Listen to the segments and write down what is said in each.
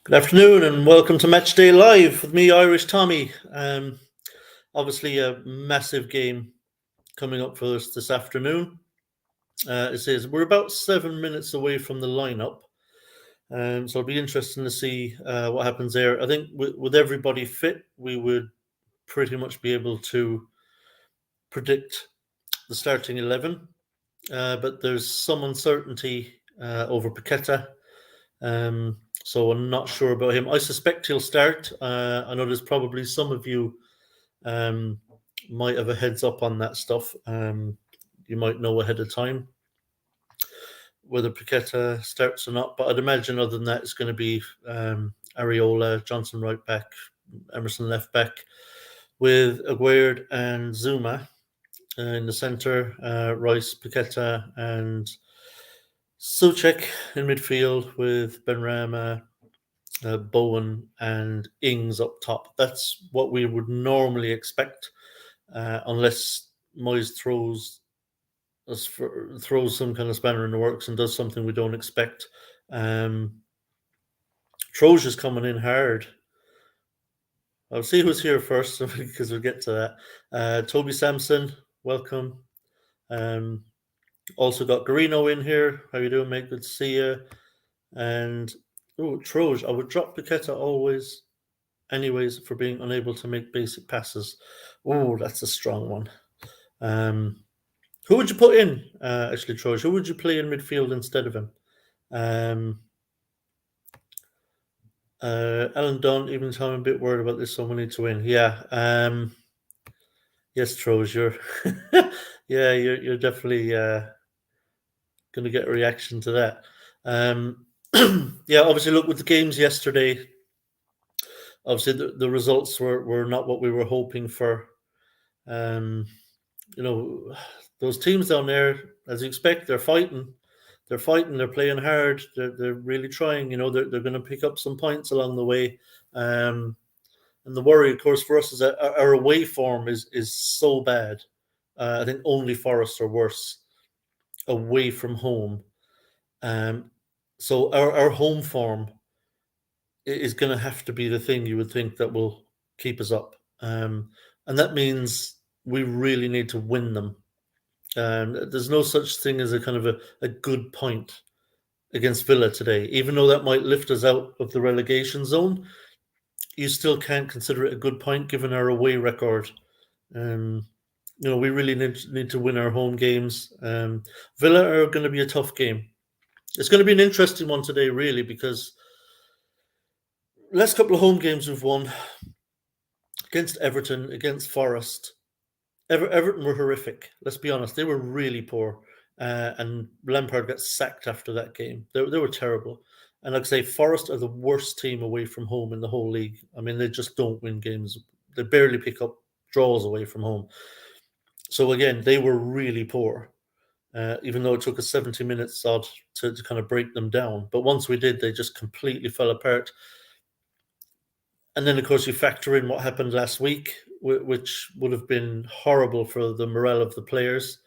Good afternoon and welcome to Matchday Live with me, Irish Tommy. Obviously, a massive game coming up for us this afternoon. It says we're about 7 minutes away from the lineup, so it'll be interesting to see what happens there. I think with everybody fit, we would pretty much be able to predict the starting 11, but there's some uncertainty over Paqueta. So I'm not sure about him. I suspect he'll start. I know there's probably some of you might have a heads up on that stuff. You might know ahead of time whether Paqueta starts or not. But I'd imagine other than that, it's going to be Areola, Johnson right back, Emerson left back, with Aguerd and Zuma in the centre, Rice, Paqueta, and Soucek in midfield with Benrahma, Bowen, and Ings up top. That's what we would normally expect, unless Moyes throws some kind of spanner in the works and does something we don't expect. Troja's coming in hard. I'll see who's here first because we'll get to that. Toby Sampson, welcome. Also got Garino in here. How you doing, mate? Good to see you. And Troj, I would drop Paqueta always, anyways, for being unable to make basic passes. Oh, that's a strong one. Who would you put in, actually, Troj? Who would you play in midfield instead of him? Alan Dunn, even though I'm a bit worried about this, so we need to win. Yeah. Yes, Troj, you're definitely going to get a reaction to that. Yeah, obviously, look, with the games yesterday, obviously the results were not what we were hoping for. Those teams down there, as you expect, they're fighting. They're fighting. They're playing hard. They're really trying. They're going to pick up some points along the way. And the worry, of course, for us is that our away form is so bad. I think only Forest are worse away from home. So our home form is going to have to be the thing you would think that will keep us up. And that means we really need to win them. There's no such thing as a kind of a good point against Villa today. Even though that might lift us out of the relegation zone, you still can't consider it a good point given our away record. We really need to win our home games. Villa are going to be a tough game. It's going to be an interesting one today, really, because last couple of home games we've won against Everton, against Forest. Everton were horrific. Let's be honest; they were really poor, and Lampard got sacked after that game. They were terrible. And like I say, Forest are the worst team away from home in the whole league. I mean, they just don't win games. They barely pick up draws away from home. So again, they were really poor. Even though it took us 70 minutes odd to kind of break them down. But once we did, they just completely fell apart. And then, of course, you factor in what happened last week, which would have been horrible for the morale of the players,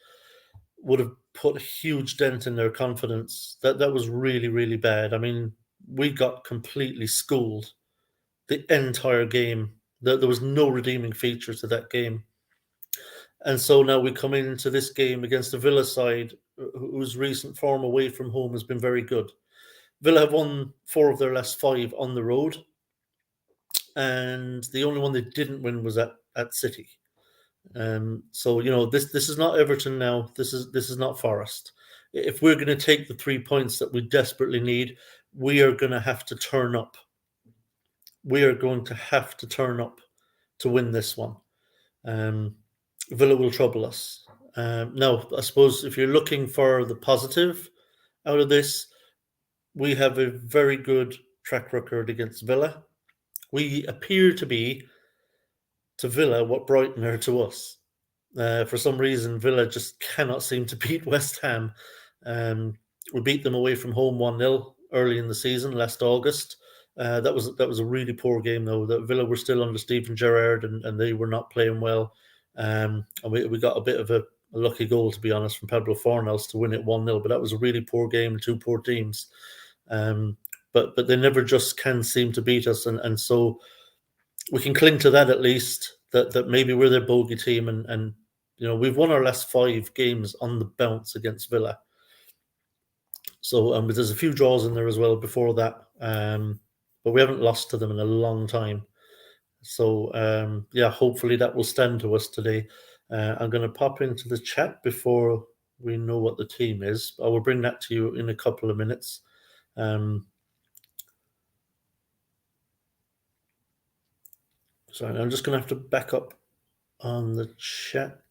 would have put a huge dent in their confidence. That was really, really bad. I mean, we got completely schooled the entire game. There was no redeeming feature to that game. And so now we come into this game against the Villa side, whose recent form away from home has been very good. Villa have won 4 of their last 5 on the road, and the only one they didn't win was at City. So this is not Everton now. This is not Forest. If we're going to take the 3 points that we desperately need, we are going to have to turn up. We are going to have to turn up to win this one. Villa will trouble us. Now, I suppose if you're looking for the positive out of this, we have a very good track record against Villa. We appear to be to Villa what Brighton are to us. For some reason, Villa just cannot seem to beat West Ham. We beat them away from home 1-0 early in the season, last August. That was a really poor game, though. That Villa were still under Steven Gerrard, and they were not playing well. And we got a bit of a lucky goal, to be honest, from Pablo Fornals to win it 1-0. But that was a really poor game, 2 poor teams. But but they never just can seem to beat us, and so we can cling to that at least. That maybe we're their bogey team, and we've won our last 5 games on the bounce against Villa. So but there's a few draws in there as well before that, but we haven't lost to them in a long time. So yeah, hopefully that will stand to us today. I'm going to pop into the chat before we know what the team is. I will bring that to you in a couple of minutes. Sorry, I'm just going to have to back up on the chat.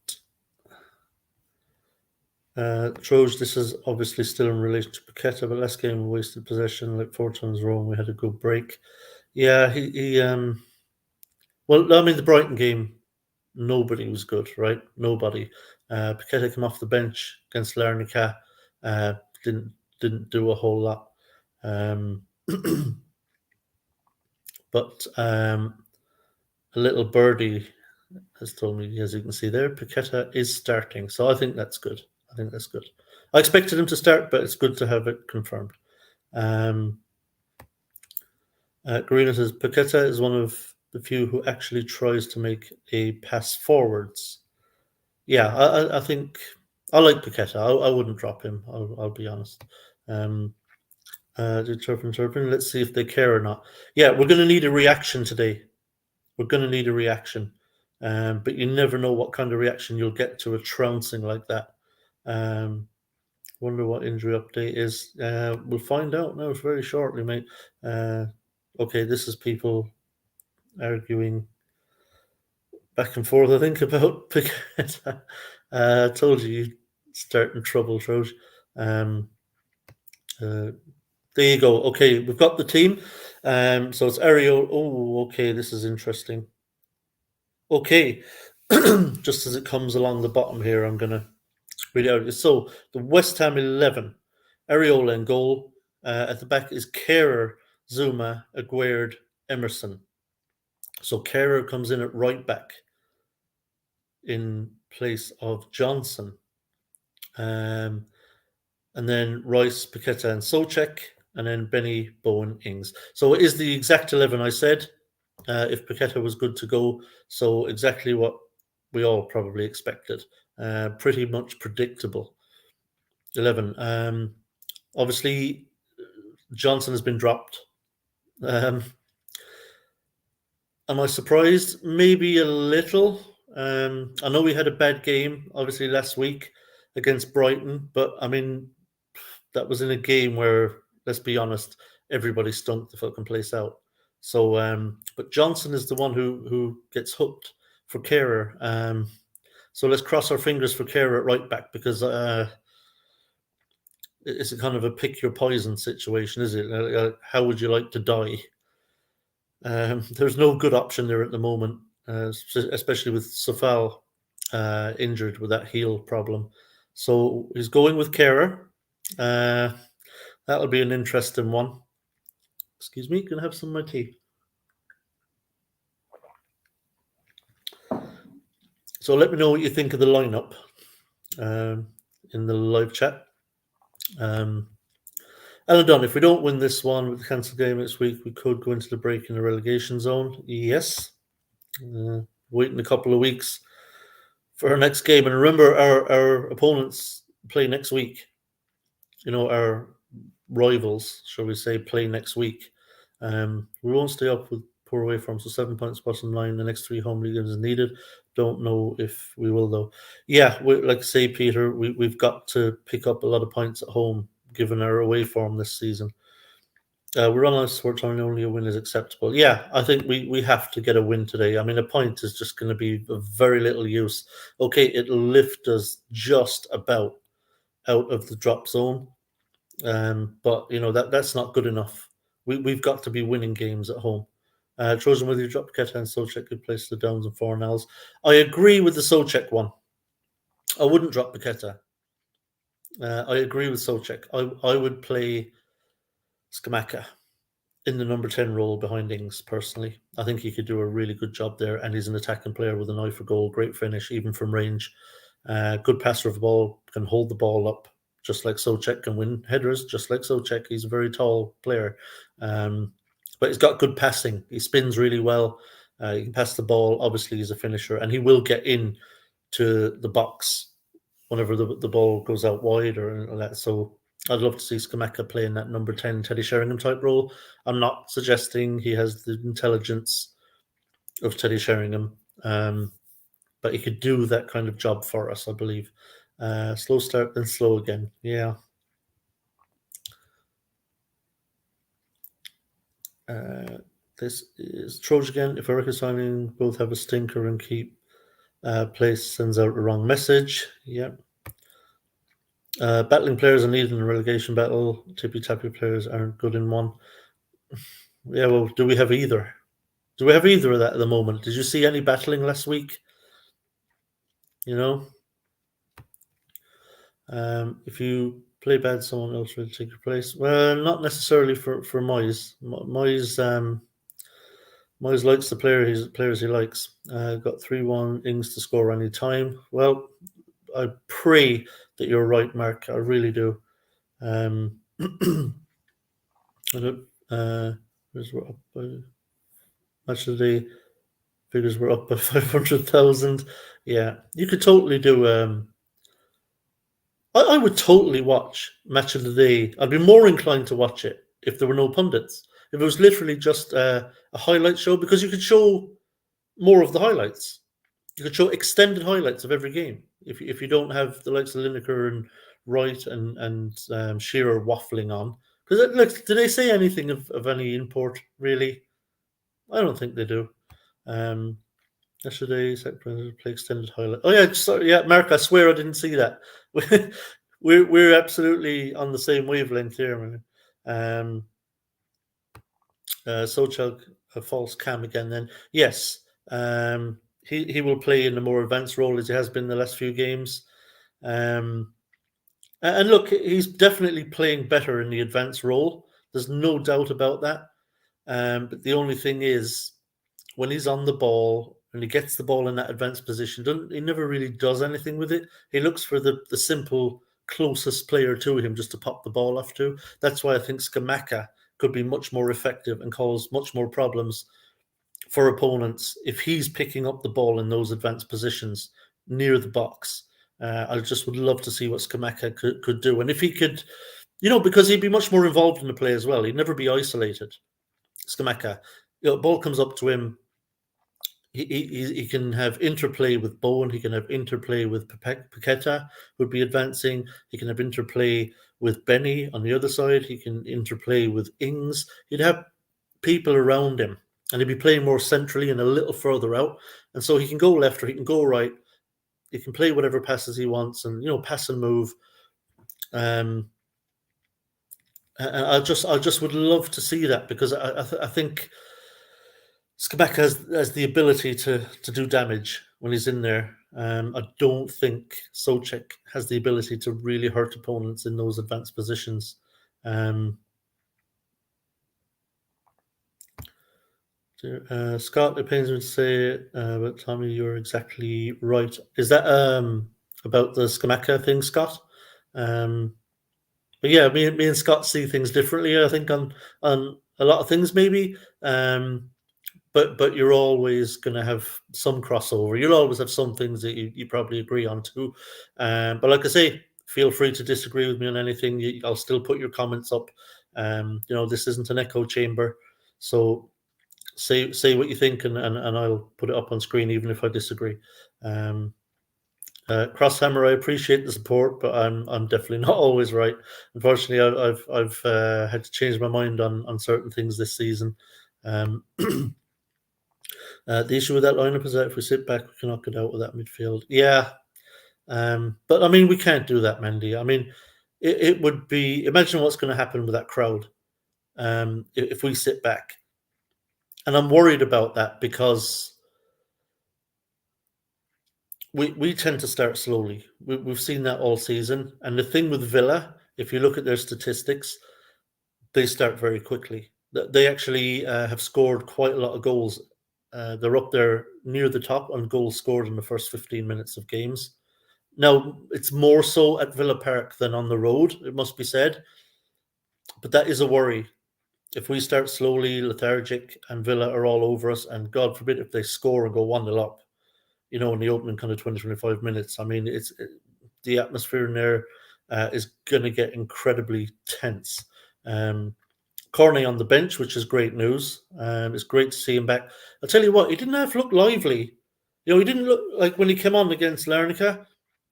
Troj, this is obviously still in relation to Paqueta, but last game we wasted possession like 4 times wrong. We had a good break. Yeah, he well, I mean, the Brighton game, nobody was good, right? Nobody. Paqueta came off the bench against Larnaca, didn't do a whole lot. But a little birdie has told me, as you can see there, Paqueta is starting. So I think that's good. I expected him to start, but it's good to have it confirmed. Garina says, Paqueta is one of the few who actually tries to make a pass forwards. Yeah, I think I like Paqueta. I wouldn't drop him. I'll be honest. Turpin. Let's see if they care or not. Yeah, we're going to need a reaction today. But you never know what kind of reaction you'll get to a trouncing like that. Wonder what injury update is. We'll find out now very shortly, mate. Okay, this is people arguing back and forth, I think, about Paqueta. I told you you'd start in trouble, Troj. There you go. Okay, we've got the team. So it's Ariel. Oh, okay, this is interesting. Okay, just as it comes along the bottom here, I'm going to read it out. So the West Ham 11, Areola in goal. At the back is Kehrer, Zuma, Aguerd, Emerson. So Kehrer comes in at right back in place of Johnson. And then Rice, Paqueta, and Souček, and then Benny, Bowen, Ings. So it is the exact 11 I said, if Paqueta was good to go. So exactly what we all probably expected. Pretty much predictable 11. Obviously, Johnson has been dropped. Am I surprised? Maybe a little. I know we had a bad game, obviously, last week against Brighton, but I mean, that was in a game where, let's be honest, everybody stunk the fucking place out. So, but Johnson is the one who gets hooked for Kehrer. So let's cross our fingers for Kehrer at right back, because it's a kind of a pick your poison situation, is it? How would you like to die? There's no good option there at the moment, especially with Safal injured with that heel problem. So he's going with Kehrer. That'll be an interesting one. Excuse me, can I have some of my tea? So let me know what you think of the lineup in the live chat. Alan Dunn, if we don't win this one with the cancelled game next week, we could go into the break in the relegation zone. Yes. Waiting a couple of weeks for our next game. And remember, our opponents play next week. Our rivals, shall we say, play next week. We won't stay up with poor away from, so 7 points bottom line. The next 3 home league games is needed. Don't know if we will, though. Yeah, like I say, Peter, we've got to pick up a lot of points at home, given our away form this season. We're on a sport time, only a win is acceptable. Yeah, I think we have to get a win today. I mean, a point is just going to be of very little use. Okay, it'll lift us just about out of the drop zone. But that's not good enough. We've got to be winning games at home. Trojan, whether you drop Paqueta and Souček, good place to the Downs and Fornals. I agree with the Souček one. I wouldn't drop Paqueta. I agree with Souček. I would play Scamacca in the number 10 role behind Ings, personally. I think he could do a really good job there, and he's an attacking player with an eye for goal, great finish, even from range. Good passer of the ball, can hold the ball up. just like Souček can win headers, just like Souček. He's a very tall player, but he's got good passing. He spins really well. He can pass the ball. Obviously, he's a finisher, and he will get in to the box whenever the ball goes out wide or that. So I'd love to see Skamaka playing that number 10 Teddy Sheringham type role. I'm not suggesting he has the intelligence of Teddy Sheringham, but he could do that kind of job for us, I believe. Slow start, then slow again. Yeah. This is Trojan again. If a record signing both have a stinker and keep place sends out the wrong message. Yeah. Battling players are needed in a relegation battle. Tippy tappy players aren't good in one. Yeah, well, do we have either? Do we have either of that at the moment? Did you see any battling last week? You know, if you play bad, someone else will take your place. Well, not necessarily for Moyes. Moyes likes the players he likes. Got 3-1 Ings to score any time. Well, I pray that you're right, Mark. I really do. I don't. We're up by match of the day. Figures were up by 500,000. Yeah, you could totally do. I would totally watch match of the day. I'd be more inclined to watch it if there were no pundits. If it was literally just a highlight show, because you could show more of the highlights. You could show extended highlights of every game. If you don't have the likes of Lineker and Wright and Shearer waffling on, because look, do they say anything of any import really? I don't think they do. Yesterday, play extended highlight. Oh yeah, sorry, yeah, Mark. I swear I didn't see that. We're absolutely on the same wavelength here, man. Souček, a false cam again. Then yes, he will play in a more advanced role as he has been the last few games. And look, he's definitely playing better in the advanced role. There's no doubt about that. But the only thing is, when he's on the ball and he gets the ball in that advanced position, he never really does anything with it. He looks for the simple closest player to him just to pop the ball off to. That's why I think Skamaka could be much more effective and cause much more problems for opponents if he's picking up the ball in those advanced positions near the box. I just would love to see what Skamaka could do. And if he could, because he'd be much more involved in the play as well. He'd never be isolated. Skamaka, ball comes up to him. He can have interplay with Bowen. He can have interplay with Paqueta, who'd be advancing. He can have interplay with Benny on the other side. He can interplay with Ings. He'd have people around him, and he'd be playing more centrally and a little further out. And so he can go left or he can go right. He can play whatever passes he wants, and pass and move. And I just would love to see that, because I think Skamaka has the ability to do damage when he's in there. I don't think Souček has the ability to really hurt opponents in those advanced positions. Scott, it pains me to say it, but Tommy, you're exactly right. Is that about the Skamaka thing, Scott? But yeah, me and Scott see things differently, I think, on a lot of things, maybe. But you're always going to have some crossover. You'll always have some things that you probably agree on too. But like I say, feel free to disagree with me on anything. I'll still put your comments up. This isn't an echo chamber. So say what you think, and I'll put it up on screen even if I disagree. Crosshammer, I appreciate the support, but I'm definitely not always right. Unfortunately, I've had to change my mind on certain things this season. The issue with that lineup is that if we sit back, we cannot get out of that midfield. Yeah. But I mean, we can't do that, Mendy. I mean, it would be, imagine what's going to happen with that crowd if we sit back. And I'm worried about that, because we tend to start slowly. We've seen that all season. And the thing with Villa, if you look at their statistics, they start very quickly. They actually have scored quite a lot of goals. They're up there near the top on goals scored in the first 15 minutes of games. Now, it's more so at Villa Park than on the road, it must be said, but that is a worry. If we start slowly lethargic and Villa are all over us, and God forbid if they score and go 1-0 up, in the opening kind of 20, 25 minutes, I mean, the atmosphere in there is going to get incredibly tense. Corney on the bench, which is great news. It's great to see him back. I'll tell you what, he didn't have to look lively. He didn't look like when he came on against Larnaca,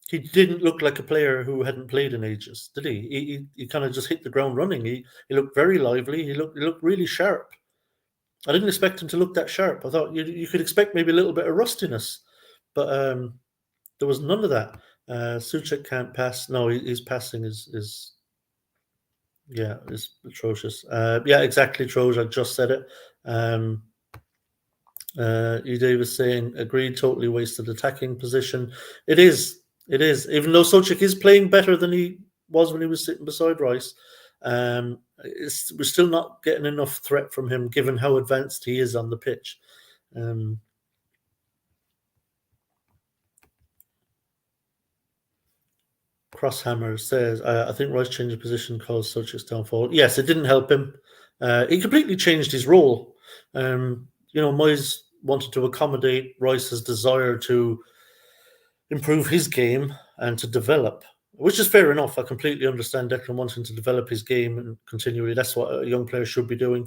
he didn't look like a player who hadn't played in ages, did he? He kind of just hit the ground running. He looked very lively. He looked really sharp. I didn't expect him to look that sharp. I thought you could expect maybe a little bit of rustiness, but there was none of that. Suchek can't pass. No, his passing is yeah, is atrocious. Yeah, exactly, Troj. I just said it. Uday was saying, agreed, totally wasted attacking position. It is. It is. Even though Sochik is playing better than he was when he was sitting beside Rice, we're still not getting enough threat from him given how advanced he is on the pitch. Crosshammer says, I think Rice changing position caused Sochik's downfall. Yes, it didn't help him. He completely changed his role. Moyes wanted to accommodate Rice's desire to improve his game and to develop, which is fair enough. I completely understand Declan wanting to develop his game and continually. That's what a young player should be doing.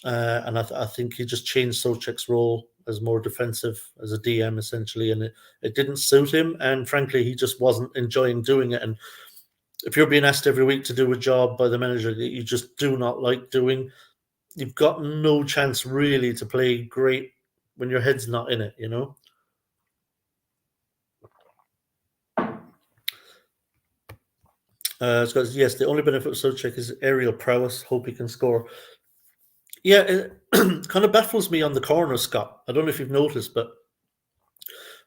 And I think he just changed Soucek's role as more defensive, as a DM essentially, and it didn't suit him. And frankly, he just wasn't enjoying doing it. And if you're being asked every week to do a job by the manager that you just do not like doing, you've got no chance really to play great when your head's not in it, Because yes, the only benefit of Soucek is aerial prowess. Hope he can score. Yeah, it kind of baffles me on the corner, Scott. I don't know if you've noticed, but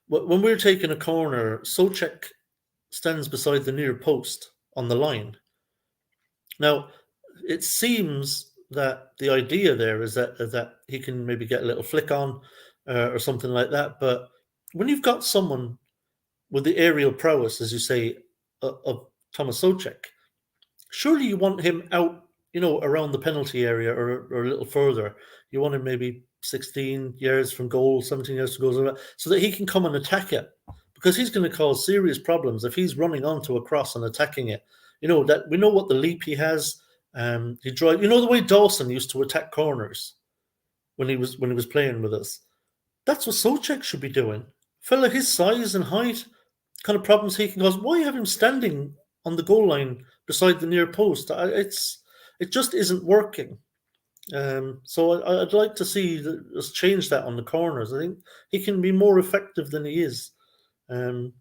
when we're taking a corner, Soucek stands beside the near post on the line. Now, it seems that the idea there is that he can maybe get a little flick on or something like that. But when you've got someone with the aerial prowess, as you say, of Thomas Soucek, surely you want him out, around the penalty area or a little further. You want him maybe 16 yards from goal, 17 yards from goal, so that he can come and attack it. Because he's going to cause serious problems if he's running onto a cross and attacking it. That we know what the leap he has. He drive. The way Dawson used to attack corners when he was playing with us. That's what Soucek should be doing. Fella his size and height, kind of problems he can cause. Why have him standing on the goal line beside the near post? It just isn't working. So I'd like to see us change that on the corners. I think he can be more effective than he is. Villa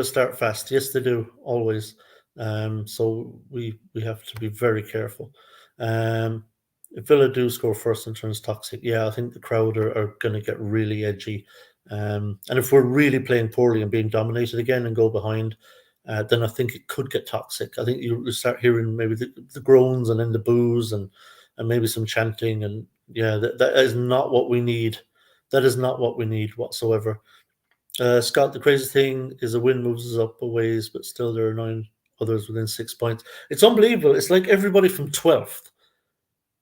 start fast. Yes, they do, always. So we have to be very careful. If Villa do score first and turns toxic, yeah, I think the crowd are going to get really edgy. And if we're really playing poorly and being dominated again and go behind, then I think it could get toxic. I think you start hearing maybe the groans and then the boos and maybe some chanting. And yeah, that is not what we need. That is not what we need whatsoever. Scott, the crazy thing is a win moves us up a ways, but still there are 9 others within 6 points. It's unbelievable. It's like everybody from 12th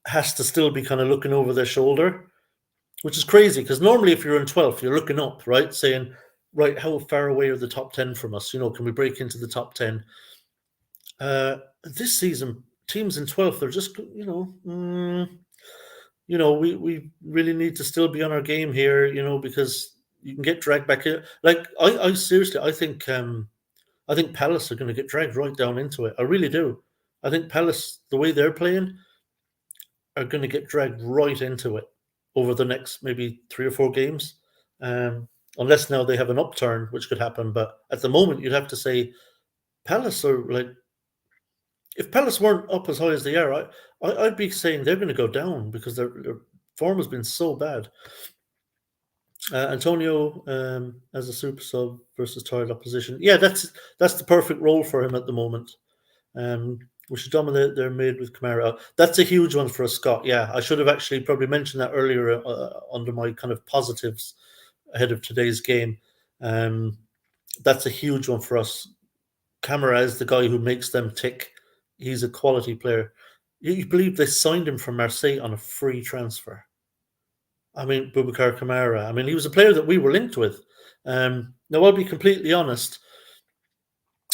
has to still be kind of looking over their shoulder, which is crazy because normally if you're in 12th, you're looking up, right? Saying, right, how far away are the top 10 from us? Can we break into the top 10? This season, teams in 12th, they're just, we really need to still be on our game here, because you can get dragged back in. Like I seriously, I think Palace are going to get dragged right down into it. I really do. I think Palace, the way they're playing, are going to get dragged right into it over the next maybe 3 or 4 games, unless now they have an upturn, which could happen. But at the moment, you'd have to say Palace are like, if Palace weren't up as high as they are, I'd be saying they're going to go down because their form has been so bad. Antonio as a super sub versus tired opposition. Yeah, that's the perfect role for him at the moment. We should dominate their mid with Kamara. That's a huge one for a Scott. Yeah, I should have actually probably mentioned that earlier under my kind of positives ahead of today's game. That's a huge one for us. Camara is the guy who makes them tick. He's a quality player. You believe they signed him from Marseille on a free transfer? I mean, Boubacar Kamara. I mean, he was a player that we were linked with. Now, I'll be completely honest.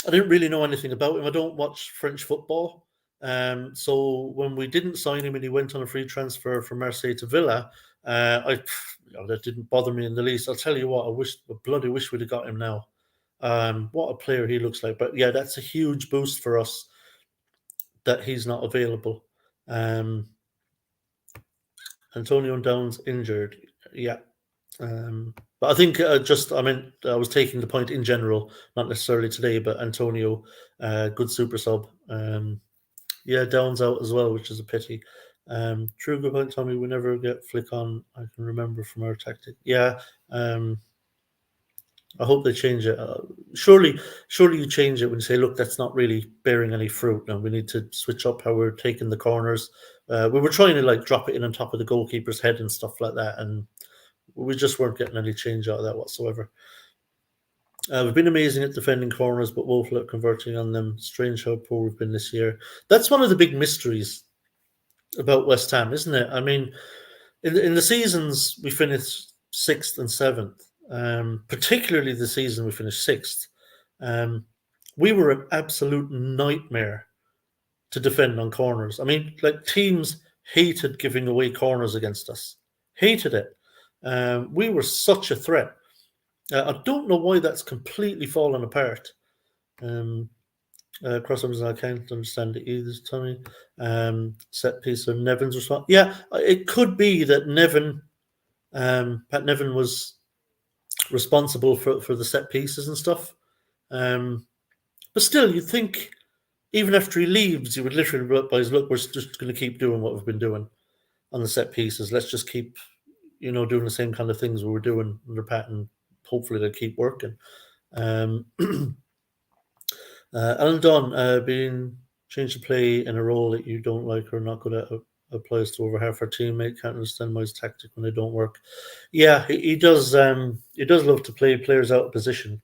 I didn't really know anything about him. I don't watch French football. So when we didn't sign him and he went on a free transfer from Marseille to Villa, that didn't bother me in the least. I'll tell you what, I bloody wish we'd have got him now. What a player he looks like. But yeah, that's a huge boost for us that he's not available. Antonio Downs injured. Yeah. But I think I was taking the point in general, not necessarily today, but Antonio, good super sub. Yeah, Downs out as well, which is a pity. True, good point, Tommy. We never get flick on. I can remember from our tactic. Yeah, I hope they change it. Surely you change it when you say, look, that's not really bearing any fruit. Now we need to switch up how we're taking the corners. We were trying to like drop it in on top of the goalkeeper's head and stuff like that, and we just weren't getting any change out of that whatsoever. We've been amazing at defending corners, but woeful at converting on them. Strange how poor we've been this year. That's one of the big mysteries about West Ham, isn't it? I mean, in the seasons we finished sixth and seventh, particularly the season we finished sixth, we were an absolute nightmare to defend on corners. I mean, like teams hated giving away corners against us, hated it. We were such a threat. I don't know why that's completely fallen apart. Crossovers, I can't understand it either, Tommy. Set piece of Nevin's response. Yeah, it could be that Pat Nevin was responsible for the set pieces and stuff. But still, you'd think even after he leaves, he would literally realize, look, we're just going to keep doing what we've been doing on the set pieces. Let's just keep, doing the same kind of things we were doing under Pat, and hopefully they'll keep working. Alan Dunn, being changed to play in a role that you don't like or not good at applies to over half our teammate. Can't understand his tactic when they don't work. Yeah, he does. He does love to play players out of position.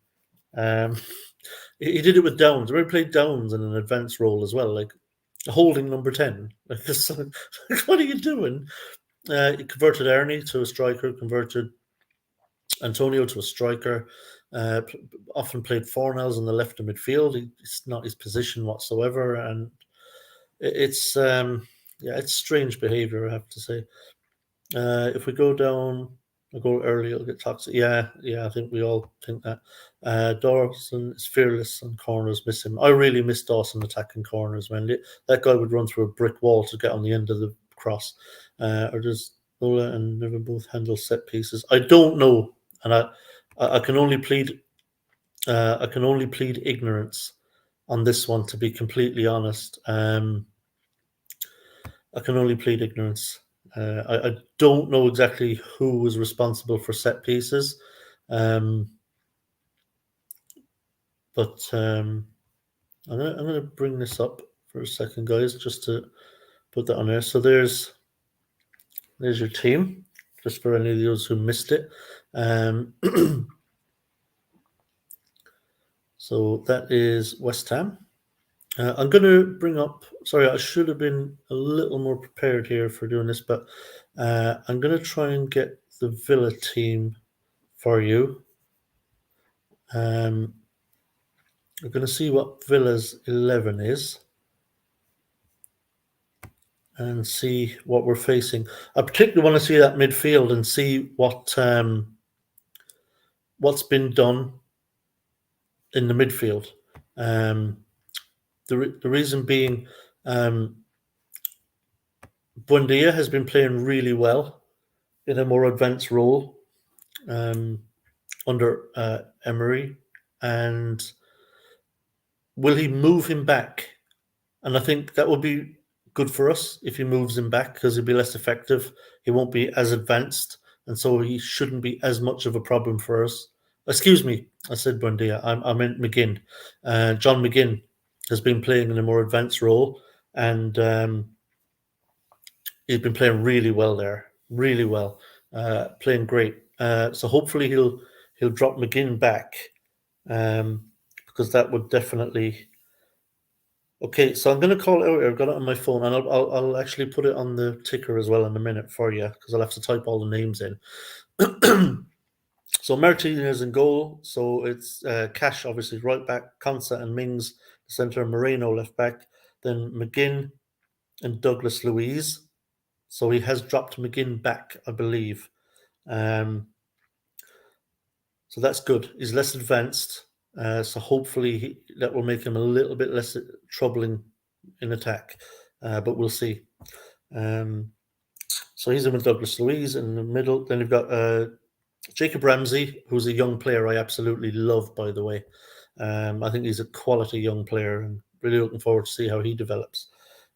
He did it with Downs. We played Downs in an advanced role as well, like holding number 10. Like, what are you doing? He converted Ernie to a striker, converted Antonio to a striker. Often played Fornells on the left of midfield. It's not his position whatsoever, and it's strange behaviour, I have to say. If we go down a goal early, it'll get toxic. Yeah, I think we all think that. Dawson is fearless and corners miss him. I really miss Dawson attacking corners, man. That guy would run through a brick wall to get on the end of the cross. Or does Lola and Niven both handle set pieces? I don't know, and I can only plead ignorance on this one, to be completely honest. I can only plead ignorance. I don't know exactly who was responsible for set pieces, but I'm gonna bring this up for a second, guys, just to put that on there. So there's your team, just for any of those who missed it. So that is West Ham. I'm going to bring up. Sorry, I should have been a little more prepared here for doing this, but I'm going to try and get the Villa team for you. We're going to see what Villa's 11 is and see what we're facing. I particularly want to see that midfield and see what's been done in the midfield. The reason being, Buendia has been playing really well in a more advanced role under Emery, and will he move him back? And I think that would be good for us if he moves him back, because he'll be less effective. He won't be as advanced, and so he shouldn't be as much of a problem for us. Excuse me, I said Buendia. I meant McGinn. John McGinn has been playing in a more advanced role, and he's been playing really well there, really well, playing great. So hopefully he'll drop McGinn back, because that would definitely. Okay, so I'm going to call it out here. I've got it on my phone, and I'll actually put it on the ticker as well in a minute for you because I'll have to type all the names in. So Martinez in goal. So it's Cash, obviously, right back, Consa and Mings, centre, Moreno left back, then McGinn and Douglas Luiz. So he has dropped McGinn back, I believe. So that's good. He's less advanced. So hopefully that will make him a little bit less troubling in attack. But we'll see. So he's in with Douglas Luiz in the middle. Then you've got Jacob Ramsey, who's a young player I absolutely love, by the way. I think he's a quality young player and really looking forward to see how he develops.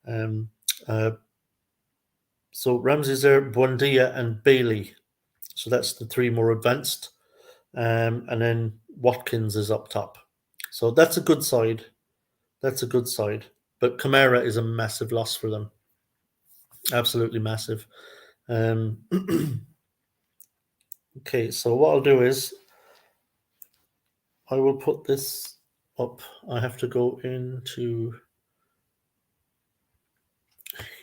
Um, uh, so Ramsey's there, Buendia and Bailey. So that's the three more advanced. And then Watkins is up top. So that's a good side. That's a good side. But Kamara is a massive loss for them. Absolutely massive. Okay, so what I'll do is I will put this up. I have to go into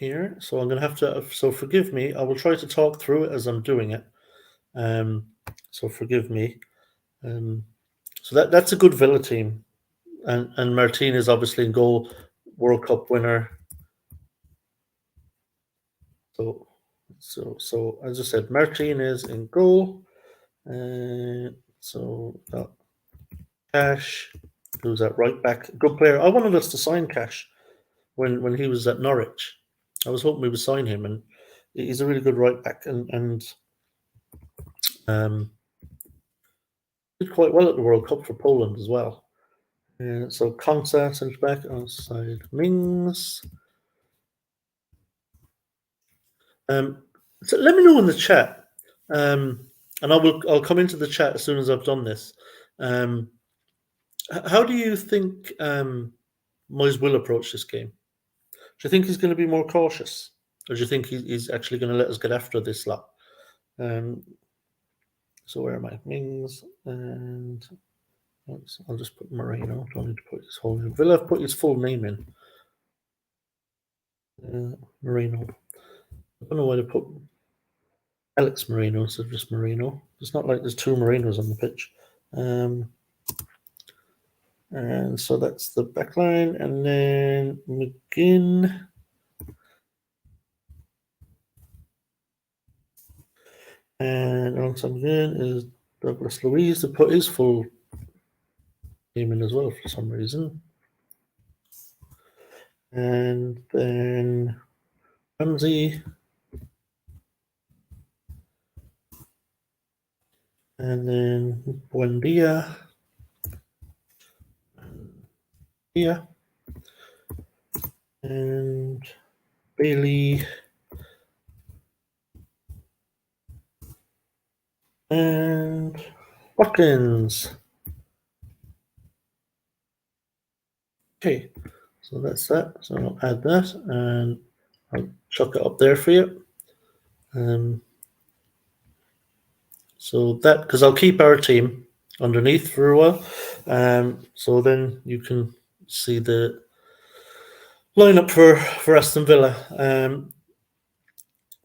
here. So I'm going to have to, so forgive me. I will try to talk through it as I'm doing it. So forgive me. So that's a good Villa team. And Martinez obviously in goal, World Cup winner. So as I said, Martinez in goal. So Cash, who's at right back, good player. I wanted us to sign Cash when he was at Norwich. I was hoping we would sign him, and he's a really good right back, and did quite well at the World Cup for Poland as well. So Konsa centre back outside Mings. So let me know in the chat, and I'll come into the chat as soon as I've done this. How do you think Moyes will approach this game? Do you think he's going to be more cautious, or do you think he's actually going to let us get after this lot? So where am I? Mings and I'll just put Moreno. Don't need to put his whole name. Villa have put his full name in. Moreno. I don't know why they put Alex Moreno instead of just Moreno. It's not like there's two Morenos on the pitch. And so that's the back line. And then McGinn. And alongside McGinn is Douglas Luiz to put his full name in as well for some reason. And then Ramsey. And then Buendia. Yeah. And Bailey. And Watkins. Okay, so that's that. So I'll add that and I'll chuck it up there for you. So that, because I'll keep our team underneath for a while. So then you can see the lineup for Aston Villa.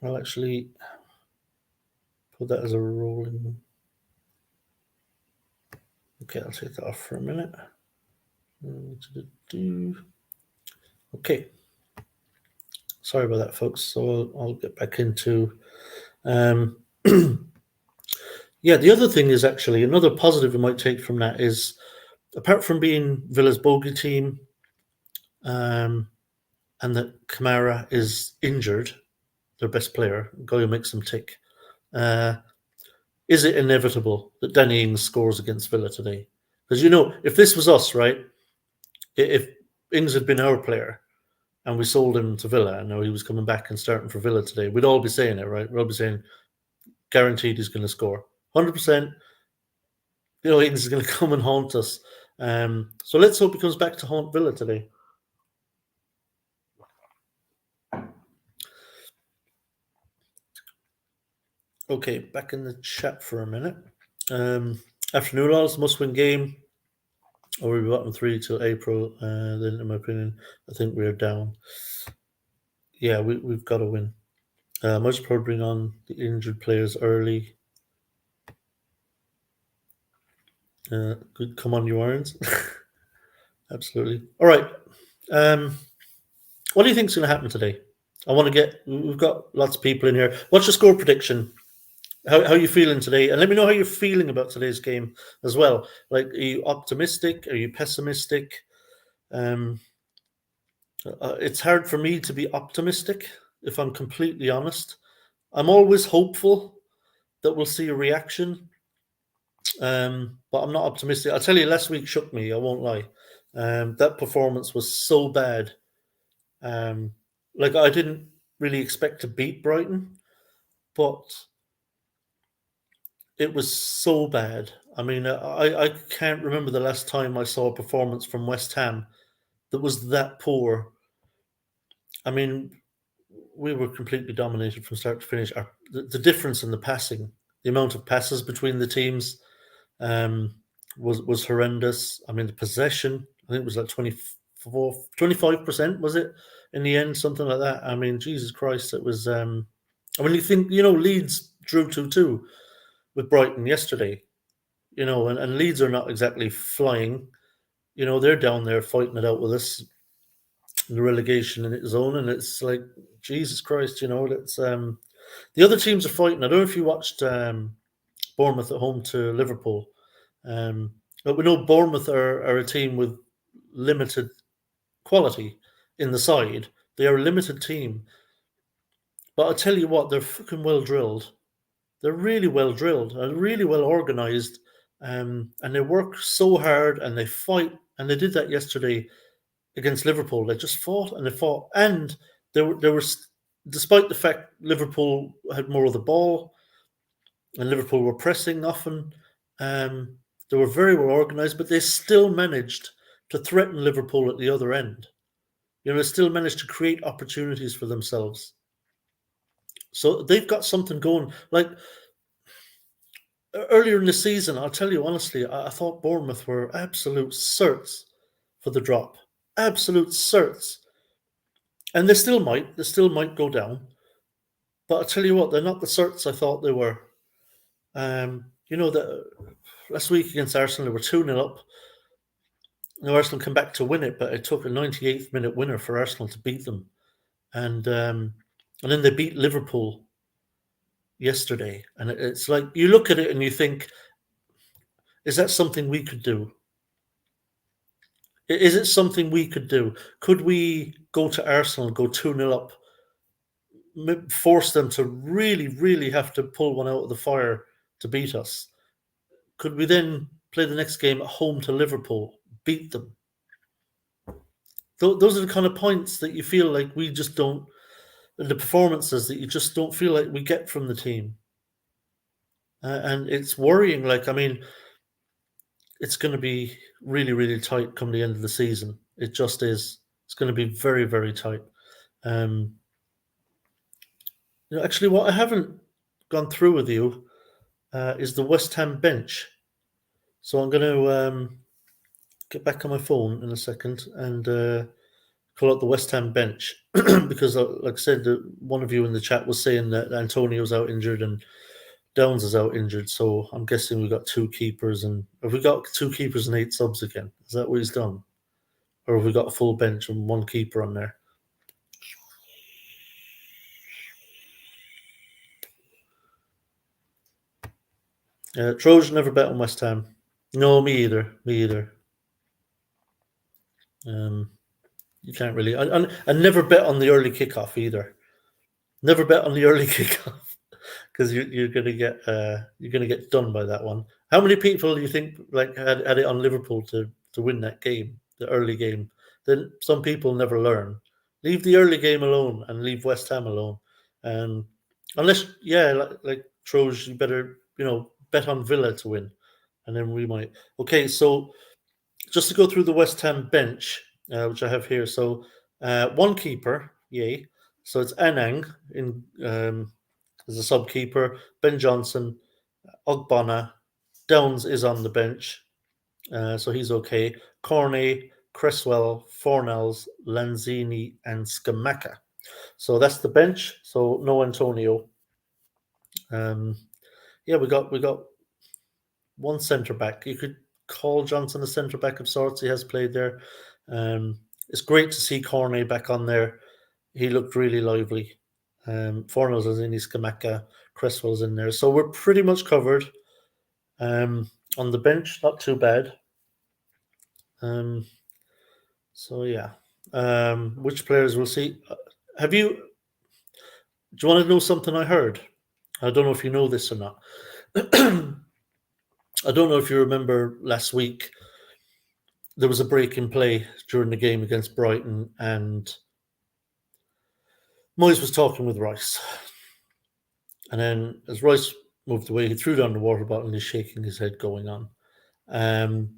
I'll actually put that as a rolling. Okay, I'll take that off for a minute. Okay. Sorry about that, folks. So I'll get back into. Yeah, the other thing is actually another positive we might take from that is, apart from being Villa's bogey team, and that Kamara is injured, their best player, guy who makes them tick. Is it inevitable that Danny Ings scores against Villa today? Because if this was us, right? If Ings had been our player and we sold him to Villa and now he was coming back and starting for Villa today, we'd all be saying it, right? We'd all be saying, guaranteed he's going to score. 100%. Ings is going to come and haunt us. So let's hope he comes back to haunt Villa today. Okay, back in the chat for a minute. Afternoon, all, must-win game. or we've gotten 3 till April. Then, in my opinion, I think we're down. Yeah, we've got to win. Much probably bring on the injured players early. Good, come on, you Irons. Absolutely. All right. What do you think's going to happen today? I want to get. We've got lots of people in here. What's your score prediction? How are you feeling today? And let me know how you're feeling about today's game as well. Like, are you optimistic? Are you pessimistic? Um, it's hard for me to be optimistic, if I'm completely honest. I'm always hopeful that we'll see a reaction, but I'm not optimistic. I'll tell you, last week shook me. I won't lie. That performance was so bad. Like, I didn't really expect to beat Brighton, but it was so bad. I mean, I can't remember the last time I saw a performance from West Ham that was that poor. I mean, we were completely dominated from start to finish. The difference in the passing, the amount of passes between the teams, um, was horrendous. I mean, the possession, I think it was like 25%, was it, in the end, something like that. I mean, Jesus Christ, it was. I mean, you think, Leeds drew 2-2 with Brighton yesterday, and Leeds are not exactly flying. They're down there fighting it out with us in the relegation in its zone, and it's like, Jesus Christ, it's the other teams are fighting. I don't know if you watched Bournemouth at home to Liverpool, but we know Bournemouth are a team with limited quality in the side. They are a limited team, but I tell you what, they're fucking well drilled. They're really well drilled and really well organized, and they work so hard and they fight. And they did that yesterday against Liverpool. They just fought and they fought, and there was, despite the fact Liverpool had more of the ball and Liverpool were pressing often, they were very well organised, but they still managed to threaten Liverpool at the other end. They still managed to create opportunities for themselves. So they've got something going. Like, earlier in the season, I'll tell you honestly, I thought Bournemouth were absolute certs for the drop. Absolute certs. And they still might go down. But I'll tell you what, they're not the certs I thought they were. The last week against Arsenal, they were 2-0 up. Arsenal came back to win it, but it took a 98th minute winner for Arsenal to beat them. And then they beat Liverpool yesterday. And it's like, you look at it and you think, is that something we could do? Is it something we could do? Could we go to Arsenal and go 2-0 up, force them to really, really have to pull one out of the fire to beat us? Could we then play the next game at home to Liverpool, beat them? Those are the kind of points that you feel like we just don't, the performances that you just don't feel like we get from the team. And it's worrying. Like, I mean, it's going to be really, really tight come the end of the season. It just is. It's going to be very, very tight. Actually, what I haven't gone through with you is the West Ham bench. So I'm going to get back on my phone in a second and call out the West Ham bench because, like I said, one of you in the chat was saying that Antonio's out injured and Downs is out injured. So I'm guessing we've got two keepers. And have we got two keepers and 8 subs again? Is that what he's done? Or have we got a full bench and one keeper on there? Trojan never bet on West Ham. No, me either. Me either. You can't really. I never bet on the early kickoff either. Never bet on the early kickoff because you're gonna get done by that one. How many people do you think had it on Liverpool to win that game, the early game? Then some people never learn. Leave the early game alone and leave West Ham alone. Unless, like Troj, you better bet on Villa to win, and then we might. Okay, so just to go through the West Ham bench, which I have here. So one keeper, yay. So it's Anang in as a sub keeper. Ben Johnson, Ogbonna, Downs is on the bench. So he's okay. Cornet, Cresswell, Fornells, Lanzini, and Scamacca. So that's the bench. So no Antonio. Um, yeah, we got one centre back. You could call Johnson a centre back of sorts. He has played there. It's great to see Cornet back on there. He looked really lively. Fornells is in, Scamacca, Cresswell's in there. So we're pretty much covered. On the bench, not too bad. Um, so yeah. Which players we'll see? Have you? Do you want to know something I heard? I don't know if you know this or not. I don't know if you remember last week. There was a break in play during the game against Brighton, and Moyes was talking with Rice. And then as Rice moved away, he threw down the water bottle and he's shaking his head, going on. Um,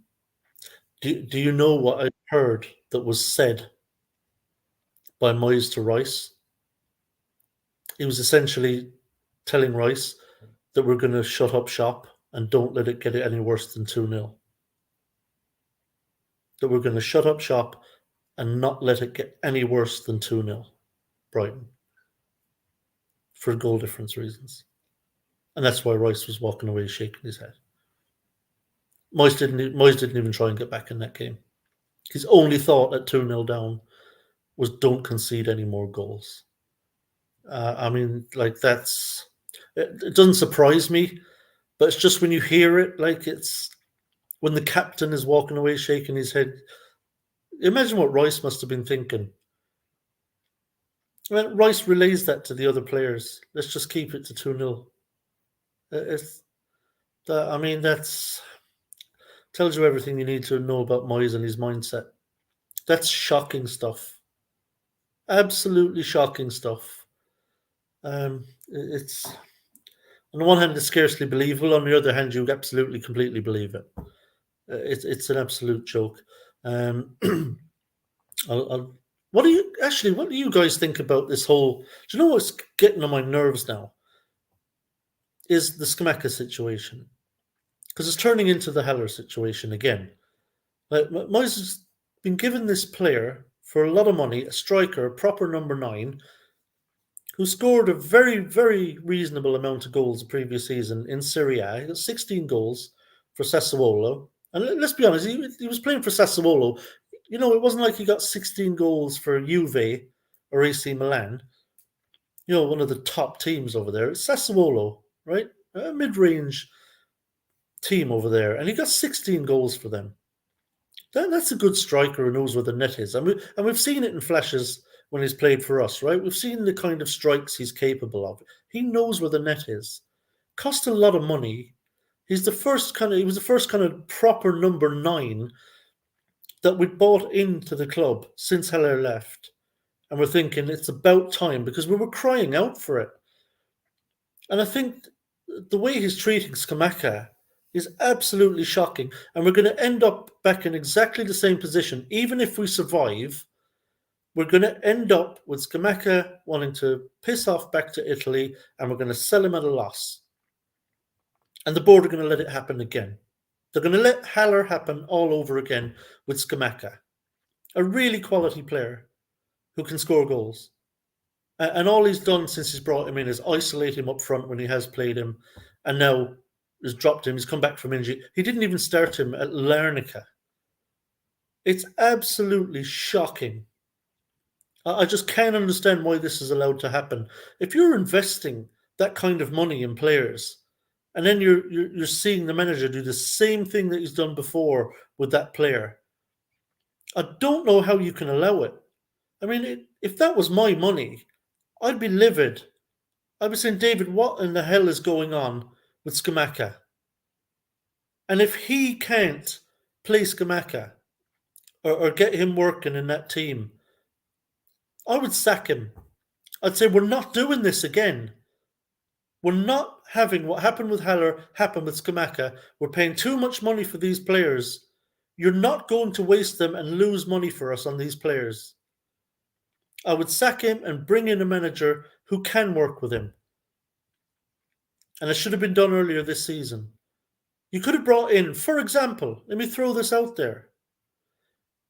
do you know what I heard that was said by Moyes to Rice? He was essentially telling Rice that we're going to shut up shop and don't let it get any worse than 2-0. That we're going to shut up shop and not let it get any worse than 2-0, Brighton, for goal difference reasons. And that's why Rice was walking away shaking his head. Moyes didn't even try and get back in that game. His only thought at 2-0 down was don't concede any more goals. I mean, like, it doesn't surprise me, but it's just when you hear it, like, it's when the captain is walking away shaking his head. Imagine what Rice must have been thinking. I mean, Rice relays that to the other players. Let's just keep it to 2-0. It's I mean, that's tells you everything you need to know about Moyes and his mindset. That's shocking stuff. Absolutely shocking stuff. It's on the one hand, it's scarcely believable. On the other hand, you absolutely, completely believe it. It's an absolute joke. Um, what do you guys think about this whole? Do you know what's getting on my nerves now? Is the Scamacca situation, because it's turning into the Heller situation again. Like, Moyes has been given this player for a lot of money, a striker, a proper number 9, who scored a very, very reasonable amount of goals the previous season in Serie A. He got 16 goals for Sassuolo. And let's be honest, he was playing for Sassuolo. You know, it wasn't like he got 16 goals for Juve or AC Milan. You know, one of the top teams over there. It's Sassuolo, right? A mid-range team over there. And he got 16 goals for them. That's a good striker who knows where the net is. And we've seen it in flashes when he's played for us, right? We've seen the kind of strikes he's capable of. He knows where the net is. Cost a lot of money. He was the first kind of proper number 9 that we bought into the club since Heller left. And we're thinking it's about time, because we were crying out for it. And I think the way he's treating Scamacca is absolutely shocking. And we're going to end up back in exactly the same position. Even if we survive, we're going to end up with Scamacca wanting to piss off back to Italy, and we're going to sell him at a loss. And the board are going to let it happen again. They're going to let Haller happen all over again with Scamacca, a really quality player who can score goals. And all he's done since he's brought him in is isolate him up front when he has played him, and now has dropped him. He's come back from injury. He didn't even start him at Larnaca. It's absolutely shocking. I just can't understand why this is allowed to happen. If you're investing that kind of money in players, and then you're seeing the manager do the same thing that he's done before with that player, I don't know how you can allow it. I mean, if that was my money, I'd be livid. I'd be saying, David, what in the hell is going on with Scamacca? And if he can't play Scamacca or get him working in that team, I would sack him. I'd say, we're not doing this again. We're not having what happened with Haller happen with Scamacca. We're paying too much money for these players. You're not going to waste them and lose money for us on these players. I would sack him and bring in a manager who can work with him. And it should have been done earlier this season. You could have brought in, for example, let me throw this out there.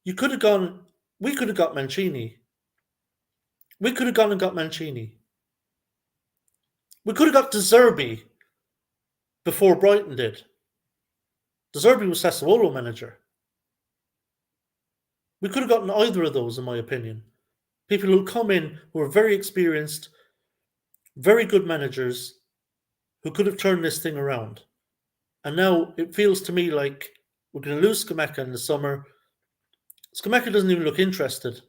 We could have got Mancini. We could have gone and got Mancini. We could have got De Zerbi before Brighton did. De Zerbi was Sassuolo manager. We could have gotten either of those, in my opinion. People who come in who are very experienced, very good managers who could have turned this thing around. And now it feels to me like we're going to lose Scamacca in the summer. Scamacca doesn't even look interested.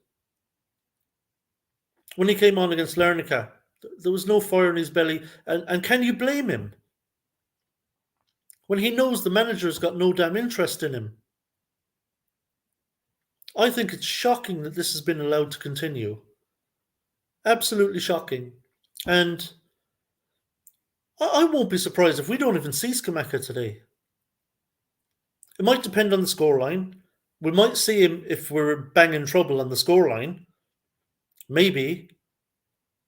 When he came on against Larnaca, there was no fire in his belly. And can you blame him? When he knows the manager's got no damn interest in him. I think it's shocking that this has been allowed to continue. Absolutely shocking. And I won't be surprised if we don't even see Scamacca today. It might depend on the scoreline. We might see him if we're banging trouble on the scoreline. Maybe.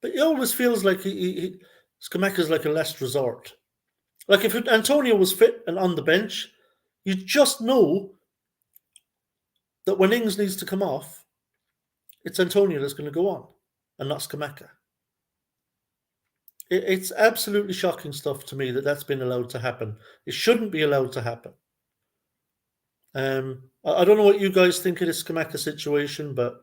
But it always feels like Scamacca's like a last resort. Like if Antonio was fit and on the bench, you just know that when Ings needs to come off, it's Antonio that's going to go on and not Scamacca. It's absolutely shocking stuff to me that that's been allowed to happen. It shouldn't be allowed to happen. I don't know what you guys think of this Scamacca situation, but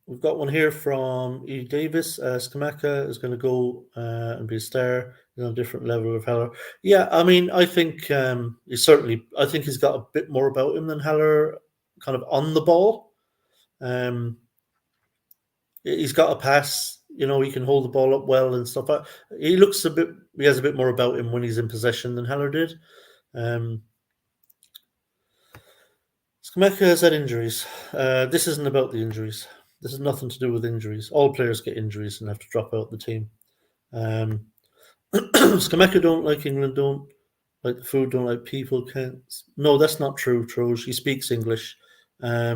we've got one here from E. Davis. Scamacca is going to go and be a star. He's on a different level of Haller. Yeah, I mean, I think I think he's got a bit more about him than Haller, kind of on the ball. He's got a pass. You know, he can hold the ball up well and stuff. He has a bit more about him when he's in possession than Haller did. Scamacca has had injuries. This isn't about the injuries. This has nothing to do with injuries. All players get injuries and have to drop out the team. Scamacca don't like England, don't like the food, don't like people. Can't. No, that's not true, Troge. He speaks English. I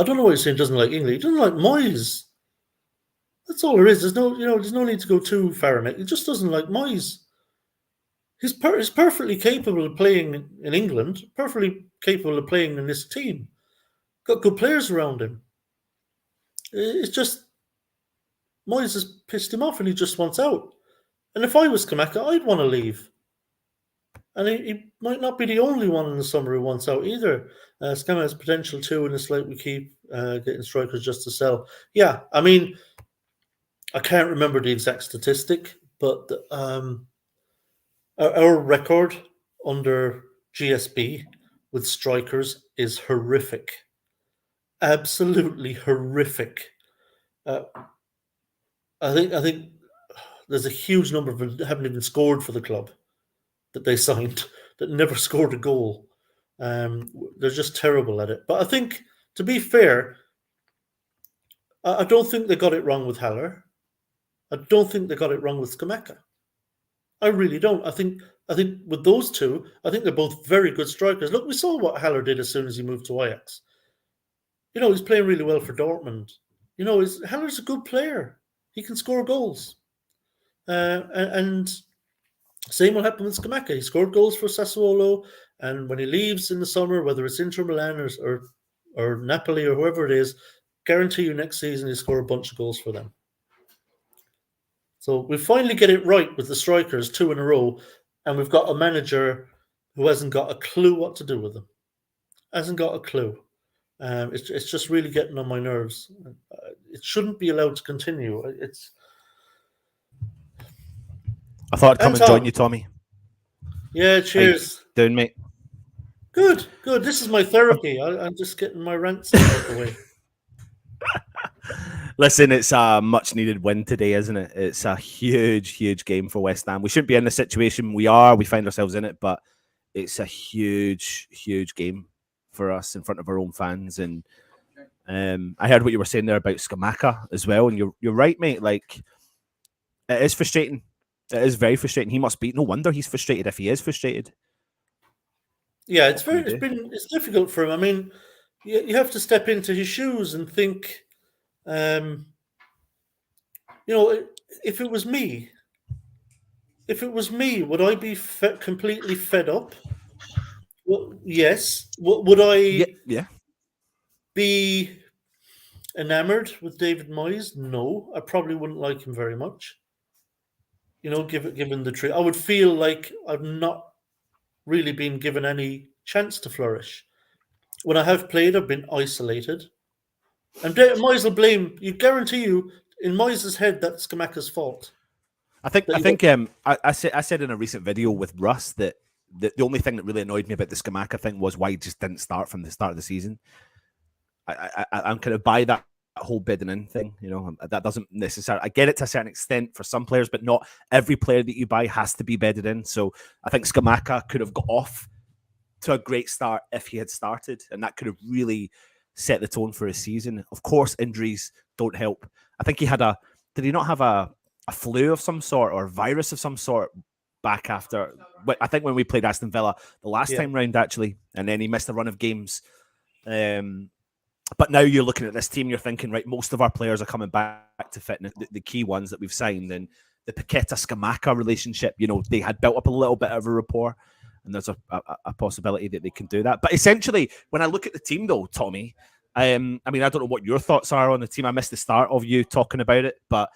don't know why he's saying he doesn't like England. He doesn't like Moyes. That's all there is. There's no need to go too far in it. He just doesn't like Moyes. He's perfectly capable of playing in England, perfectly capable of playing in this team. Got good players around him. It's just Moyes has pissed him off and he just wants out. And if I was Scamacca, I'd want to leave. And he might not be the only one in the summer who wants out either. Scamacca has potential too, and it's like we keep getting strikers just to sell. Yeah, I mean, I can't remember the exact statistic, but our record under GSB with strikers is horrific. Absolutely horrific. I think there's a huge number of them that haven't even scored for the club that they signed, that never scored a goal. They're just terrible at it. But I think, to be fair, I don't think they got it wrong with Haller. I don't think they got it wrong with Scamacca. I really don't. I think with those two, I think they're both very good strikers. Look, we saw what Haller did as soon as he moved to Ajax. You know, he's playing really well for Dortmund. You know, Haller's a good player. He can score goals. And same will happen with Scamacca. He scored goals for Sassuolo, and when he leaves in the summer, whether it's Inter Milan or Napoli or whoever it is, guarantee you next season he'll score a bunch of goals for them. So we finally get it right with the strikers 2 in a row, and we've got a manager who hasn't got a clue what to do with them. Hasn't got a clue. It's just really getting on my nerves. It shouldn't be allowed to continue. I thought I'd come and join you, Tommy. Yeah, cheers. Doing, mate. Good. This is my therapy. I'm just getting my rants out of the way. Listen, it's a much-needed win today, isn't it? It's a huge, huge game for West Ham. We shouldn't be in the situation we are. We find ourselves in it, but it's a huge, huge game for us in front of our own fans. And I heard what you were saying there about Scamacca as well, and you're right, mate. Like, it is frustrating. It is very frustrating. He must be. No wonder he's frustrated if he is frustrated. Yeah, it's difficult for him. I mean, you have to step into his shoes and think, you know, if it was me, would I be completely fed up? Well, yes. Would Yeah, I yeah. be enamored with David Moyes? No, I probably wouldn't like him very much. Given the truth, I would feel like I've not really been given any chance to flourish. When I have played, I've been isolated. And Moyes will blame you. Guarantee you, in Moyes' head, that's Skamaka's fault. I think That I he got, think I said in a recent video with Russ that the only thing that really annoyed me about the Skamaka thing was why he just didn't start from the start of the season. I'm kind of by that whole bidding in thing. That doesn't necessarily. I get it to a certain extent for some players, but not every player that you buy has to be bedded in. So I think Skamaka could have got off to a great start if he had started, and that could have really set the tone for his season. Of course, injuries don't help. I think he had did he not have a flu of some sort or a virus of some sort back after? I think when we played Aston Villa the last time round, actually, and then he missed a run of games. But now you're looking at this team, you're thinking, right, most of our players are coming back to fitness, the key ones that we've signed, and the Paqueta-Skamaka relationship, they had built up a little bit of a rapport, and there's a possibility that they can do that. But essentially, when I look at the team, though, Tommy, I mean, I don't know what your thoughts are on the team. I missed the start of you talking about it, but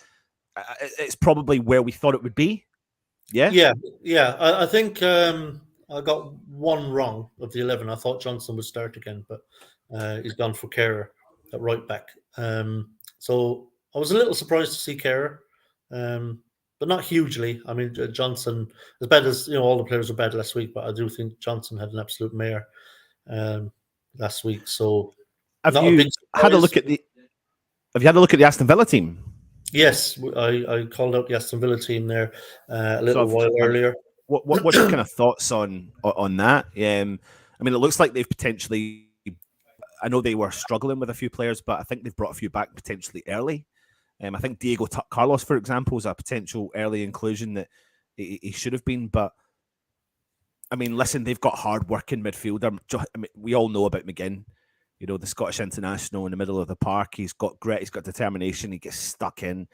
it's probably where we thought it would be. Yeah? Yeah. I think I got one wrong of the 11. I thought Johnson would start again, but he's gone for Kerr at right back. So I was a little surprised to see Kerr, but not hugely. I mean, Johnson, as bad as all the players were bad last week, but I do think Johnson had an absolute mare last week. So Have not a you big had a surprise. look at the? Have you had a look at the Aston Villa team? Yes, I called out the Aston Villa team there a So little while earlier. what's your kind of thoughts on that? I mean, it looks like they've potentially. I know they were struggling with a few players, but I think they've brought a few back potentially early. I think Diego Carlos, for example, is a potential early inclusion that he should have been. But I mean, listen, they've got hard-working midfielder. I mean, we all know about McGinn. The Scottish international in the middle of the park. He's got grit. He's got determination. He gets stuck in,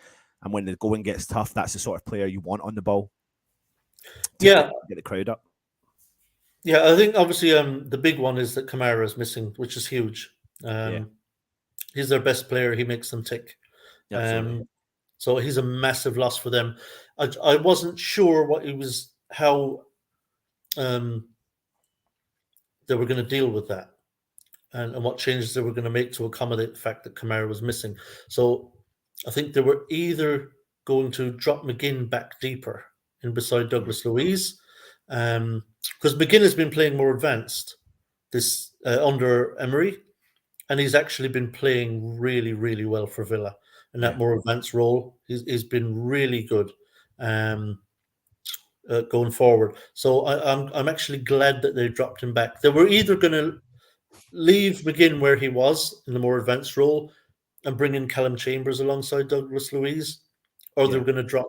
and when the going gets tough, that's the sort of player you want on the ball to Yeah, get the crowd up. yeah. I think obviously the big one is that Kamara is missing, which is huge. Yeah, He's their best player. He makes them tick. absolutely. So he's a massive loss for them. I wasn't sure how they were going to deal with that, and what changes they were going to make to accommodate the fact that Kamara was missing. So I think they were either going to drop McGinn back deeper in beside Douglas Luiz, because McGinn has been playing more advanced this under Emery, and he's actually been playing really, really well for Villa in that more advanced role. He's been really good going forward. So I'm actually glad that they dropped him back. They were either going to leave McGinn where he was in the more advanced role and bring in Callum Chambers alongside Douglas Luiz, or they were going to drop.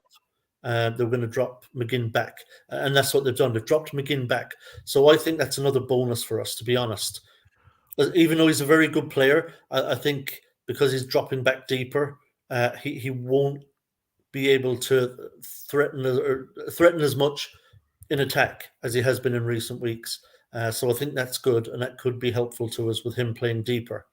They were going to drop McGinn back, and that's what they've done. They've dropped McGinn back, so I think that's another bonus for us, to be honest. Even though he's a very good player, I think because he's dropping back deeper, he won't be able to threaten as much in attack as he has been in recent weeks. So I think that's good, and that could be helpful to us with him playing deeper.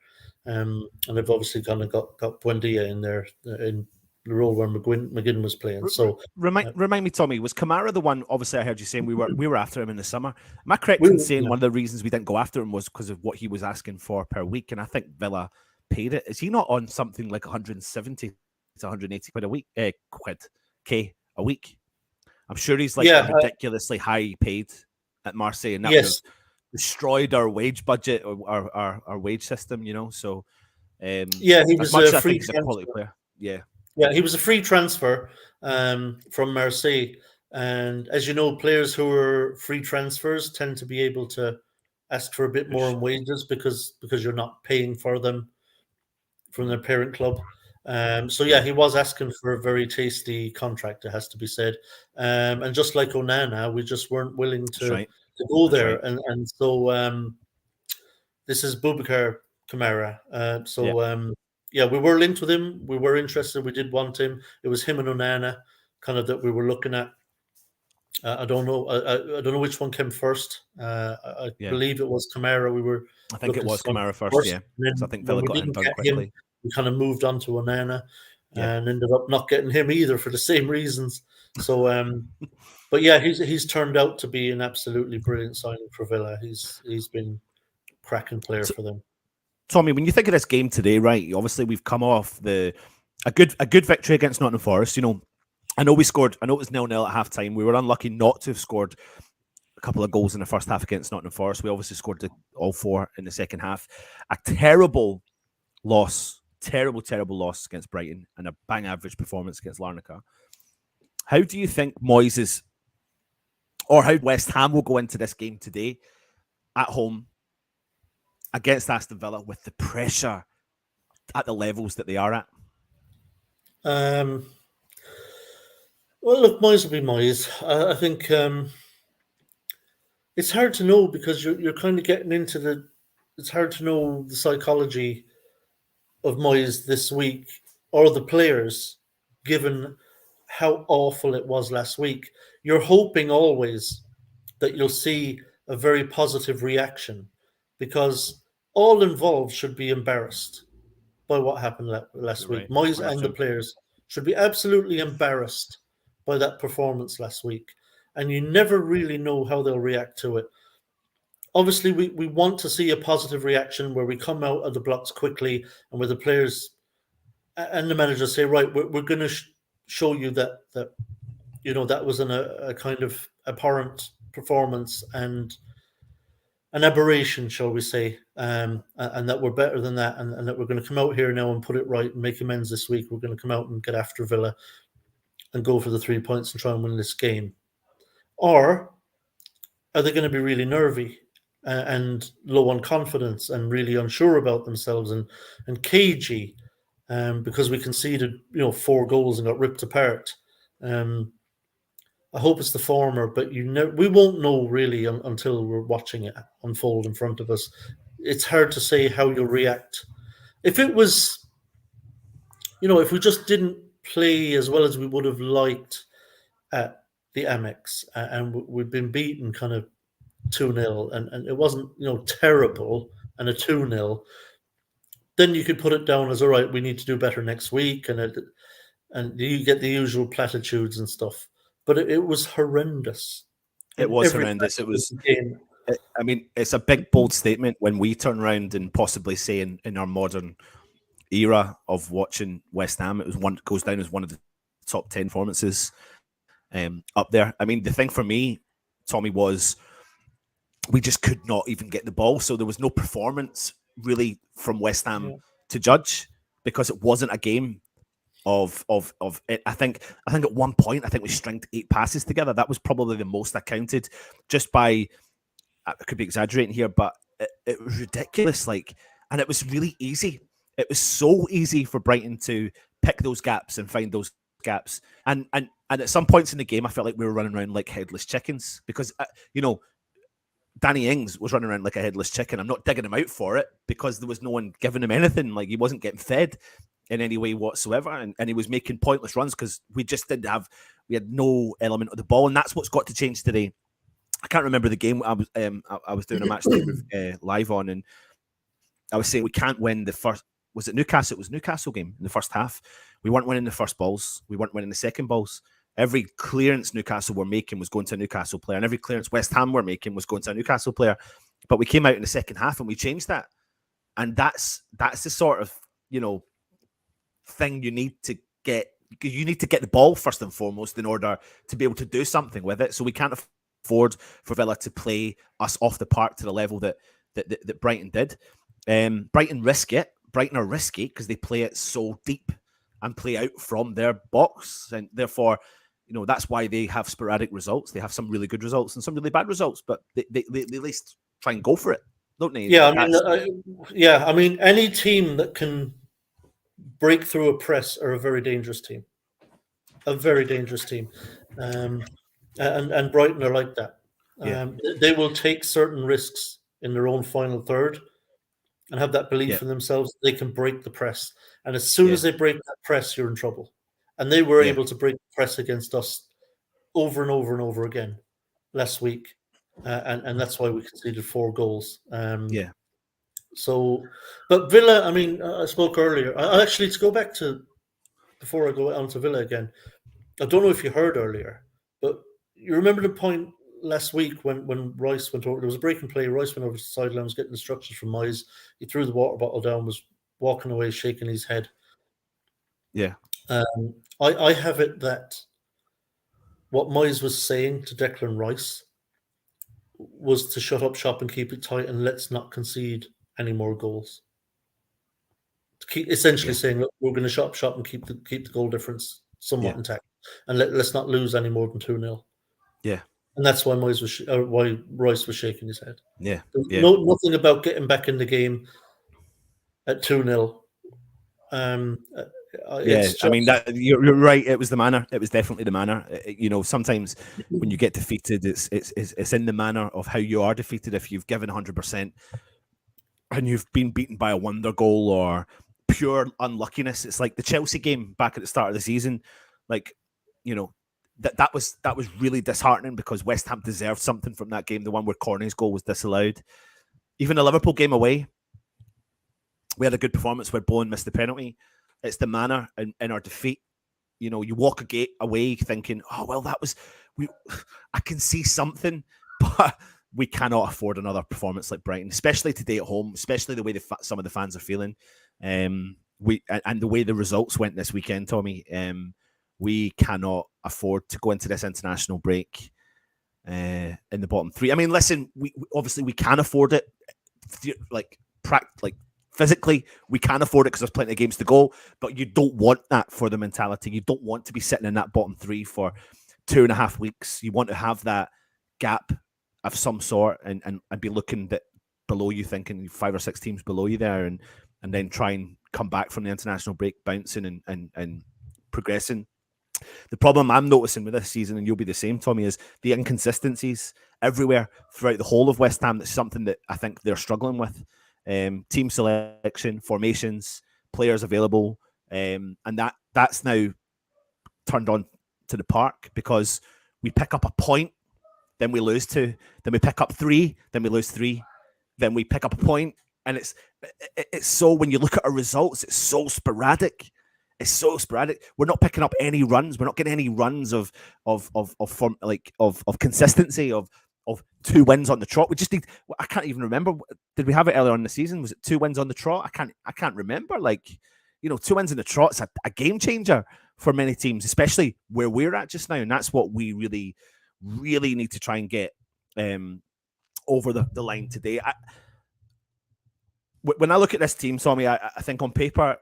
And they've obviously kind of got Buendia in there in the role where McGinn was playing. So Remind me, Tommy, was Kamara the one? Obviously, I heard you saying we were after him in the summer. Am I correct in saying one of the reasons we didn't go after him was because of what he was asking for per week? And I think Villa paid it. Is he not on something like 170 to 180 quid a week? K a week. I'm sure he's like ridiculously high paid at Marseille, and that would have destroyed our wage budget or our wage system. So he was a free he's a quality player. Yeah, he was a free transfer from Marseille. And as you know, players who are free transfers tend to be able to ask for a bit more in wages because you're not paying for them from their parent club. He was asking for a very tasty contract, it has to be said. And just like Onana, we just weren't willing to go there. Right. And so this is Boubacar Kamara. yeah, we were linked with him. We were interested. We did want him. It was him and Onana kind of that we were looking at. I don't know. I don't know which one came first. I Yeah, believe it was Kamara. We were I think it looking to was sign Kamara first. first. Yeah, And so I then think when Villa we got him didn't done get him, quickly. we kind of moved on to Onana Yeah. and ended up not getting him either for the same reasons. So, but yeah, he's turned out to be an absolutely brilliant signing for Villa. He's been a cracking player So, for them. Tommy, when you think of this game today, right? Obviously, we've come off a good victory against Nottingham Forest. You know, I know we scored. I know it was 0-0 at half time. We were unlucky not to have scored a couple of goals in the first half against Nottingham Forest. We obviously scored all four in the second half. A terrible loss, terrible loss against Brighton, and a bang average performance against Larnaca. How do you think Moyes or how West Ham will go into this game today at home against Aston Villa with the pressure at the levels that they are at? Um, well, look, Moyes will be Moyes. I think it's hard to know because you're kind of getting into the. It's hard to know the psychology of Moyes this week or the players, given how awful it was last week. You're hoping always that you'll see a very positive reaction because all involved should be embarrassed by what happened last You're week. right, Moyes and the 100%. players should be absolutely embarrassed by that performance last week. And you never really know how they'll react to it. Obviously, we want to see a positive reaction where we come out of the blocks quickly and where the players and the manager say, right, we're going to show you that that was a kind of abhorrent performance and an aberration, shall we say, and that we're better than that, and that we're going to come out here now and put it right and make amends this week. We're going to come out and get after Villa and go for the 3 points and try and win this game. Or are they going to be really nervy and low on confidence and really unsure about themselves and cagey because we conceded 4 goals and got ripped apart? I hope it's the former, but we won't know really until we're watching it unfold in front of us. It's hard to say how you'll react. If it was, if we just didn't play as well as we would have liked at the Amex and we'd been beaten kind of 2-0 and it wasn't, terrible and a 2-0, then you could put it down as, all right, we need to do better next week. And you get the usual platitudes and stuff. But it was horrendous It in was every horrendous. It facet of was. the game. I mean, it's a big, bold statement when we turn around and possibly say in our modern era of watching West Ham, it goes down as one of the top 10 performances up there. I mean, the thing for me, Tommy, was we just could not even get the ball. So there was no performance really from West Ham to judge because it wasn't a game of it. I think at one point, I think we stringed 8 passes together. That was probably the most I counted just by, I could be exaggerating here, but it was ridiculous. And it was really easy. It was so easy for Brighton to pick those gaps and find those gaps. And at some points in the game, I felt like we were running around like headless chickens because, Danny Ings was running around like a headless chicken. I'm not digging him out for it because there was no one giving him anything. Like he wasn't getting fed in any way whatsoever. And he was making pointless runs because we had no element of the ball. And that's what's got to change today. I can't remember the game I was doing a match day live on, and I was saying we can't win the first. Was it Newcastle? It was Newcastle game in the first half. We weren't winning the first balls. We weren't winning the second balls. Every clearance Newcastle were making was going to a Newcastle player, and every clearance West Ham were making was going to a Newcastle player. But we came out in the second half and we changed that, and that's the sort of thing you need to get. You need to get the ball first and foremost in order to be able to do something with it. So we can't afford for Villa to play us off the park to the level that Brighton did. Brighton risk it. Brighton are risky because they play it so deep and play out from their box, and therefore, that's why they have sporadic results. They have some really good results and some really bad results, but they at least try and go for it, don't they? Yeah, I mean, any team that can break through a press are a very dangerous team. A very dangerous team, and Brighton are like that. Yeah. They will take certain risks in their own final third, and have that belief Yeah. in themselves, they can break the press. And as soon Yeah. as they break that press, you're in trouble. And they were Yeah. able to break the press against us over and over and over again last week. And that's why we conceded 4 goals. Yeah. So, but Villa, I mean, I spoke earlier. Actually, to go back to, before I go on to Villa again, I don't know if you heard earlier, but you remember the point last week when Rice went over, there was a breaking play, Rice went over to the sideline, was getting instructions from Moyes. He threw the water bottle down, was walking away, shaking his head. Yeah. I have it that what Moyes was saying to Declan Rice was to shut up shop and keep it tight and let's not concede any more goals. To keep essentially Yeah. saying, look, we're going to shut up shop and keep the goal difference somewhat Yeah. intact, and let's not lose any more than 2-0. Yeah. And that's why Moyes was why Rice was shaking his head. Yeah. There's Yeah. nothing about getting back in the game at 2-0. Yeah, It's I mean just that you're right. It was the manner. It was definitely the manner. You know, sometimes when you get defeated, it's in the manner of how you are defeated. If you've given 100% and you've been beaten by a wonder goal or pure unluckiness, it's like the Chelsea game back at the start of the season. Like, you know, that was really disheartening because West Ham deserved something from that game. The one where Corney's goal was disallowed. Even the Liverpool game away, we had a good performance where Bowen missed the penalty. It's the manner in our defeat. You know, you walk away thinking, oh, well, that was, I can see something, but we cannot afford another performance like Brighton, especially today at home, especially the way some of the fans are feeling. And the way the results went this weekend, Tommy, we cannot afford to go into this international break in the bottom 3. I mean, listen, we obviously we can afford it, like physically, we can afford it because there's plenty of games to go, but you don't want that for the mentality. You don't want to be sitting in that bottom 3 for 2.5 weeks. You want to have that gap of some sort and be looking below you, thinking 5 or 6 teams below you there, and then try and come back from the international break, bouncing and progressing. The problem I'm noticing with this season, and you'll be the same, Tommy, is the inconsistencies everywhere throughout the whole of West Ham. That's something that I think they're struggling with. Team selection, formations, players available, and that's now turned on to the park because we pick up a point, then we lose 2, then we pick up 3, then we lose 3, then we pick up a point, and it's so, when you look at our results, it's so sporadic. It's so sporadic. We're not picking up any runs. We're not getting any runs of consistency of 2 wins on the trot. We just need. I can't even remember. Did we have it earlier on in the season? Was it 2 wins on the trot? I can't remember. 2 wins in the trot is a game changer for many teams, especially where we're at just now, and that's what we really, really need to try and get over the line today. When I look at this team, Tommy, I think on paper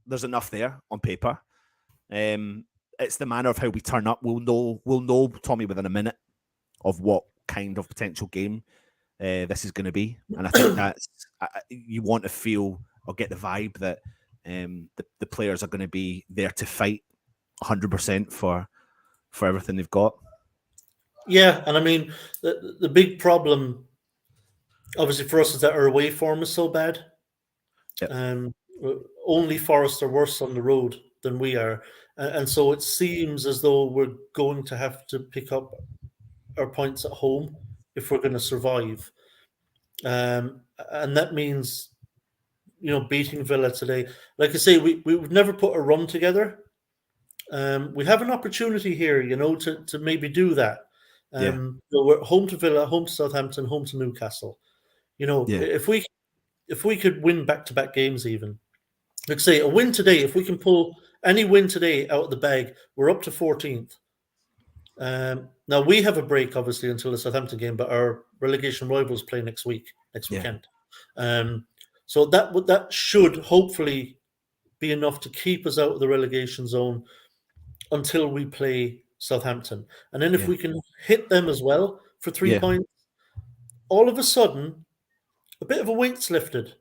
there's enough there on paper. It's the manner of how we turn up. We'll know, Tommy, within a minute of what kind of potential game this is going to be, and I think that's you want to feel or get the vibe that the players are going to be there to fight 100% for everything they've got. Yeah, and I mean the big problem, obviously for us, is that our away form is so bad. Yep. Only Forest are worse on the road than we are, and so it seems as though we're going to have to pick up our points at home if we're going to survive, and that means beating Villa today. Like I say, we've never put a run together. We have an opportunity here, to maybe do that. We're home to Villa, home to Southampton, home to Newcastle. Yeah. If we could win back-to-back games, even like say a win today, if we can pull any win today out of the bag, we're up to 14th. Now we have a break, obviously, until the Southampton game, but our relegation rivals play next weekend. So that should hopefully be enough to keep us out of the relegation zone until we play Southampton. And then if we can hit them as well for 3 points, all of a sudden, a bit of a weight's lifted.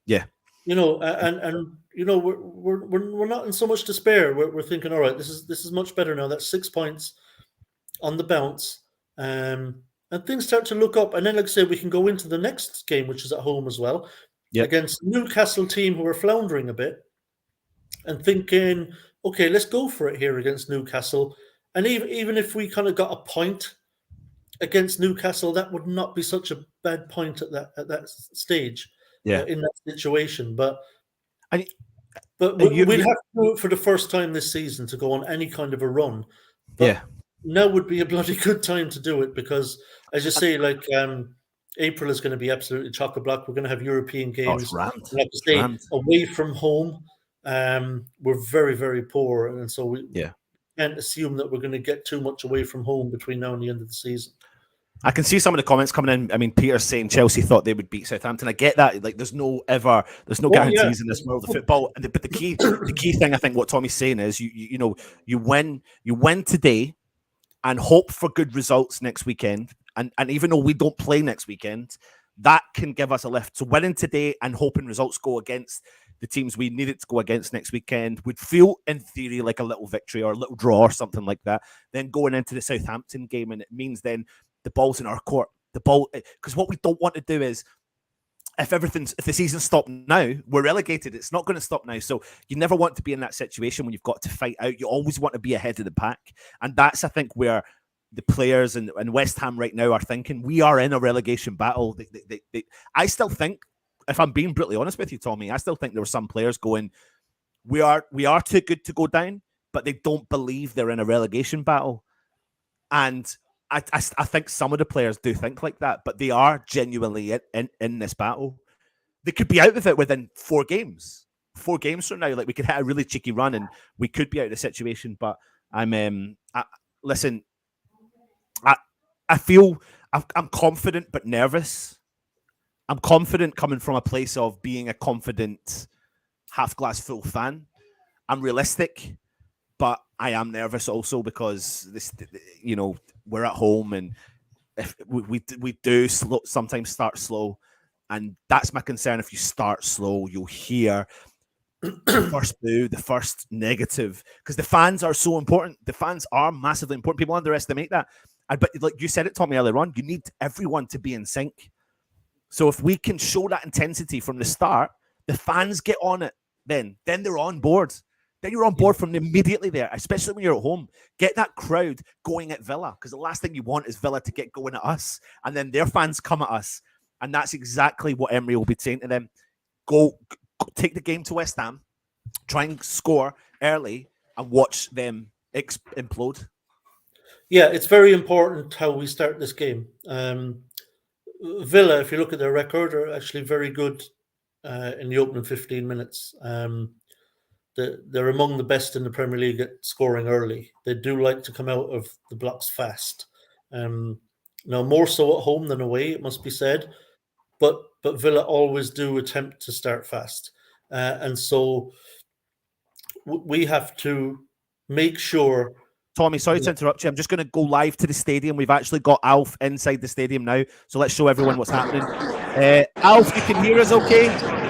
Yeah. And we're not in so much despair. We're thinking, all right, this is much better now. That's 6 points on the bounce, and things start to look up. And then, like I said, we can go into the next game, which is at home as well. against a Newcastle team who are floundering a bit, and thinking, okay, let's go for it here against Newcastle. And even if we kind of got a point against Newcastle, that would not be such a bad point at that stage, in that situation. But And we'd have to do it for the first time this season to go on any kind of a run. But now would be a bloody good time to do it because, as you say, like April is going to be absolutely chock-a-block. We're going to have European games. Like I say, away from home, we're very, very poor, and so we can't assume that we're going to get too much away from home between now and the end of the season. I can see some of the comments coming in. I mean, Peter's saying Chelsea thought they would beat Southampton. I get that. Like, there's no guarantees in this world of football. But the key thing, I think, what Tommy's saying is, you win today, and hope for good results next weekend. And even though we don't play next weekend, that can give us a lift. So winning today and hoping results go against the teams we need it to go against next weekend would feel, in theory, like a little victory or a little draw or something like that. Then going into the Southampton game, and it means then the ball's in our court. The ball, because what we don't want to do is, if the season's stopped now, we're relegated. It's not going to stop now. So you never want to be in that situation when you've got to fight out. You always want to be ahead of the pack. And that's, I think, where the players and West Ham right now are thinking, we are in a relegation battle. I still think, if I'm being brutally honest with you, Tommy, I still think there were some players going, we are too good to go down, but they don't believe they're in a relegation battle. And I think some of the players do think like that, but they are genuinely in this battle. They could be out of it within 4 games. 4 games from now, like we could hit a really cheeky run and we could be out of the situation. But listen, I feel I'm confident but nervous. I'm confident coming from a place of being a confident half glass full fan. I'm realistic, but I am nervous also because this, we're at home, and if we do sometimes start slow, and that's my concern. If you start slow, you'll hear the first boo, the first negative, because the fans are so important. The fans are massively important. People underestimate that. But like you said it, Tommy, earlier on, you need everyone to be in sync. So if we can show that intensity from the start, the fans get on it. Then they're on board. Then you're on board from immediately there, especially when you're at home. Get that crowd going at Villa, because the last thing you want is Villa to get going at us, and then their fans come at us. And that's exactly what Emery will be saying to them. Go take the game to West Ham, try and score early, and watch them implode. Yeah, it's very important how we start this game. Villa, if you look at their record, are actually very good in the opening 15 minutes. They're among the best in the Premier League at scoring early. They do like to come out of the blocks fast. Now, more so at home than away, it must be said. But Villa always do attempt to start fast. And so we have to make sure... Tommy, sorry to interrupt you. I'm just going to go live to the stadium. We've actually got Alf inside the stadium now. So let's show everyone what's happening. Alf, you can hear us okay?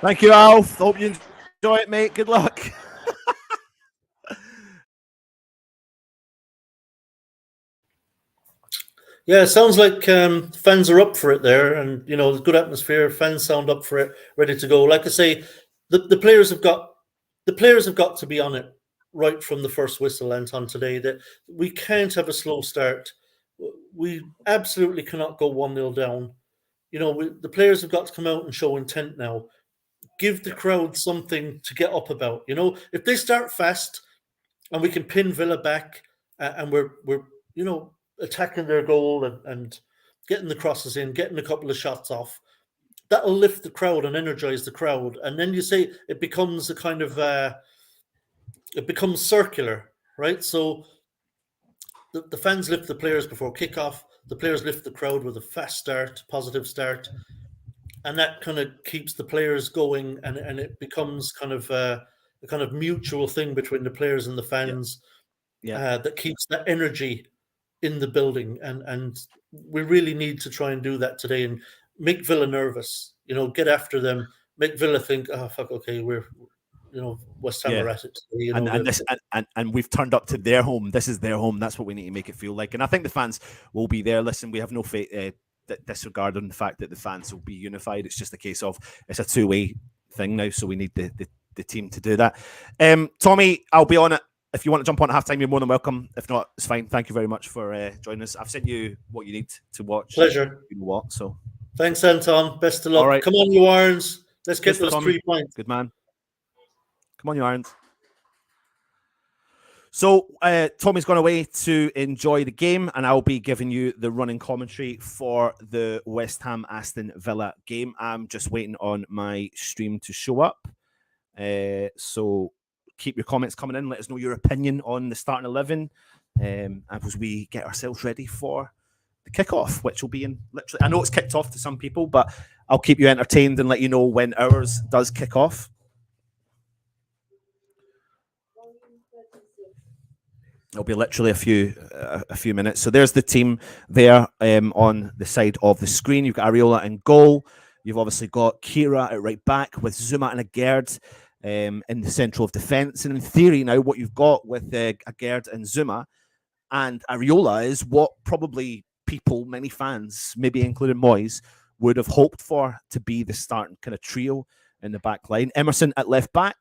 Thank you, Alf. Hope you enjoy it, mate. Good luck. Yeah, it sounds like fans are up for it there, and there's good atmosphere. Fans sound up for it, ready to go. Like I say, the players have got to be on it right from the first whistle, Anton, today, that we can't have a slow start. We absolutely cannot go 1-0 down. The players have got to come out and show intent now. Give the crowd something to get up about. If they start fast and we can pin Villa back, and we're attacking their goal, and getting the crosses in, getting a couple of shots off, that'll lift the crowd and energize the crowd. And then you say it becomes a kind of it becomes circular, right? So the fans lift the players before kickoff. The players lift the crowd with a fast start, positive start, and that kind of keeps the players going, and it becomes kind of a kind of mutual thing between the players and the fans, that keeps that energy in the building. And we really need to try and do that today and make Villa nervous. Get after them, make Villa think, oh fuck, okay, we're West Ham are at it today. And we've turned up to their home. This is their home. That's what we need to make it feel like. And I think the fans will be there. Listen, we have no disregard on the fact that the fans will be unified. It's just a case of it's a two-way thing now, so we need the team to do that. Tommy, I'll be on it. If you want to jump on at halftime, you're more than welcome. If not, it's fine. Thank you very much for joining us. I've sent you what you need to watch. Pleasure. You know what? So thanks, Anton. Best of luck. All right. Come on, you Irons. Let's get those 3 points. Good man. Come on, you Irons. So Tommy's gone away to enjoy the game, and I'll be giving you the running commentary for the West Ham Aston Villa game. I'm just waiting on my stream to show up. So keep your comments coming in. Let us know your opinion on the starting 11 as we get ourselves ready for the kickoff, which will be in literally. I know it's kicked off to some people, but I'll keep you entertained and let you know when ours does kick off. It'll be literally a few minutes. So there's the team there on the side of the screen. You've got Areola in goal. You've obviously got Kira at right back with Zuma and Agerd in the central of defence. And in theory now, what you've got with Agerd and Zuma and Areola is what probably people, many fans, maybe including Moyes, would have hoped for to be the starting kind of trio in the back line. Emerson at left back.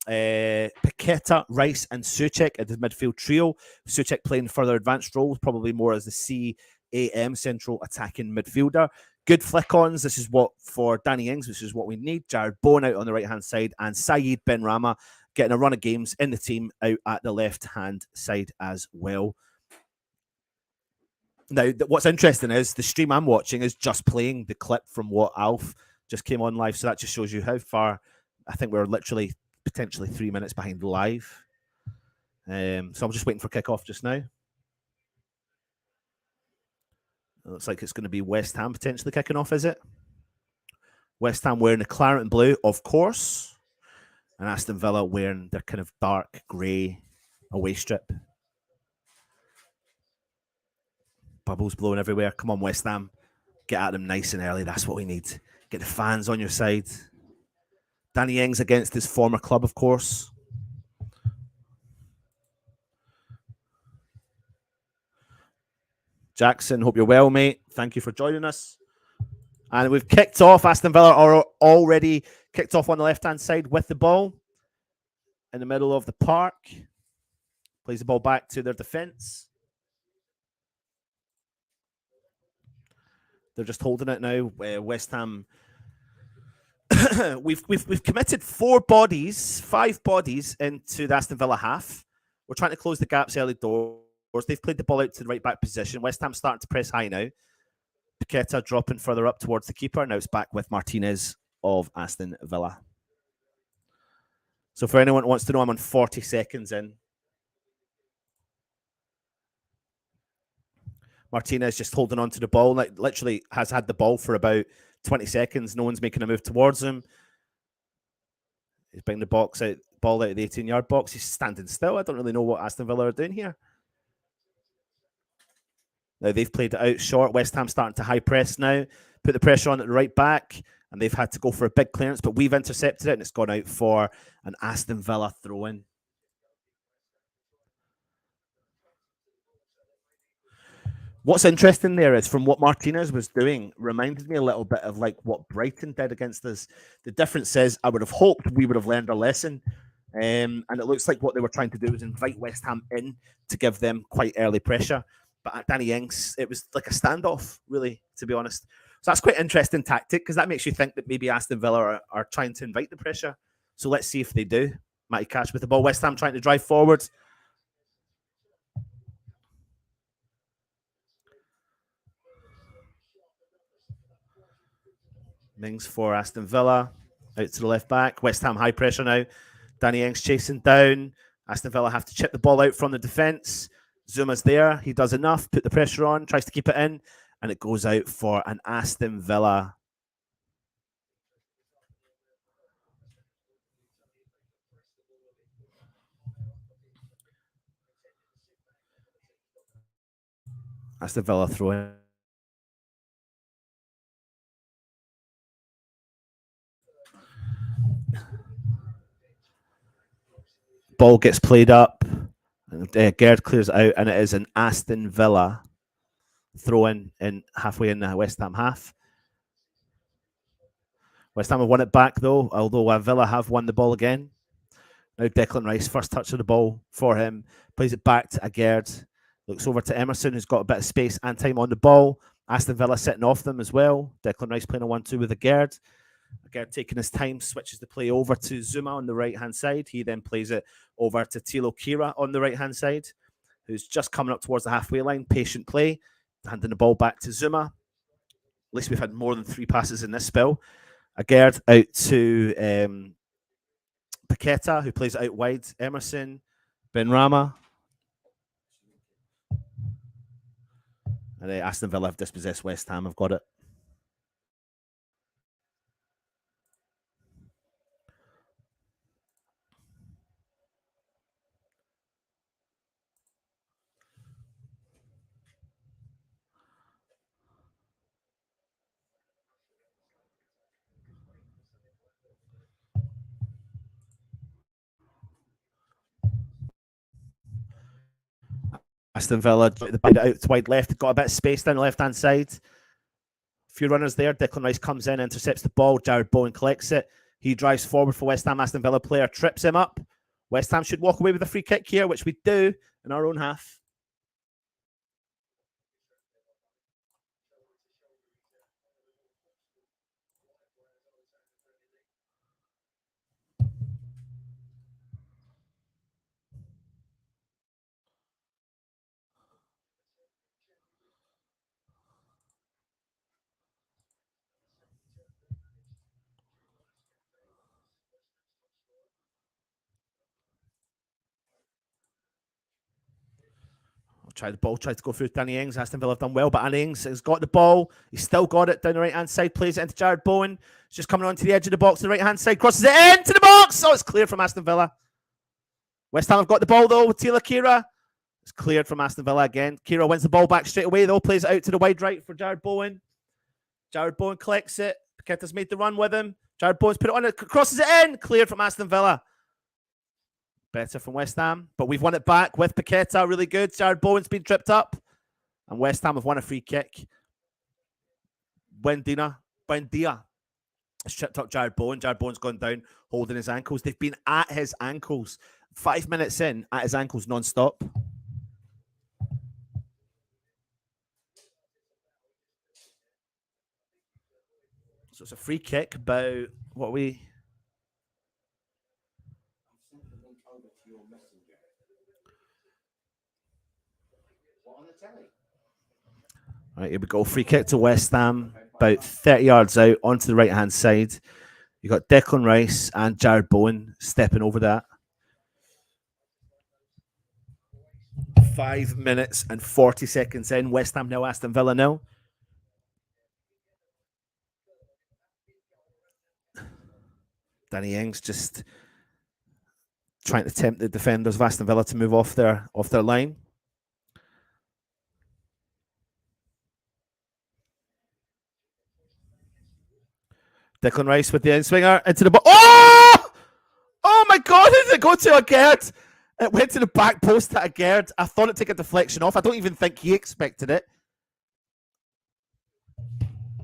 Paqueta, Rice and Souček at the midfield trio. Souček playing further advanced roles, probably more as the CAM, central attacking midfielder. Good flick-ons. This is what for Danny Ings, which is what we need. Jared Bowen out on the right-hand side and Saeed Benrahma getting a run of games in the team out at the left-hand side as well. Now, what's interesting is the stream I'm watching is just playing the clip from what Alf just came on live. So that just shows you how far. I think we're literally potentially 3 minutes behind live. So I'm just waiting for kickoff just now. It looks like it's going to be West Ham potentially kicking off, is it? West Ham wearing the claret and blue, of course. And Aston Villa wearing their kind of dark grey away strip. Bubbles blowing everywhere. Come on, West Ham. Get at them nice and early. That's what we need. Get the fans on your side. Danny Ings against his former club, of course. Jackson, hope you're well, mate. Thank you for joining us. And we've kicked off. Aston Villa are already kicked off on the left-hand side with the ball in the middle of the park. Plays the ball back to their defence. They're just holding it now. West Ham. we've committed 5 bodies into the Aston Villa half. We're trying to close the gaps early doors. They've played the ball out to the right back position. West Ham starting to press high now. Paqueta dropping further up towards the keeper. Now it's back with Martinez of Aston Villa. So for anyone who wants to know, I'm on 40 seconds in. Martinez just holding on to the ball. Like literally has had the ball for about 20 seconds. No one's making a move towards him. He's bringing the ball out of the 18-yard box. He's standing still. I don't really know what Aston Villa are doing here. Now they've played it out short. West Ham starting to high press now. Put the pressure on at the right back. And they've had to go for a big clearance, but we've intercepted it and it's gone out for an Aston Villa throw-in. What's interesting there is from what Martinez was doing, reminded me a little bit of like what Brighton did against us. The difference is I would have hoped we would have learned our lesson And it looks like what they were trying to do was invite West Ham in to give them quite early pressure. But at Danny Ings, it was like a standoff, really, to be honest. So that's quite an interesting tactic because that makes you think that maybe Aston Villa are trying to invite the pressure. So let's see if they do. Matty Cash with the ball. West Ham trying to drive forward. Mings for Aston Villa. Out to the left back. West Ham high pressure now. Danny Ings chasing down. Aston Villa have to chip the ball out from the defence. Zuma's there. He does enough. Put the pressure on. Tries to keep it in. And it goes out for an Aston Villa. Aston Villa throwing. Ball gets played up. And, Gerd clears it out, and it is an Aston Villa throw-in halfway in the West Ham half. West Ham have won it back, though, although Villa have won the ball again. Now Declan Rice, first touch of the ball for him. Plays it back to Gerd. Looks over to Emerson, who's got a bit of space and time on the ball. Aston Villa sitting off them as well. Declan Rice playing a 1-2 with Gerd. Gerd taking his time, switches the play over to Zuma on the right-hand side. He then plays it over to Tilo Kira on the right-hand side, who's just coming up towards the halfway line. Patient play. Handing the ball back to Zuma. At least we've had more than 3 passes in this spell. Gerd out to Paqueta, who plays it out wide. Emerson, Benrahma. And Aston Villa have dispossessed West Ham. I've got it. Aston Villa, the ball out to wide left, got a bit of space down the left-hand side. A few runners there. Declan Rice comes in, intercepts the ball. Jared Bowen collects it. He drives forward for West Ham. Aston Villa player trips him up. West Ham should walk away with a free kick here, which we do in our own half. Try the ball, tried to go through Danny Ings. Aston Villa have done well, but Danny Ings has got the ball. He's still got it down the right-hand side, plays it into Jared Bowen. He's just coming onto the edge of the box, the right-hand side, crosses it into the box. Oh, it's cleared from Aston Villa. West Ham have got the ball, though, with Tila Kira. It's cleared from Aston Villa again. Kira wins the ball back straight away, though, plays it out to the wide right for Jared Bowen. Jared Bowen collects it. Paqueta's made the run with him. Jared Bowen's put it on it, crosses it in. Cleared from Aston Villa. Better from West Ham, but we've won it back with Paqueta. Really good. Jared Bowen's been tripped up, and West Ham have won a free kick. Buendia has tripped up Jared Bowen. Jared Bowen's gone down, holding his ankles. They've been at his ankles. 5 minutes in, at his ankles non-stop. So it's a free kick. About what are we? All right, here we go. Free kick to West Ham, about 30 yards out onto the right-hand side. You've got Declan Rice and Jared Bowen stepping over that. 5 minutes and 40 seconds in. West Ham nil, Aston Villa nil. Danny Ings just trying to tempt the defenders of Aston Villa to move off their line. Declan Rice with the in-swinger into the ball. Oh! Oh my God, who did it go to? Gerd. It went to the back post at Gerd. I thought it'd take a deflection off. I don't even think he expected it.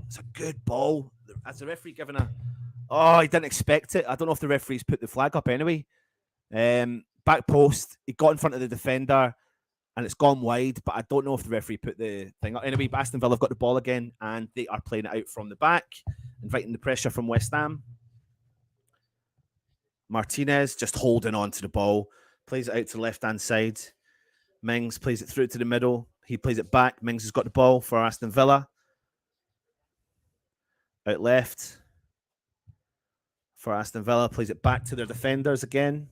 It's a good ball. As the referee giving a... Oh, he didn't expect it. I don't know if the referee's put the flag up anyway. Back post, he got in front of the defender and it's gone wide, but I don't know if the referee put the thing up. Anyway, Aston Villa have got the ball again and they are playing it out from the back, inviting the pressure from West Ham. Martinez just holding on to the ball, plays it out to the left-hand side. Mings plays it through to the middle. He plays it back. Mings has got the ball for Aston Villa. Out left for Aston Villa, plays it back to their defenders again.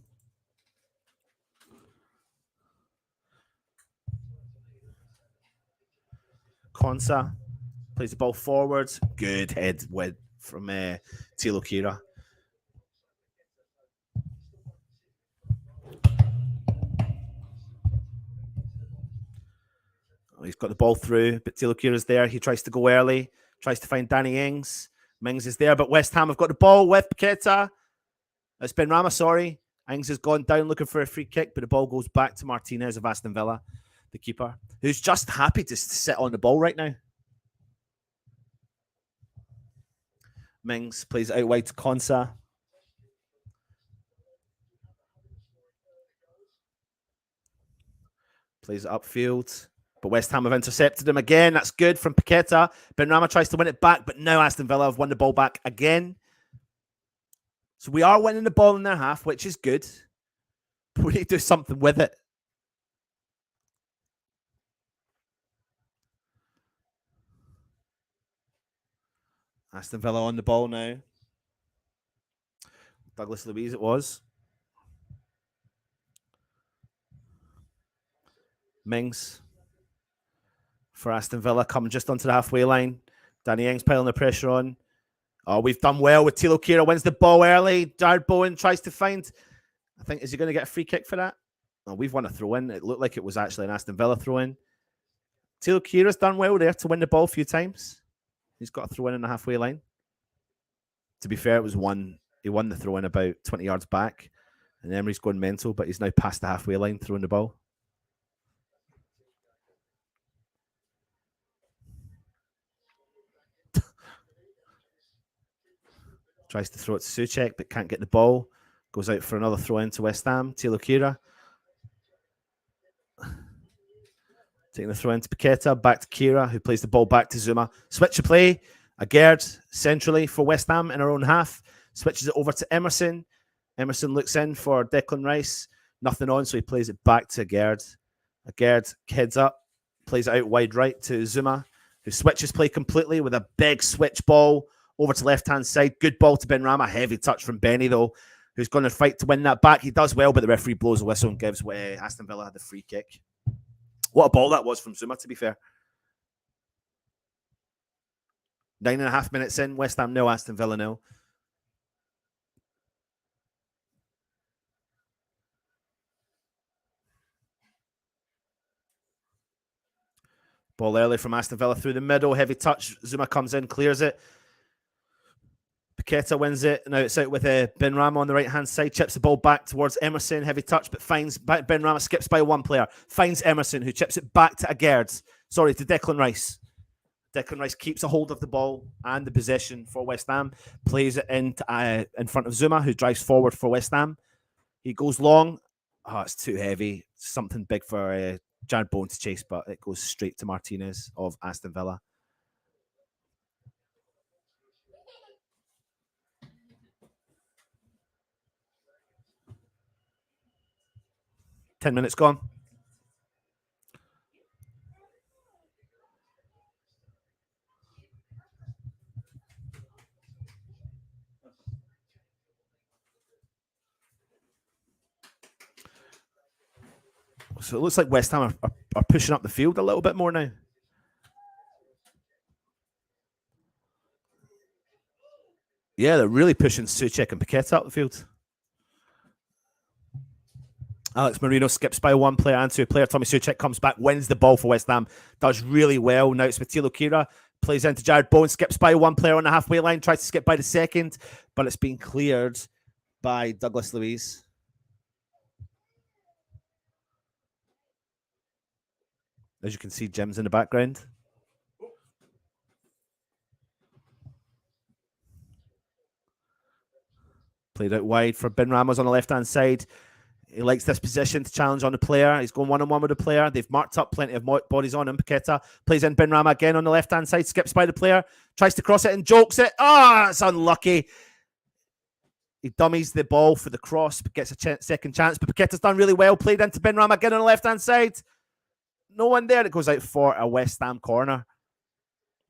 Konsa plays the ball forward. Good head with from Tilo Kira. He's got the ball through, but Tilo Kira's there. He tries to go early, tries to find Danny Ings. Mings is there, but West Ham have got the ball with Paqueta. It's Benrahma, sorry. Ings has gone down looking for a free kick, but the ball goes back to Martinez of Aston Villa, the keeper, who's just happy to sit on the ball right now. Mings plays it out wide to Konsa. Plays it upfield. But West Ham have intercepted him again. That's good from Paqueta. Benrahma tries to win it back, but now Aston Villa have won the ball back again. So we are winning the ball in their half, which is good. But we need to do something with it. Aston Villa on the ball now. Douglas Luiz it was. Mings for Aston Villa coming just onto the halfway line. Danny Ings piling the pressure on. Oh, we've done well with Tilo Kira. Wins the ball early. Jared Bowen tries to find. I think, is he going to get a free kick for that? Oh, we've won a throw in. It looked like it was actually an Aston Villa throw in. Tilo Kira's done well there to win the ball a few times. He's got a throw in the halfway line. To be fair, it was one. He won the throw in about 20 yards back. And Emery's going mental, but he's now past the halfway line throwing the ball. Tries to throw it to Souček, but can't get the ball. Goes out for another throw into West Ham. Tilo Kira. Taking the throw into Paqueta. Back to Kira, who plays the ball back to Zuma. Switch of play. Agard centrally for West Ham in our own half. Switches it over to Emerson. Emerson looks in for Declan Rice. Nothing on, so he plays it back to Agard. Agard heads up. Plays it out wide right to Zuma, who switches play completely with a big switch ball over to left-hand side. Good ball to Benrahma. Heavy touch from Benny, though, who's going to fight to win that back. He does well, but the referee blows a whistle and gives Aston Villa had the free kick. What a ball that was from Zuma, to be fair. 9.5 minutes in. West Ham 0, Aston Villa 0. Ball early from Aston Villa through the middle. Heavy touch. Zuma comes in, clears it. Paqueta wins it. Now it's out with Benrahma on the right-hand side. Chips the ball back towards Emerson. Heavy touch, but finds Benrahma. Skips by one player. Finds Emerson, who chips it back to Agard. Sorry, to Declan Rice. Declan Rice keeps a hold of the ball and the possession for West Ham. Plays it in front of Zuma, who drives forward for West Ham. He goes long. Oh, it's too heavy. Something big for Jared Bowen to chase, but it goes straight to Martinez of Aston Villa. Ten minutes gone. So it looks like West Ham are pushing up the field a little bit more now. Yeah, they're really pushing Souček and Paqueta up the field. Alex Marino skips by one player and to a player. Tommy Souček comes back, wins the ball for West Ham. Does really well. Now it's with Tilo Kira. Plays into Jared Bowen, skips by one player on the halfway line, tries to skip by the second, but it's been cleared by Douglas Luiz. As you can see, Jim's in the background. Played out wide for Benrahma's on the left-hand side. He likes this position to challenge on the player. He's going one-on-one with the player. They've marked up plenty of bodies on him. Paqueta plays in Benrahma again on the left-hand side, skips by the player, tries to cross it and jokes it. It's unlucky. He dummies the ball for the cross, but gets a second chance. But Paqueta's done really well. Played into Benrahma again on the left-hand side. No one there. It goes out for a West Ham corner.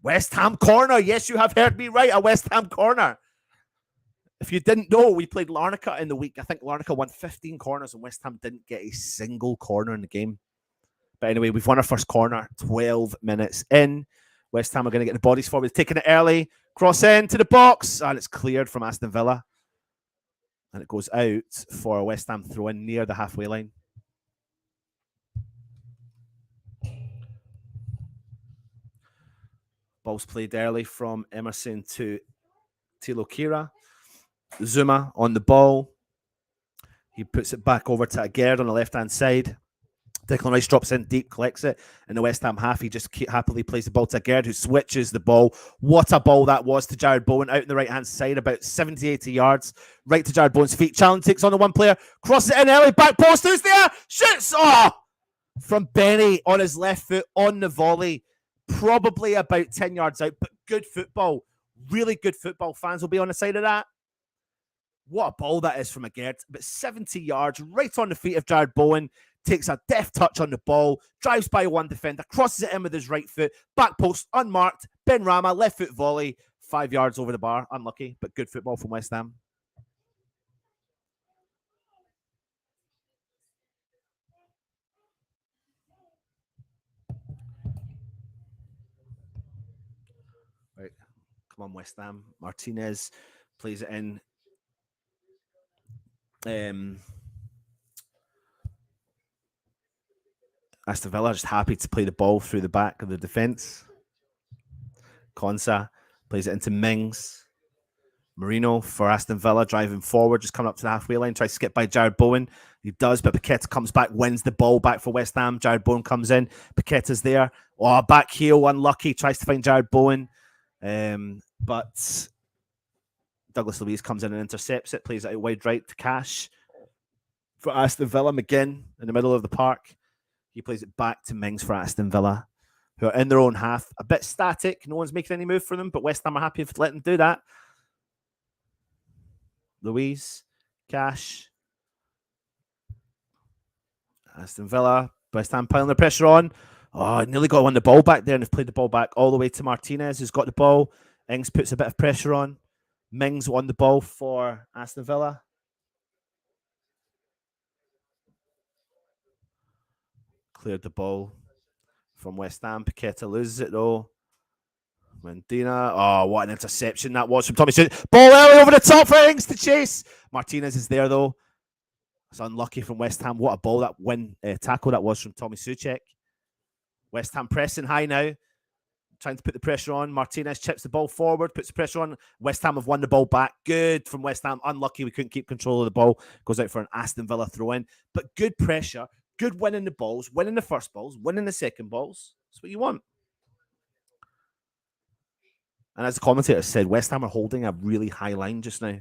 West Ham corner. Yes, you have heard me right. A West Ham corner. If you didn't know, we played Larnaca in the week. I think Larnaca won 15 corners and West Ham didn't get a single corner in the game. But anyway, we've won our first corner 12 minutes in. West Ham are going to get the bodies forward. Taking it early. Cross into the box. And it's cleared from Aston Villa. And it goes out for a West Ham throw-in near the halfway line. Ball's played early from Emerson to Tilo Kira. Zuma on the ball. He puts it back over to Agerd on the left-hand side. Declan Rice drops in deep, collects it. In the West Ham half, he just happily plays the ball to Agerd, who switches the ball. What a ball that was to Jared Bowen out on the right-hand side, about 70, 80 yards. Right to Jared Bowen's feet. Challenge takes on the one player. Crosses it in early. Back post. Who's there? Shoots! From Benny on his left foot on the volley. Probably about 10 yards out, but good football. Really good football. Fans will be on the side of that. What a ball that is from Agerd. About 70 yards, right on the feet of Jared Bowen. Takes a deft touch on the ball. Drives by one defender. Crosses it in with his right foot. Back post, unmarked. Benrahma, left foot volley. 5 yards over the bar. Unlucky, but good football from West Ham. Right. Come on, West Ham. Martinez plays it in. Aston Villa just happy to play the ball through the back of the defence. Konsa plays it into Mings. Marino for Aston Villa driving forward, just coming up to the halfway line, tries to skip by Jared Bowen. He does, but Paqueta comes back, wins the ball back for West Ham. Jared Bowen comes in. Paqueta's there. Back heel, unlucky, tries to find Jared Bowen. But Douglas Luiz comes in and intercepts it, plays it out wide right to Cash. For Aston Villa, McGinn in the middle of the park. He plays it back to Mings for Aston Villa, who are in their own half. A bit static. No one's making any move for them, but West Ham are happy to let them do that. Luiz, Cash, Aston Villa, West Ham piling the pressure on. Nearly got on the ball back there and they've played the ball back all the way to Martinez, who's got the ball. Ings puts a bit of pressure on. Mings won the ball for Aston Villa. Cleared the ball from West Ham. Paqueta loses it though. Mendina. What an interception that was from Tommy Suchek. Ball early over the top for Ings to chase. Martinez is there though. It's unlucky from West Ham. What a ball that tackle that was from Tommy Suchek. West Ham pressing high now. Trying to put the pressure on. Martinez chips the ball forward, puts the pressure on. West Ham have won the ball back. Good from West Ham. Unlucky we couldn't keep control of the ball. Goes out for an Aston Villa throw-in. But good pressure. Good winning the balls. Winning the first balls. Winning the second balls. That's what you want. And as the commentator said, West Ham are holding a really high line just now.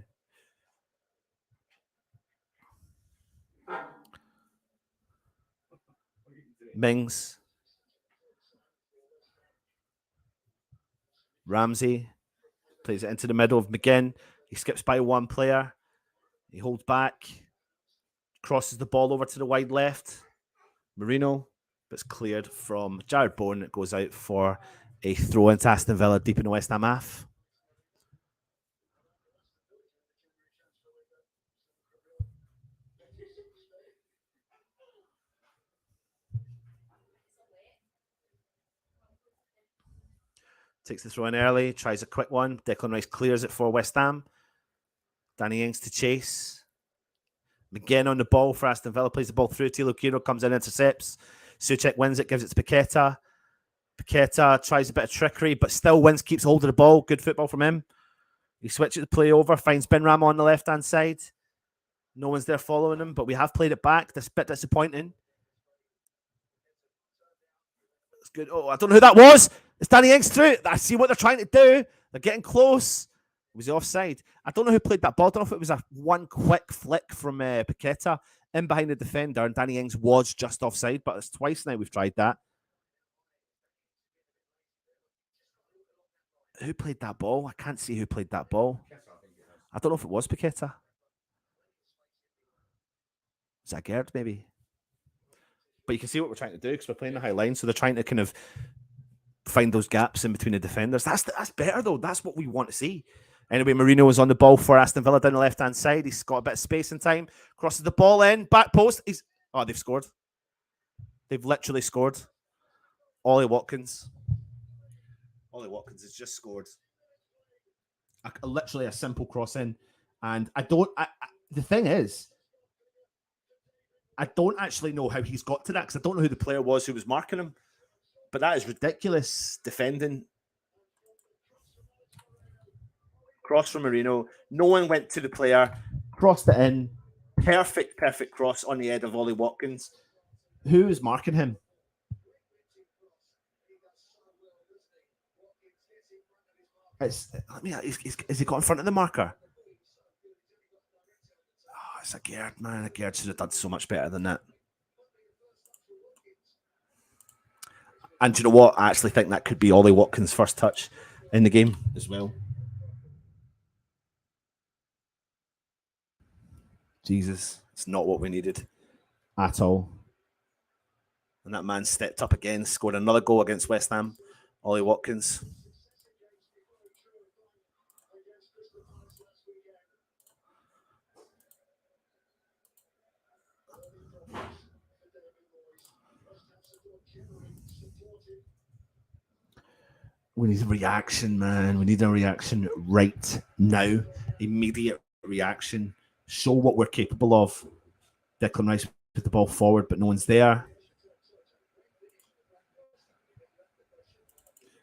Mings. Ramsey plays it into the middle of McGinn. He skips by one player. He holds back. Crosses the ball over to the wide left. Marino, but it's cleared from Jared Bowen. It goes out for a throw into Aston Villa deep in the West Ham half. Takes the throw in early, tries a quick one. Declan Rice clears it for West Ham. Danny Ings to chase. McGinn on the ball for Aston Villa, plays the ball through. Tilo Kiro comes in, intercepts. Suchek wins it, gives it to Paqueta. Paqueta tries a bit of trickery, but still wins, keeps hold of the ball. Good football from him. He switches the play over, finds Benrahma on the left-hand side. No one's there following him, but we have played it back. That's a bit disappointing. It's good. I don't know who that was. It's Danny Ings through. I see what they're trying to do. They're getting close. Was he offside? I don't know who played that ball. I don't know if it was a one quick flick from Paqueta in behind the defender, and Danny Ings was just offside, but it's twice now we've tried that. Who played that ball? I can't see who played that ball. I don't know if it was Paqueta. Is that Gerd, maybe? But you can see what we're trying to do because we're playing the high line, so they're trying to kind of find those gaps in between the defenders. That's better, though. That's what we want to see. Anyway, Marino was on the ball for Aston Villa down the left-hand side. He's got a bit of space and time. Crosses the ball in. Back post. They've scored. They've literally scored. Ollie Watkins. Ollie Watkins has just scored. Literally a simple cross in. And the thing is, I don't actually know how he's got to that because I don't know who the player was who was marking him. But that is ridiculous defending. Cross from Marino. No one went to the player. Crossed it in. Perfect cross on the head of Ollie Watkins. Who is marking him? Has he got in front of the marker? Oh, it's a Gerd, man. A Gerd should have done so much better than that. And do you know what? I actually think that could be Ollie Watkins' first touch in the game as well. Jesus, it's not what we needed at all. And that man stepped up again, scored another goal against West Ham. Ollie Watkins. We need a reaction, man. We need a reaction right now. Immediate reaction. Show what we're capable of. Declan Rice put the ball forward, but no one's there.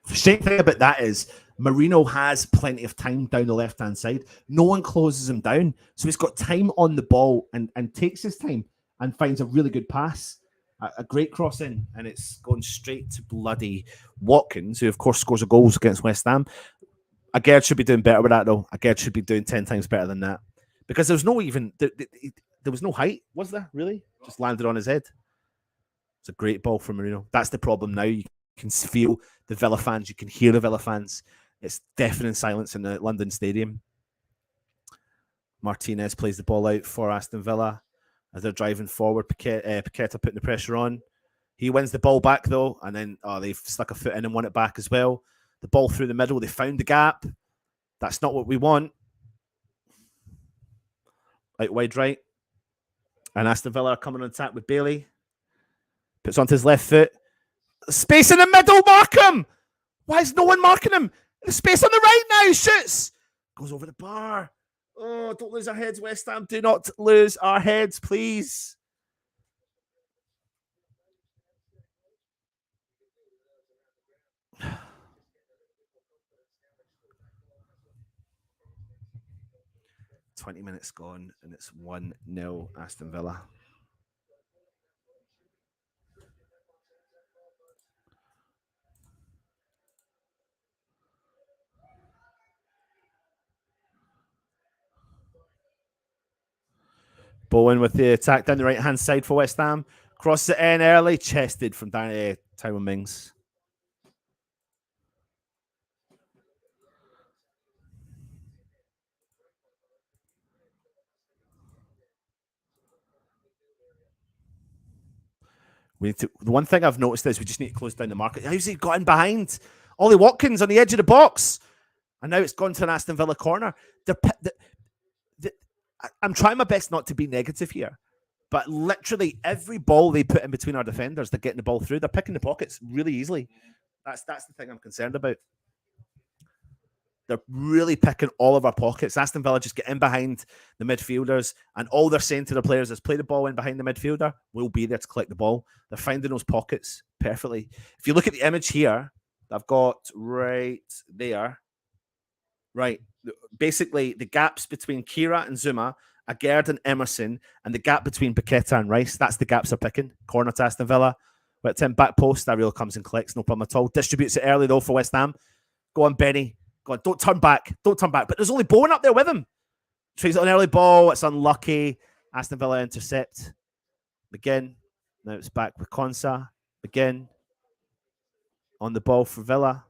The shame thing about that is Marino has plenty of time down the left-hand side. No one closes him down. So he's got time on the ball and takes his time and finds a really good pass. A great cross in, and it's going straight to bloody Watkins, who, of course, scores a goals against West Ham. Agard should be doing better with that, though. Agard should be doing 10 times better than that. Because there was no height, was there, really? Just landed on his head. It's a great ball from Marino. That's the problem now. You can feel the Villa fans. You can hear the Villa fans. It's deafening silence in the London Stadium. Martinez plays the ball out for Aston Villa as they're driving forward. Paqueta putting the pressure on. He wins the ball back, though, and then they've stuck a foot in and won it back as well. The ball through the middle. They found the gap. That's not what we want. Out wide right. And Aston Villa are coming on attack with Bailey. Puts onto his left foot. Space in the middle, mark him! Why is no one marking him? There's space on the right now, shoots! Goes over the bar. Oh, don't lose our heads, West Ham. Do not lose our heads, please. "20 minutes gone, and it's 1-0 Aston Villa." Bowen with the attack down the right-hand side for West Ham. Crosses it in early. Chested from Tyrone Mings. The one thing I've noticed is we just need to close down the market. How's he got in behind? Ollie Watkins on the edge of the box. And now it's gone to an Aston Villa corner. I'm trying my best not to be negative here, but literally every ball they put in between our defenders, they're getting the ball through. They're picking the pockets really easily. That's the thing I'm concerned about. They're really picking all of our pockets. Aston Villa just get in behind the midfielders, and all they're saying to the players is play the ball in behind the midfielder. We'll be there to collect the ball. They're finding those pockets perfectly. If you look at the image here, I've got right there. Right. Basically, the gaps between Kira and Zuma, Agard and Emerson, and the gap between Paqueta and Rice, that's the gaps they're picking. Corner to Aston Villa. But Tim, back post, Ariel comes and collects, no problem at all. Distributes it early, though, for West Ham. Go on, Benny. Go on, don't turn back. Don't turn back. But there's only Bowen up there with him. Tries it on early ball. It's unlucky. Aston Villa intercept. McGinn. Now it's back with Konsa. McGinn on the ball for Villa.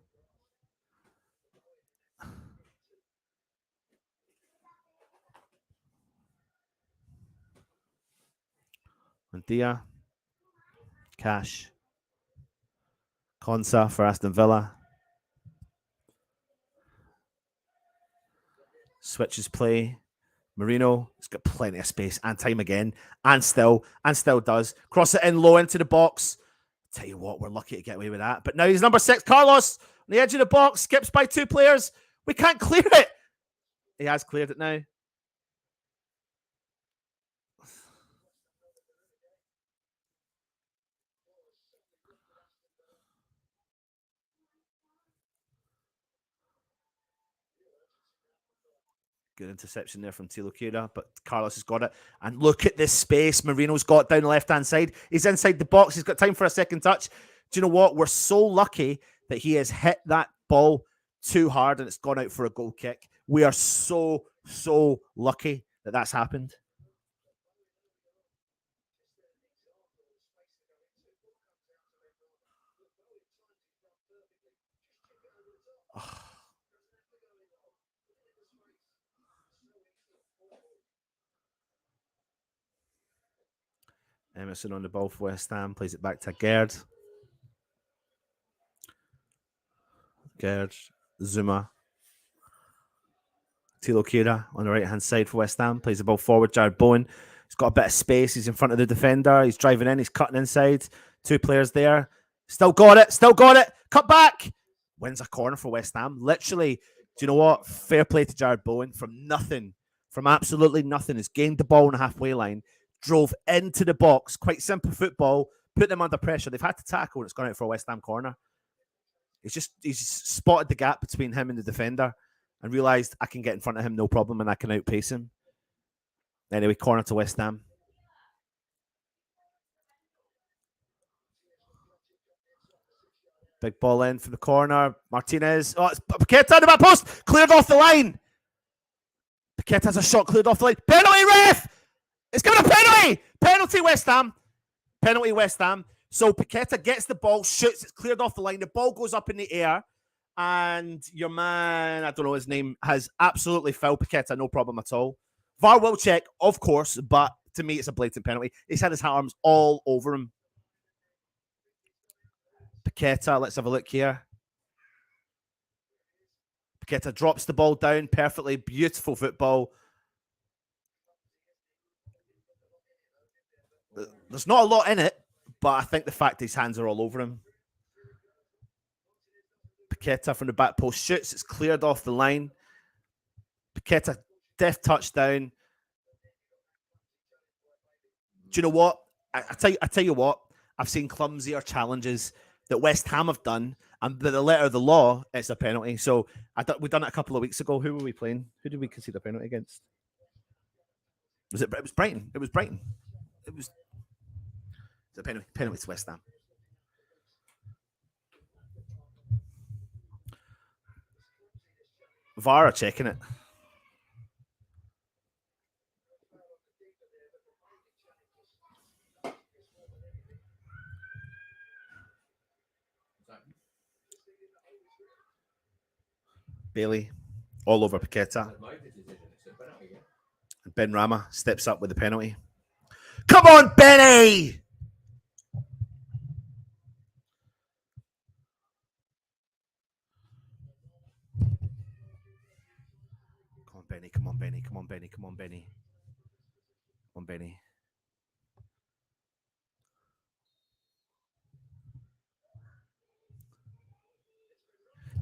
Dia. Cash. Konsa for Aston Villa. Switches play. Marino has got plenty of space and time again, and still does. Cross it in low into the box. Tell you what, we're lucky to get away with that. But now he's number 6, Carlos, on the edge of the box, skips by 2 players. We can't clear it. He has cleared it now. Good interception there from Tilo Kira, but Carlos has got it. And look at this space Marino's got down the left-hand side. He's inside the box. He's got time for a second touch. Do you know what? We're so lucky that he has hit that ball too hard and it's gone out for a goal kick. We are so lucky that that's happened. Oh. Emerson on the ball for West Ham, plays it back to Gerd. Zuma. Tilo Kira on the right-hand side for West Ham, plays the ball forward. Jared Bowen, he's got a bit of space. He's in front of the defender. He's driving in. He's cutting inside. 2 players there. Still got it. Cut back. Wins a corner for West Ham. Literally, do you know what? Fair play to Jared Bowen from nothing, from absolutely nothing. Has gained the ball on the halfway line, drove into the box. Quite simple football. Put them under pressure. They've had to tackle and it's gone out for a West Ham corner. He's spotted the gap between him and the defender and realised I can get in front of him no problem and I can outpace him. Anyway, corner to West Ham. Big ball in for the corner. Martinez. Oh, it's Paqueta in the back post. Cleared off the line. Paqueta has a shot cleared off the line. Penalty, ref! It's given a penalty! Penalty, West Ham. Penalty, West Ham. So Paqueta gets the ball, shoots, it's cleared off the line. The ball goes up in the air. And your man, I don't know his name, has absolutely fouled Paqueta, no problem at all. VAR will check, of course, but to me, it's a blatant penalty. He's had his arms all over him. Paqueta, let's have a look here. Paqueta drops the ball down perfectly. Beautiful football. There's not a lot in it, but I think the fact his hands are all over him. Paqueta from the back post shoots. It's cleared off the line. Paqueta, deft touchdown. Do you know what? I tell you what. I've seen clumsier challenges that West Ham have done, and by the letter of the law, it's a penalty. So we done it a couple of weeks ago. Who were we playing? Who did we concede a penalty against? It was Brighton. It was Brighton. It was a penalty. Penalty to West Ham. VAR are checking it. Bailey all over Paqueta. And Ben Rama steps up with the penalty. Come on, Benny! Come on, Benny. Come on, Benny. Come on, Benny. Come on, Benny. Come on, Benny.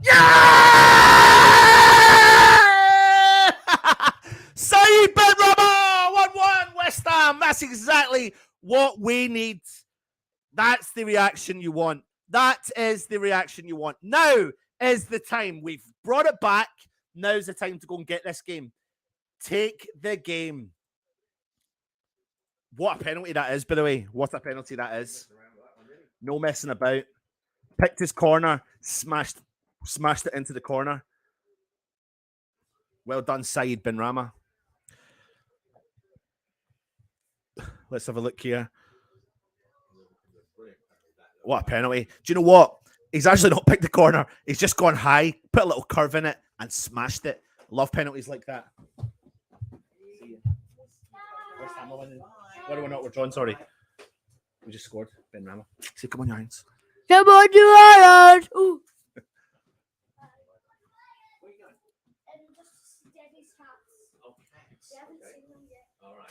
Yeah! Saeed Ben Rama! 1-1 West Ham. That's exactly what we need. That's the reaction you want. That is the reaction you want. Now is the time. We've brought it back. Now's the time to go and get this game. Take the game. What a penalty that is, by the way. What a penalty that is. No messing about. Picked his corner, smashed it into the corner. Well done, Saeed Ben Rama. Let's have a look here. What a penalty. Do you know what? He's actually not picked the corner. He's just gone high, put a little curve in it, and smashed it. Love penalties like that. What do we not? We're drawn, sorry. We just scored. Ben Rama. See, come on, your hands. Come on, you Ireland! Ooh. All right.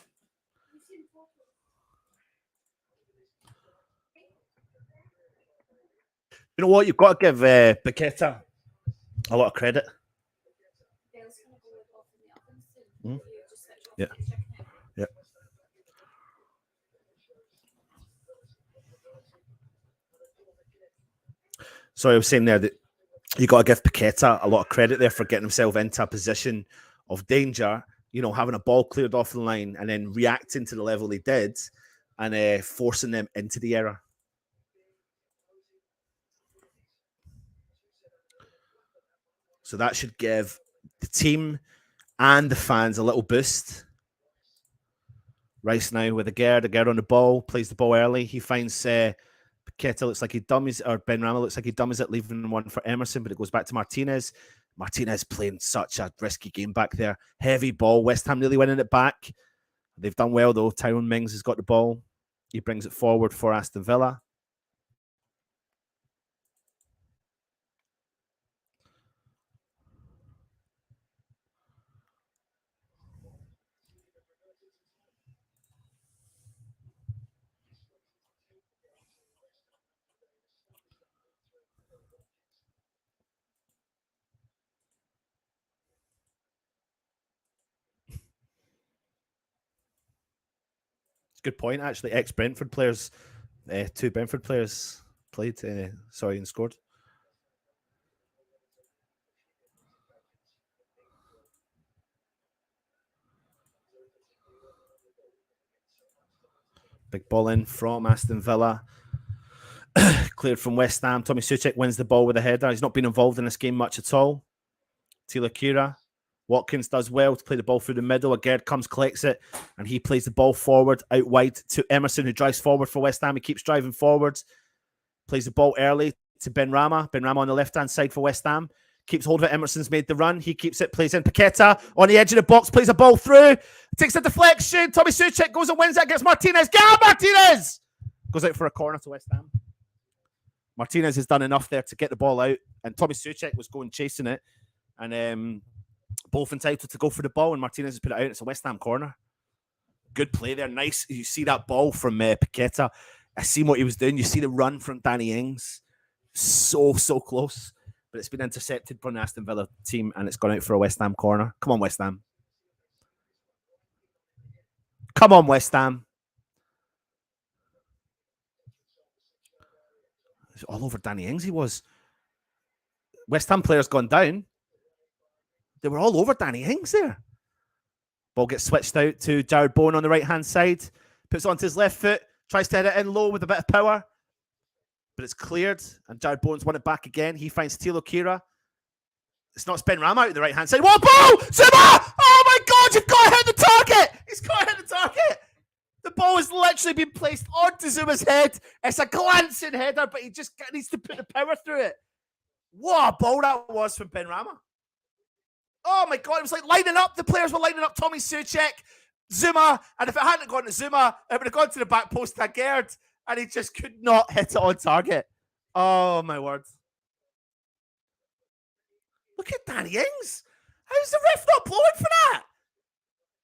You know what? You've got to give Paqueta a lot of credit. Hmm? Yeah. Yeah. So I was saying there that you got to give Paqueta a lot of credit there for getting himself into a position of danger, you know, having a ball cleared off the line and then reacting to the level he did and forcing them into the error. So that should give the team and the fans a little boost. Rice now with Agard on the ball, plays the ball early. He finds Paqueta looks like he dummies, or Ben Rama looks like he dummies it, leaving one for Emerson, but it goes back to Martinez. Martinez playing such a risky game back there. Heavy ball. West Ham really winning it back. They've done well, though. Tyrone Mings has got the ball. He brings it forward for Aston Villa. Good point, actually. Ex-Brentford players, two Brentford players played, and scored. Big ball in from Aston Villa. Cleared from West Ham. Tommy Soucek wins the ball with a header. He's not been involved in this game much at all. Tila Kira. Watkins does well to play the ball through the middle. Agard comes, collects it, and he plays the ball forward, out wide to Emerson, who drives forward for West Ham. He keeps driving forward. Plays the ball early to Ben Rama. Ben Rama on the left-hand side for West Ham. Keeps hold of it. Emerson's made the run. He keeps it, plays in. Paqueta on the edge of the box, plays a ball through. Takes a deflection. Tommy Soucek goes and wins it against Martinez. Get out, Martinez! Goes out for a corner to West Ham. Martinez has done enough there to get the ball out, and Tommy Soucek was going chasing it, and both entitled to go for the ball, and Martinez has put it out. It's a West Ham corner. Good play there. Nice. You see that ball from Paqueta. I see what he was doing. You see the run from Danny Ings. So close. But it's been intercepted from the Aston Villa team, and it's gone out for a West Ham corner. Come on, West Ham. Come on, West Ham. It's all over Danny Ings, he was. West Ham players gone down. They were all over Danny Ings there. Ball gets switched out to Jared Bowen on the right-hand side. Puts it onto his left foot. Tries to hit it in low with a bit of power. But it's cleared. And Jared Bowen's won it back again. He finds Tilo Kira. It's not Ben Rama out on the right-hand side. What ball? Zuma! Oh my God, you've got to hit the target! He's got to hit the target! The ball has literally been placed onto Zuma's head. It's a glancing header, but he just needs to put the power through it. What a ball that was from Ben Rama. Oh my God, it was like lining up. The players were lining up Tommy Soucek, Zuma, and if it hadn't gone to Zuma, it would have gone to the back post to Gerd, and he just could not hit it on target. Oh my word. Look at Danny Ings. How's the ref not blowing for that?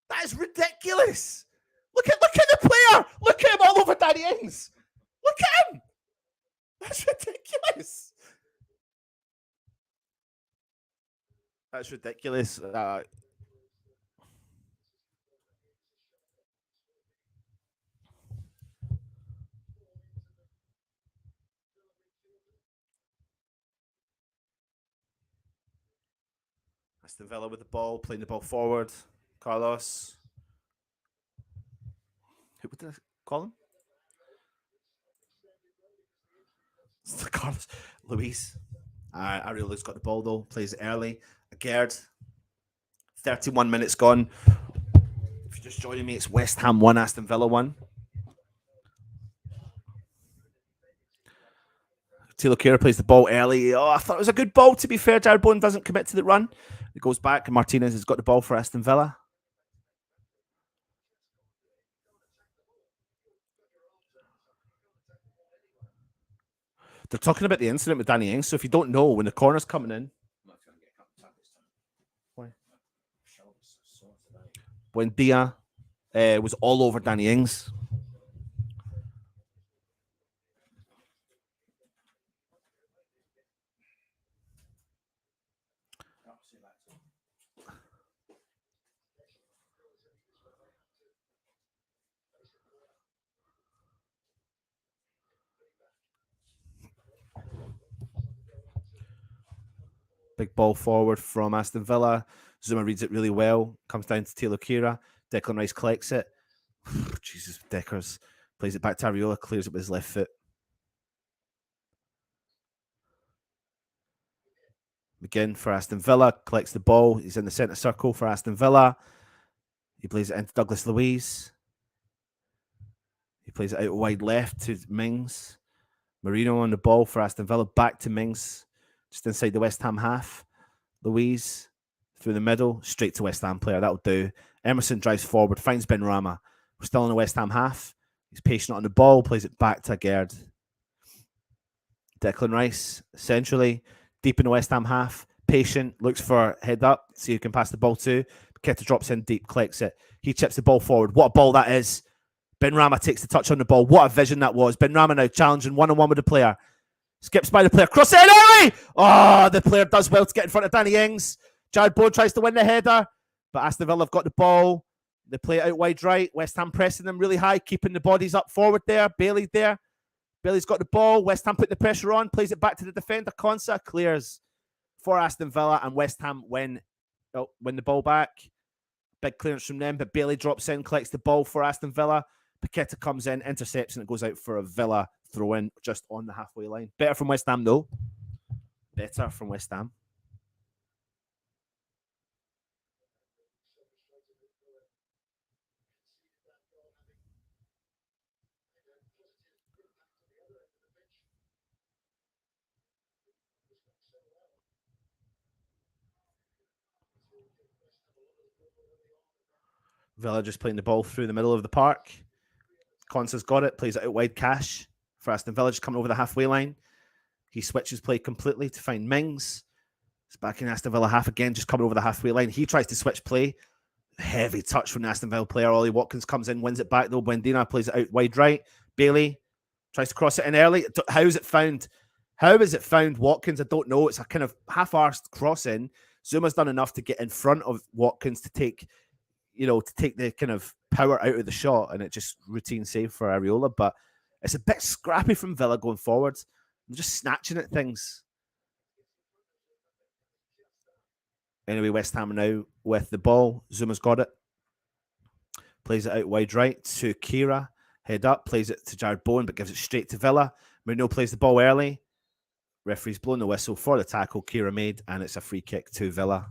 That is ridiculous. Look at the player. Look at him all over Danny Ings. Look at him. That's ridiculous. That's ridiculous. Aston Villa with the ball, playing the ball forward. Carlos. Who did I call him? Carlos. Luis. Ariola's got the ball though. Plays it early. Gerd. 31 minutes gone. If you're just joining me, it's West Ham 1, Aston Villa 1. Taylor Kira plays the ball early. Oh, I thought it was a good ball, to be fair. Jared Bowen doesn't commit to the run. It goes back, and Martinez has got the ball for Aston Villa. They're talking about the incident with Danny Ings, so if you don't know, when the corner's coming in, when Dia was all over Danny Ings. Big ball forward from Aston Villa. Zuma reads it really well. Comes down to Taylor Kira. Declan Rice collects it. Jesus, Deckers. Plays it back to Areola. Clears it with his left foot. McGinn for Aston Villa. Collects the ball. He's in the centre circle for Aston Villa. He plays it into Douglas Luiz. He plays it out wide left to Mings. Marino on the ball for Aston Villa. Back to Mings. Just inside the West Ham half. Luiz through the middle. Straight to West Ham player. That'll do. Emerson drives forward. Finds Ben Rama. We're still in the West Ham half. He's patient on the ball. Plays it back to Gerd. Declan Rice centrally. Deep in the West Ham half. Patient. Looks for head up. See who can pass the ball to. Paqueta drops in deep. Collects it. He chips the ball forward. What a ball that is. Ben Rama takes the touch on the ball. What a vision that was. Ben Rama now challenging one-on-one with the player. Skips by the player. Cross it early! Oh, the player does well to get in front of Danny Ings. Jared Bowen tries to win the header, but Aston Villa have got the ball. They play it out wide right. West Ham pressing them really high, keeping the bodies up forward there. Bailey there. Bailey's got the ball. West Ham put the pressure on. Plays it back to the defender. Konsa clears for Aston Villa, and West Ham win the ball back. Big clearance from them, but Bailey drops in, collects the ball for Aston Villa. Paqueta comes in, intercepts, and it goes out for a Villa throw-in just on the halfway line. Better from West Ham, though. Better from West Ham. Villa just playing the ball through the middle of the park. Konsa's got it, plays it out wide. Cash for Aston Villa, just coming over the halfway line. He switches play completely to find Mings. It's back in Aston Villa half again, just coming over the halfway line. He tries to switch play. Heavy touch from the Aston Villa player. Ollie Watkins comes in, wins it back though. Buendina plays it out wide right. Bailey tries to cross it in early. How is it found? How is it found Watkins? I don't know. It's a kind of half-arsed crossing. Zuma's done enough to get in front of Watkins to take the kind of power out of the shot, and it just routine save for Areola. But it's a bit scrappy from Villa going forward. They're just snatching at things. Anyway, West Ham now with the ball. Zuma's got it. Plays it out wide right to Kira. Head up. Plays it to Jared Bowen, but gives it straight to Villa. Marino plays the ball early. Referee's blown the whistle for the tackle Kira made, and it's a free kick to Villa.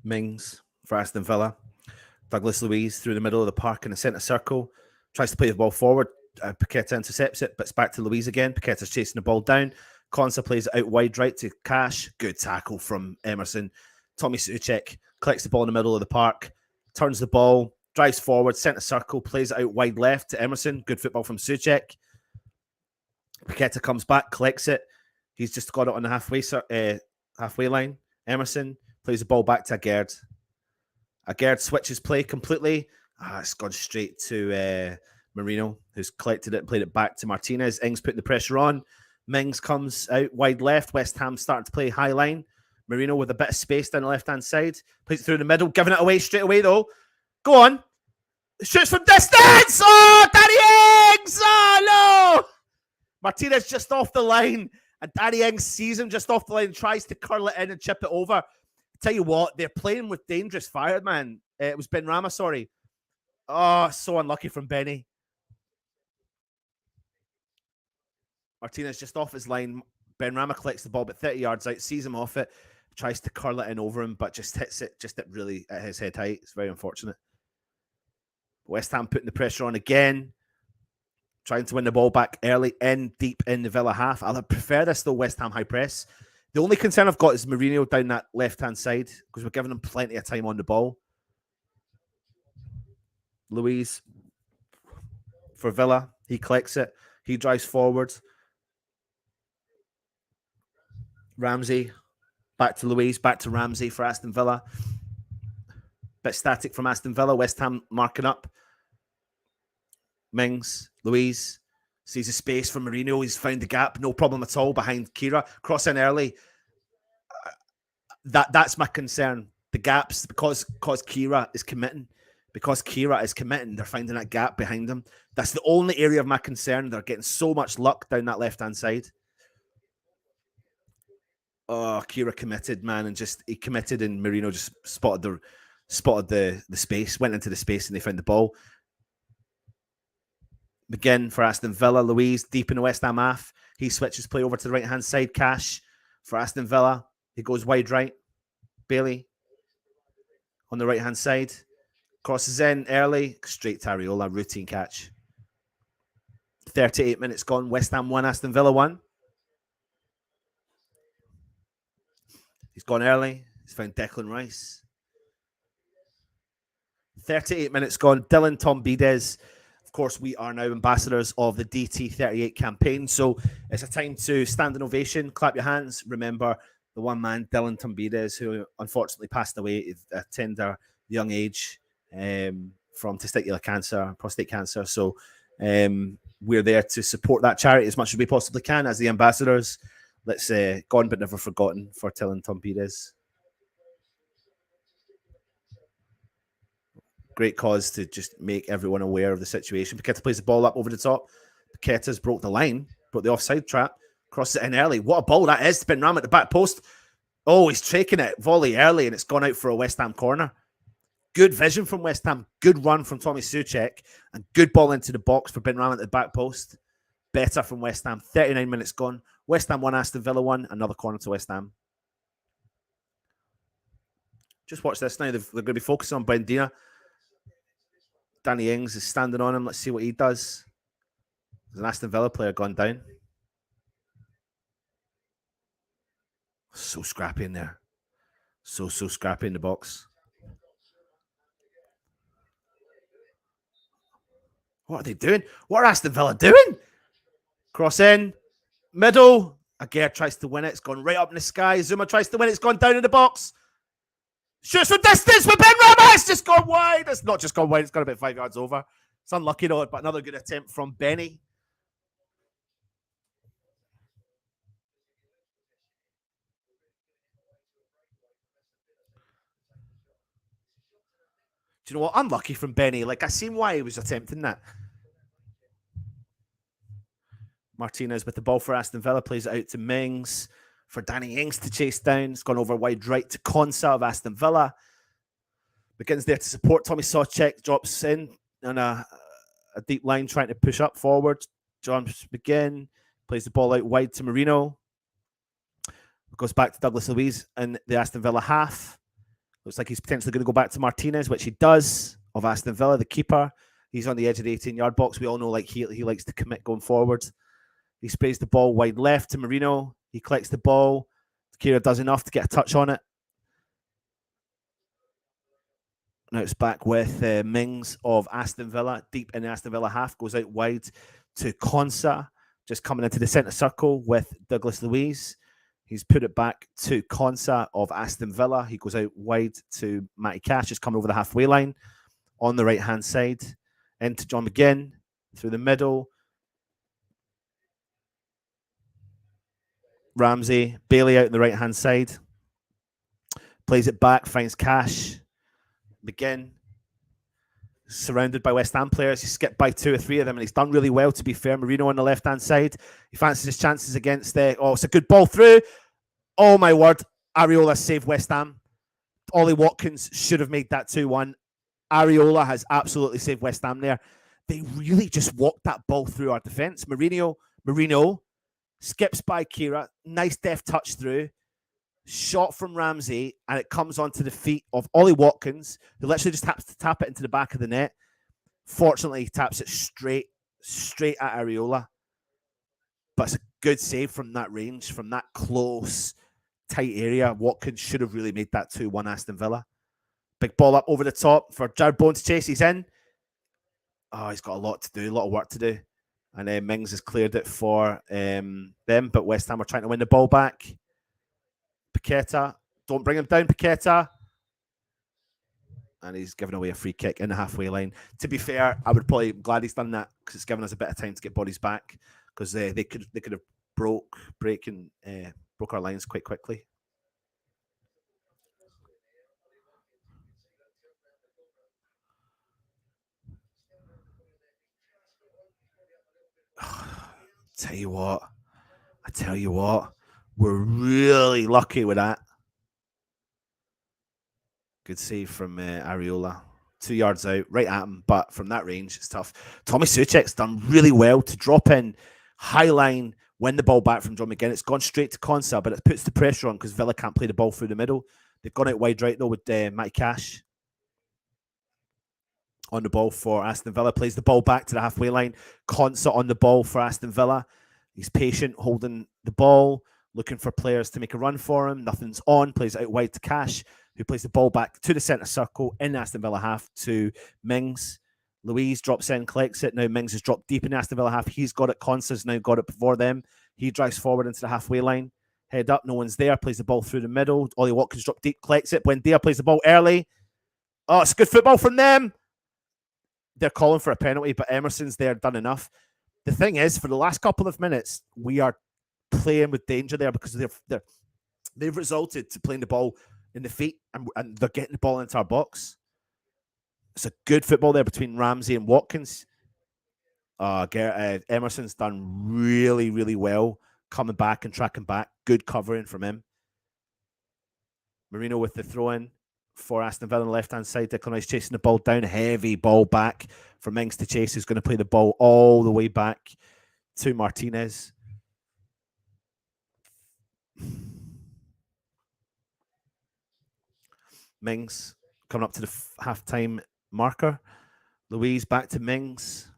Mings for Aston Villa. Douglas Luiz through the middle of the park in the centre circle. Tries to play the ball forward. Paqueta intercepts it, but it's back to Luiz again. Paqueta's chasing the ball down. Konsa plays it out wide right to Cash. Good tackle from Emerson. Tommy Souček collects the ball in the middle of the park. Turns the ball. Drives forward. Centre circle. Plays it out wide left to Emerson. Good football from Souček. Paqueta comes back. Collects it. He's just got it on the halfway line. Emerson plays the ball back to Agerd. Agerd switches play completely. It's gone straight to Marino, who's collected it and played it back to Martinez. Ings putting the pressure on. Mings comes out wide left. West Ham starting to play high line. Marino with a bit of space down the left-hand side. Plays it through the middle, giving it away straight away, though. Go on. Shoots from distance. Oh, Danny Ings. Oh, no. Martinez just off the line. And Danny Ings sees him just off the line and tries to curl it in and chip it over. Tell you what, they're playing with dangerous fire, man. It was Benrahma, sorry. Oh, so unlucky from Benny. Martinez just off his line. Benrahma collects the ball about 30 yards out, sees him off it, tries to curl it in over him, but just hits it just at really at his head height. It's very unfortunate. West Ham putting the pressure on again, trying to win the ball back early in, deep in the Villa half. I prefer this though, West Ham high press. The only concern I've got is Mourinho down that left-hand side because we're giving him plenty of time on the ball. Luiz for Villa. He collects it. He drives forward. Ramsey. Back to Luiz. Back to Ramsey for Aston Villa. Bit static from Aston Villa. West Ham marking up. Mings. Luiz. Sees a space for Mourinho. He's found the gap. No problem at all behind Kira. Cross in early. That's my concern. The gaps, because Kira is committing. Because Kira is committing, they're finding that gap behind him. That's the only area of my concern. They're getting so much luck down that left-hand side. Oh, Kira committed, man, and he committed, and Mourinho just spotted the space, went into the space, and they found the ball. McGinn for Aston Villa. Luiz deep in the West Ham half. He switches play over to the right-hand side. Cash for Aston Villa. He goes wide right. Bailey on the right-hand side. Crosses in early. Straight to Areola. Routine catch. 38 minutes gone. West Ham 1, Aston Villa 1. He's gone early. He's found Declan Rice. 38 minutes gone. Dylan Tombides. Of course, we are now ambassadors of the DT38 campaign. So it's a time to stand in ovation, clap your hands. Remember the one man, Dylan Tombides, who unfortunately passed away at a tender young age from testicular cancer, prostate cancer. So we're there to support that charity as much as we possibly can as the ambassadors. Let's gone but never forgotten for Dylan Tombides. Great cause to just make everyone aware of the situation. Paqueta plays the ball up over the top. Paqueta's broke the line, broke the offside trap, crosses it in early. What a ball that is. Benrahma at the back post. Oh, he's taking it. Volley early, and it's gone out for a West Ham corner. Good vision from West Ham. Good run from Tommy Soucek. And good ball into the box for Benrahma at the back post. Better from West Ham. 39 minutes gone. West Ham 1, Aston Villa 1. Another corner to West Ham. Just watch this now. They're going to be focusing on Buendía. Danny Ings is standing on him. Let's see what he does. There's an Aston Villa player gone down. So scrappy in there. So scrappy in the box. What are they doing? What are Aston Villa doing? Cross in. Middle. Aguirre tries to win it. It's gone right up in the sky. Zuma tries to win it. It's gone down in the box. Shoots from distance for Benrahma. It's just gone wide. It's not just gone wide. It's gone about 5 yards over. It's unlucky though, but another good attempt from Benny. Do you know what? Unlucky from Benny. Like, I seen why he was attempting that. Martinez with the ball for Aston Villa. Plays it out to Mings for Danny Ings to chase down. It's gone over wide right to Konsa of Aston Villa. McGinn's there to support. Tommy Soucek drops in on a deep line trying to push up forward. John McGinn plays the ball out wide to Marino. Goes back to Douglas Luiz in the Aston Villa half. Looks like he's potentially going to go back to Martinez, which he does, of Aston Villa, the keeper. He's on the edge of the 18-yard box. We all know like he likes to commit going forward. He sprays the ball wide left to Marino. He collects the ball. Kira does enough to get a touch on it. Now it's back with Mings of Aston Villa. Deep in the Aston Villa half. Goes out wide to Konsa. Just coming into the centre circle with Douglas Luiz. He's put it back to Konsa of Aston Villa. He goes out wide to Matty Cash, just coming over the halfway line on the right-hand side. Into John McGinn, through the middle. Ramsey, Bailey out on the right-hand side. Plays it back, finds Cash. McGinn, surrounded by West Ham players. He skipped by 2 or 3 of them, and he's done really well, to be fair. Marino on the left-hand side. He fancies his chances against it's a good ball through. Oh, my word. Areola saved West Ham. Ollie Watkins should have made that 2-1. Areola has absolutely saved West Ham there. They really just walked that ball through our defence. Marino skips by Kira. Nice deft touch through. Shot from Ramsey, and it comes onto the feet of Ollie Watkins, who literally just taps to tap it into the back of the net. Fortunately, he taps it straight at Areola. But it's a good save from that range, from that close, tight area. Watkins should have really made that 2-1 Aston Villa. Big ball up over the top for Jared Bowen to chase. He's in. Oh, he's got a lot to do, a lot of work to do. And Mings has cleared it for them, but West Ham are trying to win the ball back. Paqueta, don't bring him down, Paqueta. And he's given away a free kick in the halfway line. To be fair, I would probably be glad he's done that because it's given us a bit of time to get bodies back because they could have broke our lines quite quickly. I tell you what, we're really lucky with that. Good save from Areola. 2 yards out, right at him, but from that range, it's tough. Tommy Souček's done really well to drop in, high line, win the ball back from John McGinn. It's gone straight to Konsa, but it puts the pressure on because Villa can't play the ball through the middle. They've gone out wide right, though, with Matty Cash on the ball for Aston Villa. Plays the ball back to the halfway line. Konsa on the ball for Aston Villa. He's patient, holding the ball, looking for players to make a run for him. Nothing's on. Plays it out wide to Cash, who plays the ball back to the centre circle in Aston Villa half to Mings. Louise drops in, collects it. Now Mings has dropped deep in Aston Villa half. He's got it. Konsa's now got it before them. He drives forward into the halfway line. Head up, no one's there. Plays the ball through the middle. Ollie Watkins dropped deep, collects it. Buendia plays the ball early. Oh, it's good football from them. They're calling for a penalty, but Emerson's there, done enough. The thing is, for the last couple of minutes, we are playing with danger there because they've resulted to playing the ball in the feet and they're getting the ball into our box. It's a good football there between Ramsey and Watkins. Emerson's done really, really well coming back and tracking back. Good covering from him. Marino with the throw-in for Aston Villa on the left-hand side. Declan Rice chasing the ball down. Heavy ball back for Mings to chase, who's going to play the ball all the way back to Martinez. Mings coming up to the half-time marker. Louise back to Mings.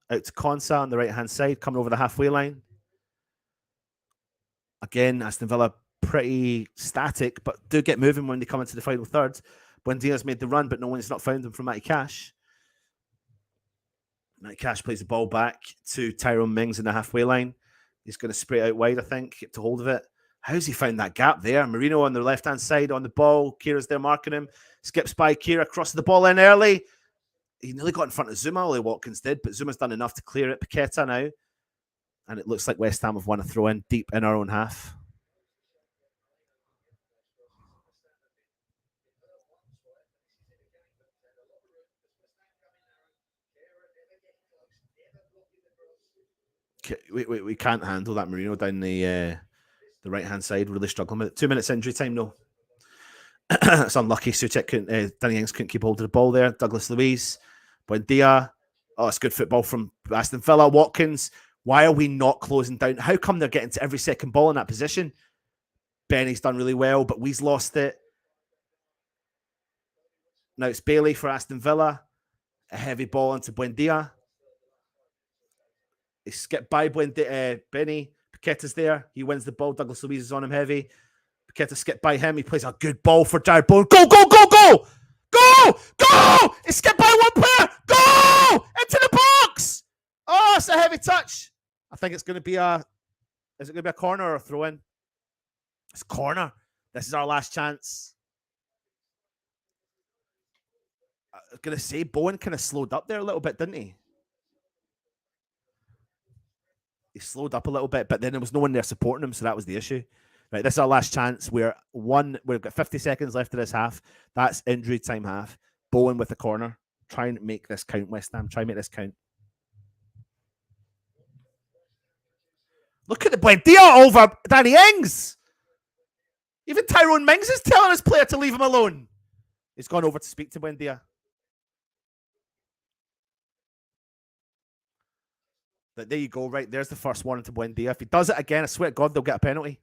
Out to Konsa on the right-hand side, coming over the halfway line. Again, Aston Villa pretty static, but do get moving when they come into the final third. Buendia's made the run, but no one's not found him from Matty Cash. Matty Cash plays the ball back to Tyrone Mings in the halfway line. He's going to spray it out wide, I think, get to hold of it. How's he found that gap there? Marino on the left-hand side on the ball. Kira's there marking him. Skips by Kira, crosses the ball in early. He nearly got in front of Zuma, Ollie Watkins did, but Zuma's done enough to clear it. Paqueta now. And it looks like West Ham have won a throw-in deep in our own half. We can't handle that Marino down the right-hand side. Really struggling with it. 2 minutes injury time, though. It's unlucky. Souček couldn't, Danny Ings couldn't keep hold of the ball there. Douglas Luiz. Buendia. Oh, it's good football from Aston Villa. Watkins. Why are we not closing down? How come they're getting to every second ball in that position? Benny's done really well, but we've lost it. Now it's Bailey for Aston Villa. A heavy ball into Buendia. He skipped by Benny. Paqueta's there. He wins the ball. Douglas Luiz is on him heavy. Paqueta skipped by him. He plays a good ball for Jared Bowen. Go, go, go, go! Go! Go! He skipped by one player. Go! Into the box! Oh, it's a heavy touch. I think it's going to be is it going to be a corner or a throw-in? It's corner. This is our last chance. I was going to say, Bowen kind of slowed up there a little bit, didn't he? He slowed up a little bit, but then there was no one there supporting him, so that was the issue. Right, this is our last chance. We've got 50 seconds left of this half. That's injury time half. Bowen with the corner. Try and make this count, West Ham. Try and make this count. Look at the Buendia over Danny Ings. Even Tyrone Mings is telling his player to leave him alone. He's gone over to speak to Buendia. There you go, right? There's the first warning to Buendia. If he does it again, I swear to God, they'll get a penalty.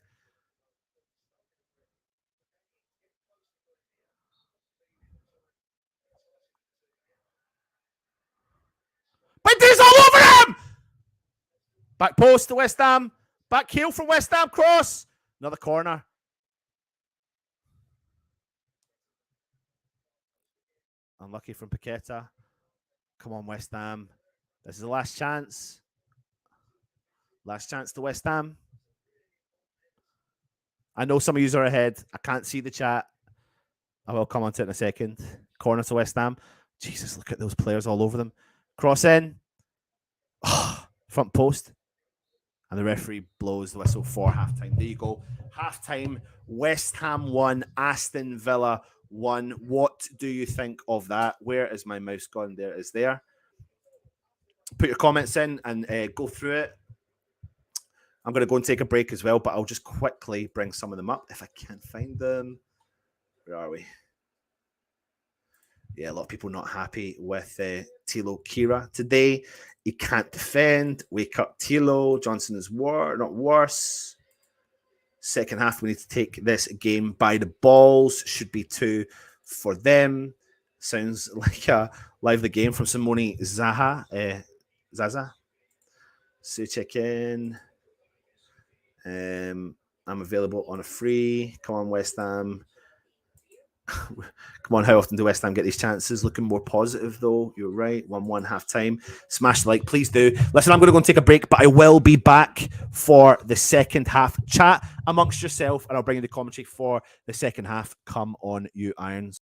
Buendia's all over him! Back post to West Ham. Back heel from West Ham. Cross. Another corner. Unlucky from Paqueta. Come on, West Ham. This is the last chance. Last chance to West Ham. I know some of you are ahead. I can't see the chat. I will come on to it in a second. Corner to West Ham. Jesus, look at those players all over them. Cross in. Oh, front post. And the referee blows the whistle for halftime. There you go. Halftime. West Ham 1, Aston Villa 1. What do you think of that? Where is my mouse gone? There it is there. Put your comments in and go through it. I'm going to go and take a break as well, but I'll just quickly bring some of them up if I can find them. Where are we? Yeah, a lot of people not happy with Tilo Kira today. He can't defend. Wake up, Tilo. Johnson is not worse. Second half, we need to take this game by the balls. Should be 2 for them. Sounds like a live the game from Simone Zaza. So check in. I'm available on a free. Come on, West Ham. Come on, how often do West Ham get these chances? Looking more positive, though. You're right. 1-1 half-time. Smash the like, please do. Listen, I'm going to go and take a break, but I will be back for the second half. Chat amongst yourself, and I'll bring you the commentary for the second half. Come on, you Irons.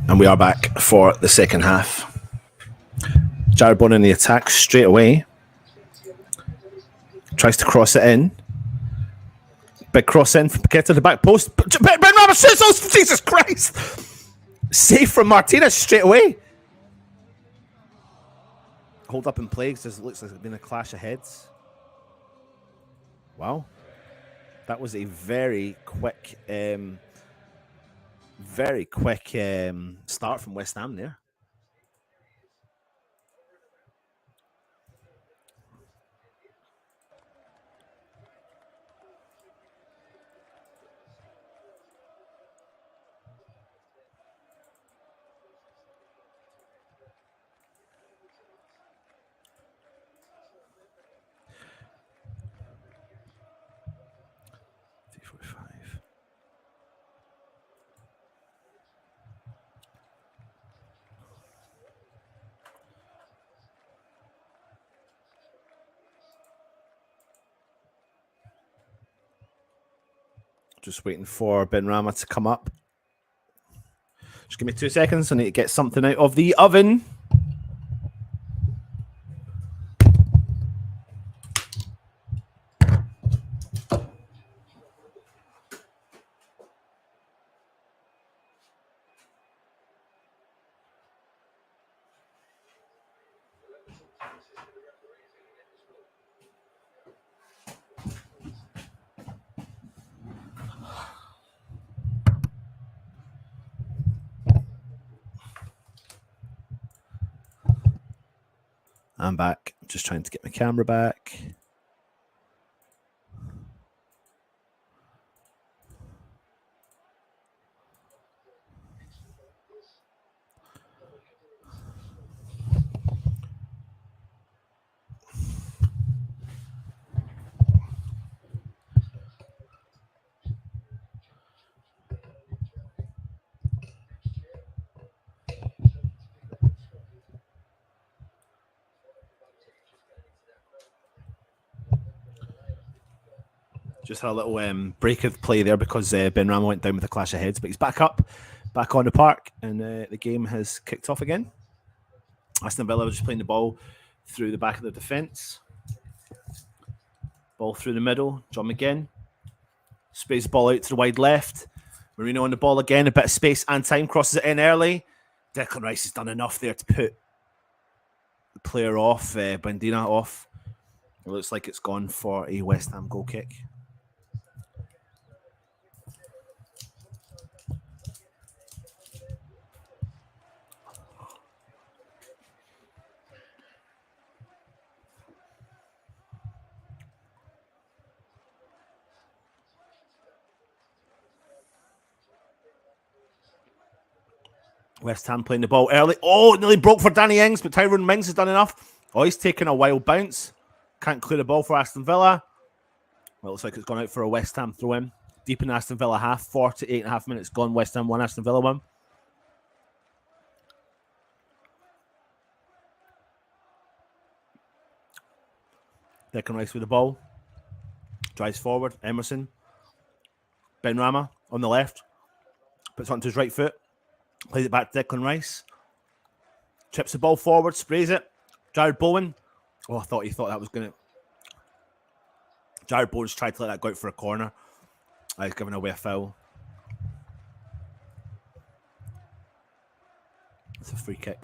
And we are back for the second half. Jared Bowen in the attack straight away. Tries to cross it in. Big cross in from Paqueta to the back post. Ben Rama shoots! Oh, Jesus Christ! Save from Martinez straight away. Hold up in play because it looks like it's been a clash of heads. Wow. That was a very quick start from West Ham there. Just waiting for Ben Rama to come up. Just give me 2 seconds. I need to get something out of the oven. I'm back. Just trying to get my camera back. Just had a little break of play there because Ben Rama went down with a clash of heads, but he's back up, back on the park, and the game has kicked off again. Aston Villa was just playing the ball through the back of the defence. Ball through the middle. John McGinn sprays the ball out to the wide left. Marino on the ball again, a bit of space and time, crosses it in early. Declan Rice has done enough there to put the player off, Bandina off. It looks like it's gone for a West Ham goal kick. West Ham playing the ball early. Oh, nearly broke for Danny Ings, but Tyrone Mings has done enough. Oh, he's taken a wild bounce. Can't clear the ball for Aston Villa. Well, it looks like it's gone out for a West Ham throw-in. Deep in Aston Villa half. 48.5 minutes gone. West Ham 1, Aston Villa 1. Declan Rice with the ball. Drives forward. Emerson. Ben Rama on the left. Puts it onto his right foot. Plays it back to Declan Rice. Chips the ball forward, sprays it. Jared Bowen. Oh, I thought he thought that was going to... Jared Bowen's tried to let that go out for a corner. He's giving away a foul. It's a free kick.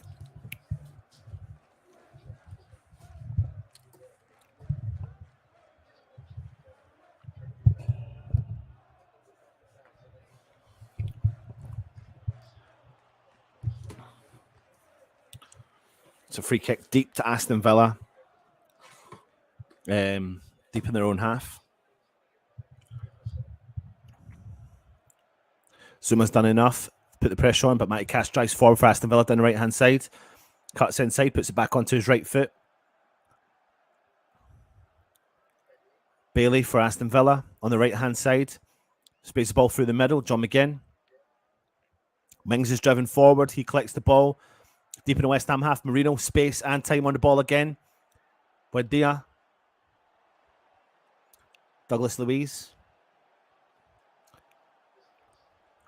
It's a free kick deep to Aston Villa. Deep in their own half. Zuma's done enough. Put the pressure on, but Matty Cash drives forward for Aston Villa down the right-hand side. Cuts inside, puts it back onto his right foot. Bailey for Aston Villa on the right-hand side. Sprays the ball through the middle. John McGinn. Mings is driven forward. He collects the ball. Deep in the West Ham half. Marino, space and time on the ball again. Buendia. Douglas Luiz.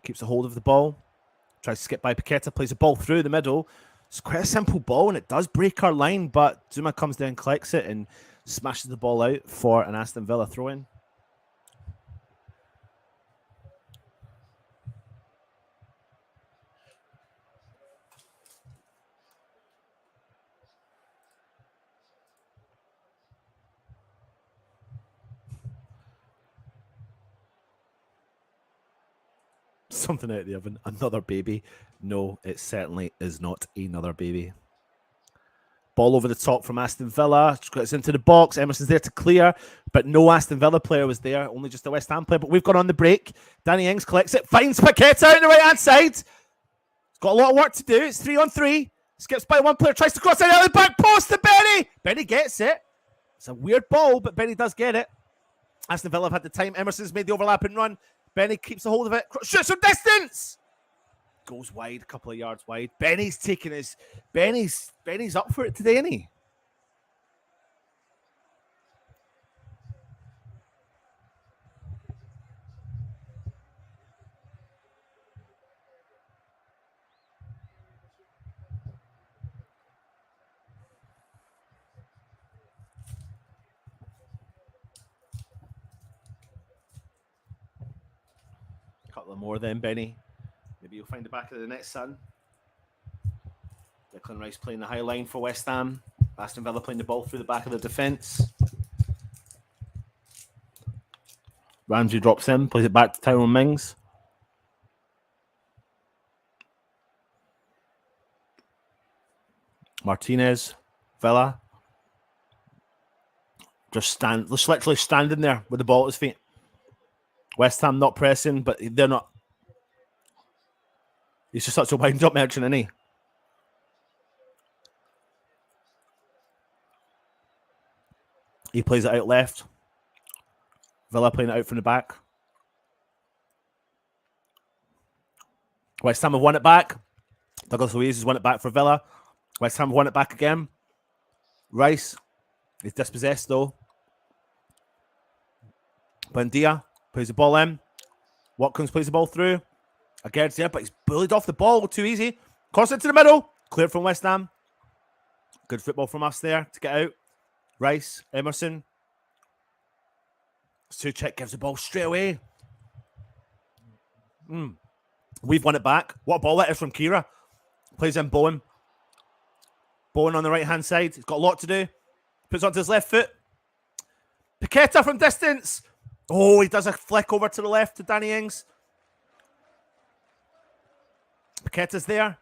keeps a hold of the ball, tries to skip by Paqueta, plays the ball through the middle. It's quite a simple ball, and it does break our line, but Zuma comes down, collects it, and smashes the ball out for an Aston Villa throw-in. Something out of the oven. Another baby. No, it certainly is not another baby. Ball over the top from Aston Villa. Gets into the box. Emerson's there to clear, but no Aston Villa player was there. Only just a West Ham player. But we've gone on the break. Danny Ings collects it. Finds Paqueta out on the right-hand side. He's got a lot of work to do. It's 3-on-3. Skips by one player. Tries to cross it out of the back post to Benny. Benny gets it. It's a weird ball, but Benny does get it. Aston Villa have had the time. Emerson's made the overlapping run. Benny keeps a hold of it. Shoots from distance. Goes wide, a couple of yards wide. Benny's taking his... Benny's up for it today, isn't he? A couple of more then, Benny. Maybe you'll find the back of the net, son. Declan Rice playing the high line for West Ham. Aston Villa playing the ball through the back of the defence. Ramsey drops in, plays it back to Tyrone Mings. Martinez, Villa. Just literally standing there with the ball at his feet. West Ham not pressing, but they're not. He's just such a wind-up merchant, isn't he? He plays it out left. Villa playing it out from the back. West Ham have won it back. Douglas Luiz has won it back for Villa. West Ham won it back again. Rice is dispossessed though. Buendia plays the ball in. Watkins plays the ball through. Agaird's there, but he's bullied off the ball too easy. Cross into the middle. Cleared from West Ham. Good football from us there to get out. Rice, Emerson. Suchek gives the ball straight away. We've won it back. What a ball that is from Kira. Plays in Bowen. Bowen on the right-hand side. He's got a lot to do. Puts onto his left foot. Paqueta from distance. Oh, he does a flick over to the left to Danny Ings. Paqueta's there.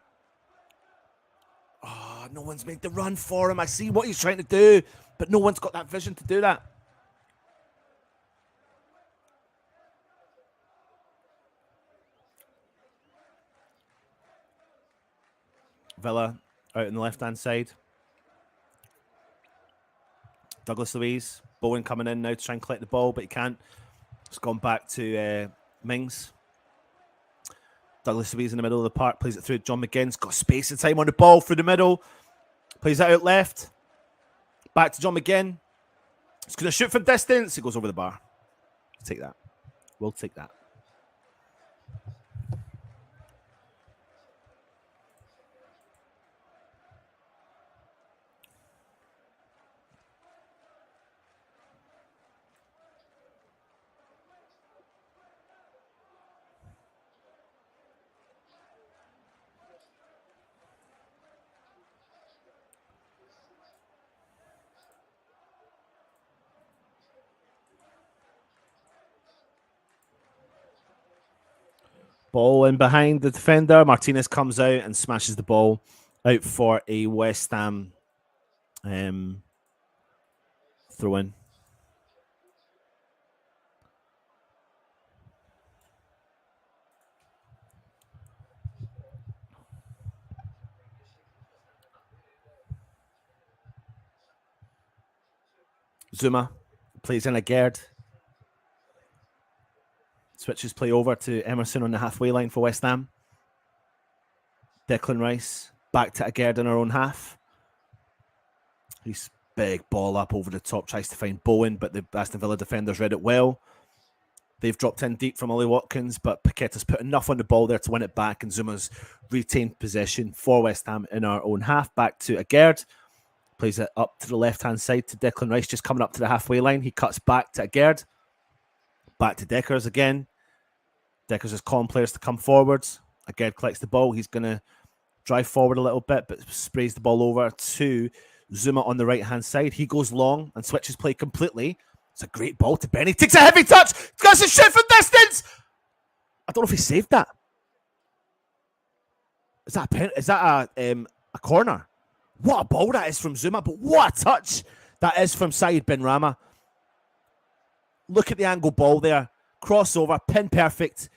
Oh, no one's made the run for him. I see what he's trying to do, but no one's got that vision to do that. Villa out on the left-hand side. Douglas Luiz. Bowen coming in now to try and collect the ball, but he can't. It's gone back to Mings. Douglas Luiz in the middle of the park. Plays it through. John McGinn's got space and time on the ball through the middle. Plays it out left. Back to John McGinn. He's going to shoot from distance. It goes over the bar. Take that. We'll take that. Ball in behind the defender. Martinez comes out and smashes the ball out for a West Ham throw-in. Zuma plays in Agaierd. Switches play over to Emerson on the halfway line for West Ham. Declan Rice back to Agaierd in our own half. He's big ball up over the top, tries to find Bowen, but the Aston Villa defenders read it well. They've dropped in deep from Ollie Watkins, but Paqueta's put enough on the ball there to win it back, and Zuma's retained possession for West Ham in our own half. Back to Agerd. Plays it up to the left-hand side to Declan Rice, just coming up to the halfway line. He cuts back to Agerd. Back to Deckers again. Deckers is calling players to come forwards. Agerd collects the ball. He's going to drive forward a little bit, but sprays the ball over to Zuma on the right-hand side. He goes long and switches play completely. It's a great ball to Benny. Takes a heavy touch. Got a shoot from distance. I don't know if he saved that. Is that a pen? Is that a corner? What a ball that is from Zuma, but what a touch that is from Saeed bin Rama. Look at the angle ball there. Crossover, pin perfect.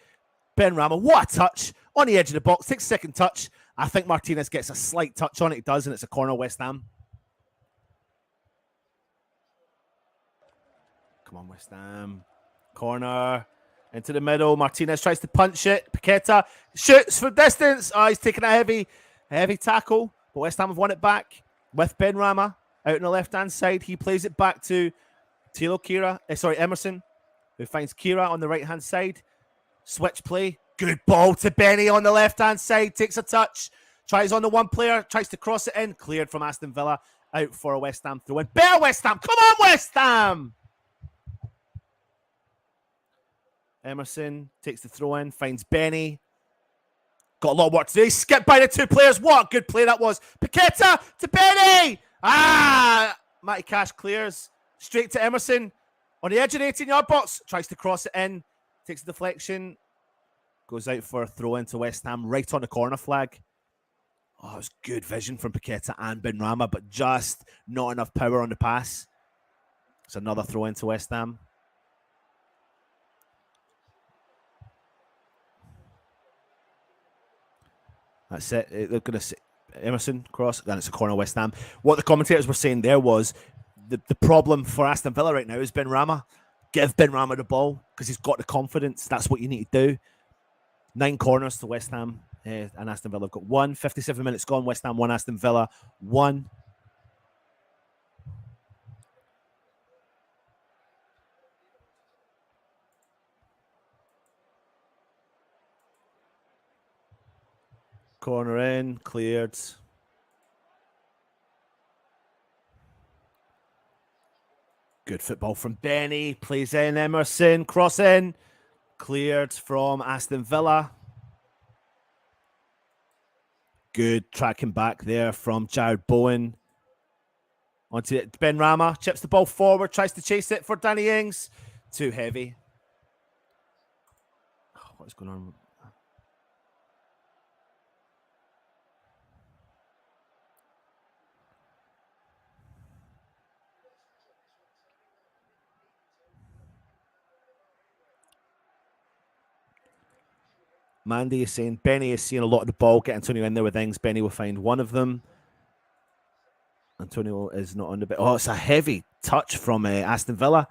Ben Rama, what a touch. On the edge of the box, takes a second touch. I think Martinez gets a slight touch on it. He does, and it's a corner, West Ham. Come on, West Ham. Corner. Into the middle. Martinez tries to punch it. Paqueta shoots from distance. Oh, he's taking a heavy tackle. But West Ham have won it back with Ben Rama out on the left-hand side. He plays it back to Emerson, who finds Kira on the right-hand side. Switch play. Good ball to Benny on the left-hand side. Takes a touch. Tries on the one player. Tries to cross it in. Cleared from Aston Villa. Out for a West Ham throw-in. Better West Ham. Come on, West Ham! Emerson takes the throw-in. Finds Benny. Got a lot of work to do. He skipped by the two players. What a good play that was. Paqueta to Benny. Matty Cash clears. Straight to Emerson. On the edge of the 18-yard box. Tries to cross it in. Takes a deflection. Goes out for a throw into West Ham. Right on the corner flag. Oh, it was good vision from Paqueta and Ben Rama, but just not enough power on the pass. It's another throw into West Ham. That's it. They're going to say Emerson cross, and it's a corner, West Ham. What the commentators were saying there was the problem for Aston Villa right now is Ben Rama. Give Ben Rama the ball because he's got the confidence. That's what you need to do. 9 corners to West Ham and Aston Villa have got 1. 57 minutes gone. West Ham 1, Aston Villa 1. Corner in, cleared. Good football from Benny. Plays in, Emerson. Cross in. Cleared from Aston Villa. Good tracking back there from Jared Bowen. Onto Ben Rama. Chips the ball forward. Tries to chase it for Danny Ings. Too heavy. Oh, what is going on? Mandy is saying Benny is seeing a lot of the ball. Get Antonio in there with Ings. Benny will find one of them. Antonio is not on the bit. Oh, it's a heavy touch from Aston Villa.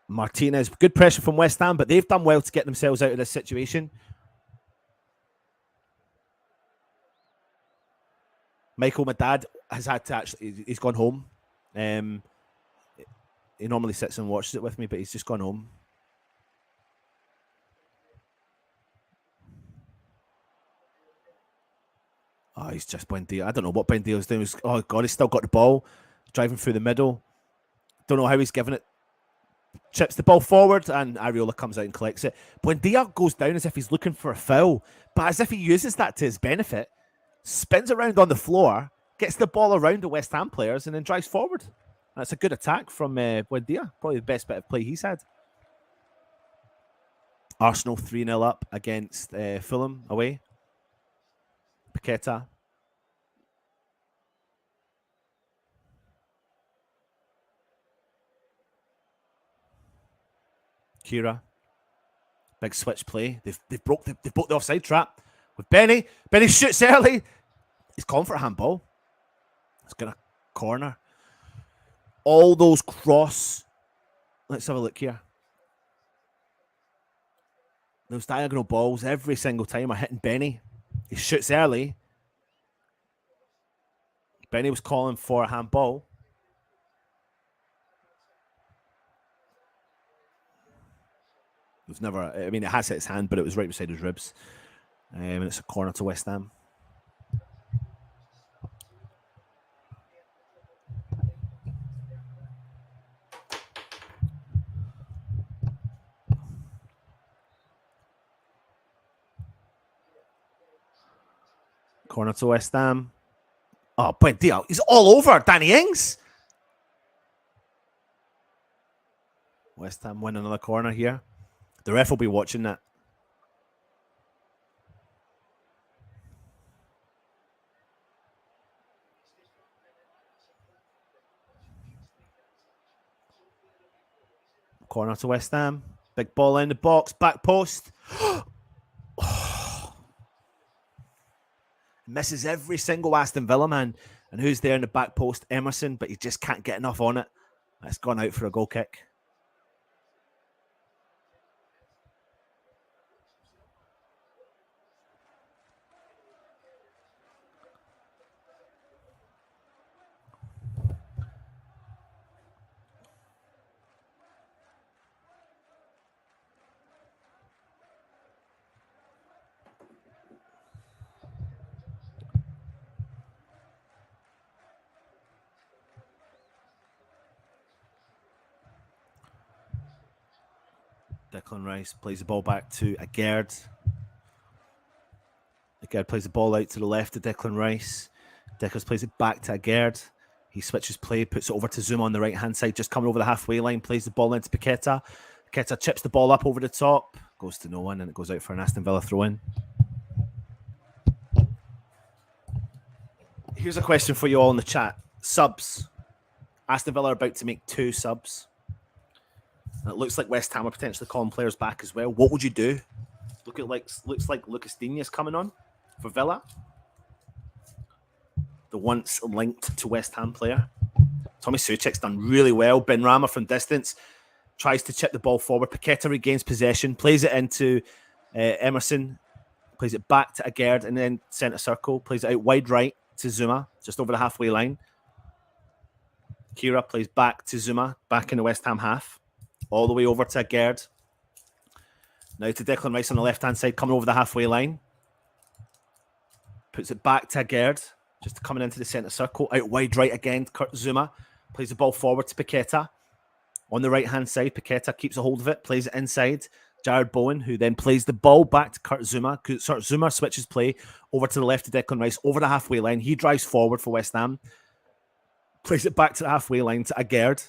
Martinez, good pressure from West Ham, but they've done well to get themselves out of this situation. Michael, my dad, has had to he's gone home. He normally sits and watches it with me, but he's just gone home. Oh, he's just Buendia. I don't know what Buendia's doing. Oh, God, he's still got the ball. Driving through the middle. Don't know how he's giving it. Chips the ball forward, and Areola comes out and collects it. Buendia goes down as if he's looking for a foul, but as if he uses that to his benefit. Spins around on the floor, gets the ball around the West Ham players, and then drives forward. That's a good attack from Buendia. Probably the best bit of play he's had. Arsenal 3-0 up against Fulham away. Paqueta. Kira. Big switch play. They've broke the offside trap with Benny. Benny shoots early. He's gone for a handball. He's got a corner. All those cross. Let's have a look here. Those diagonal balls every single time are hitting Benny. He shoots early. Benny was calling for a handball. We've never. I mean, it has hit his hand, but it was right beside his ribs. And it's a corner to West Ham. Corner to West Ham. Oh, buen deal. He's all over Danny Ings. West Ham win another corner here. The ref will be watching that. Corner to West Ham. Big ball in the box. Back post. Misses every single Aston Villa man. And who's there in the back post? Emerson, but he just can't get enough on it. It's gone out for a goal kick. Declan Rice plays the ball back to Agard. Agard plays the ball out to the left to Declan Rice. Declan plays it back to Agard. He switches play, puts it over to Zuma on the right-hand side, just coming over the halfway line, plays the ball into Paqueta. Paqueta chips the ball up over the top, goes to no one, and it goes out for an Aston Villa throw-in. Here's a question for you all in the chat. Subs. Aston Villa are about to make 2 subs. And it looks like West Ham are potentially calling players back as well. What would you do? Looks like Lucas Digne's coming on for Villa. The once linked to West Ham player. Tommy Soucek's done really well. Ben Rama from distance tries to chip the ball forward. Paqueta regains possession, plays it into Emerson, plays it back to Agard, and then centre circle, plays it out wide right to Zuma, just over the halfway line. Kira plays back to Zuma, back in the West Ham half, all the way over to Agard. Now to Declan Rice on the left-hand side, coming over the halfway line. Puts it back to Agard, just coming into the centre circle, out wide right again. Kurt Zuma plays the ball forward to Paqueta. On the right-hand side, Paqueta keeps a hold of it, plays it inside. Jared Bowen, who then plays the ball back to Kurt Zuma. Kurt Zuma switches play over to the left to Declan Rice, over the halfway line. He drives forward for West Ham. Plays it back to the halfway line to Agard.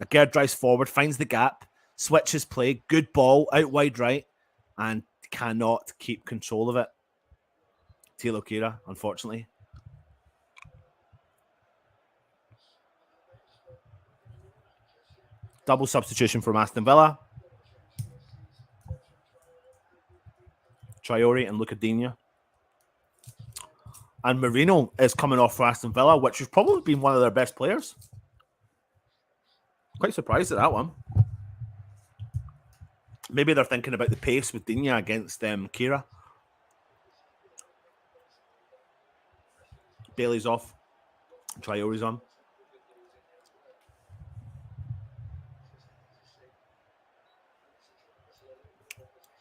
Agard drives forward, finds the gap, switches play, good ball, out wide right, and cannot keep control of it. Thilo Kehrer, unfortunately. Double substitution from Aston Villa. Traore and Luca Digne. And Marino is coming off for Aston Villa, which has probably been one of their best players. Quite surprised at that one. Maybe they're thinking about the pace with Digne against Kehrer. Bailey's off. Traore's on.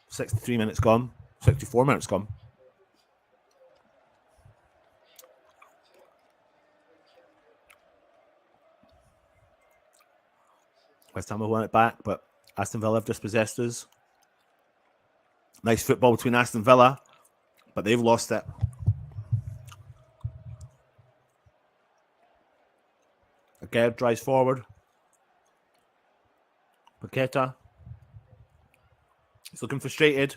63 minutes gone. 64 minutes gone. West Ham have won it back, but Aston Villa have dispossessed us. Nice football between Aston Villa, but they've lost it. Again, drives forward. Paqueta. He's looking frustrated.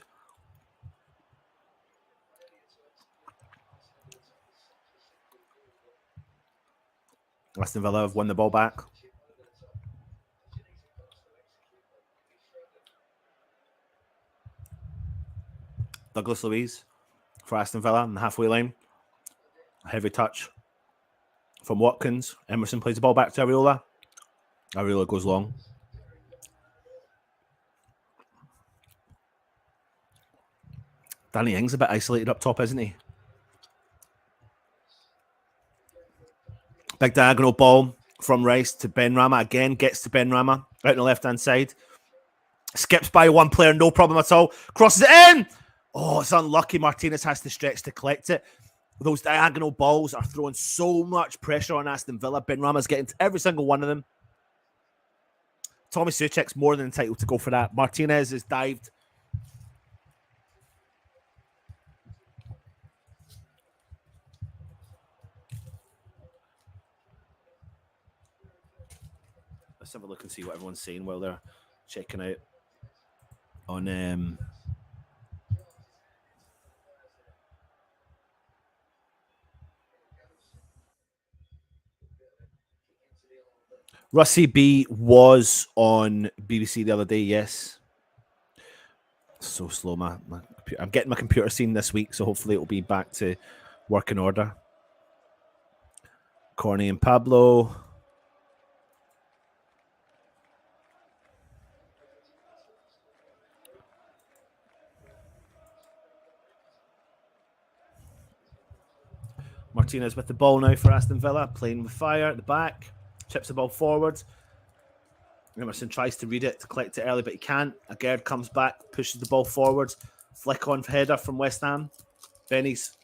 Aston Villa have won the ball back. Douglas Luiz for Aston Villa in the halfway line. A heavy touch from Watkins. Emerson plays the ball back to Areola. Areola goes long. Danny Ings a bit isolated up top, isn't he? Big diagonal ball from Rice to Ben Rama. Again, gets to Ben Rama out on the left-hand side. Skips by one player, no problem at all. Crosses it in. Oh, it's unlucky. Martinez has to stretch to collect it. Those diagonal balls are throwing so much pressure on Aston Villa. Benrahma's getting to every single one of them. Tommy Souček's more than entitled to go for that. Martinez has dived. Let's have a look and see what everyone's saying while they're checking out on Russie B was on BBC the other day, yes. So slow, I'm getting my computer scene this week, so hopefully it'll be back to working order. Corny and Pablo. Martinez with the ball now for Aston Villa, playing with fire at the back. Chips the ball forward. Emerson tries to read it to collect it early, but he can't. Agard comes back, pushes the ball forward. Flick on header from West Ham. Benny's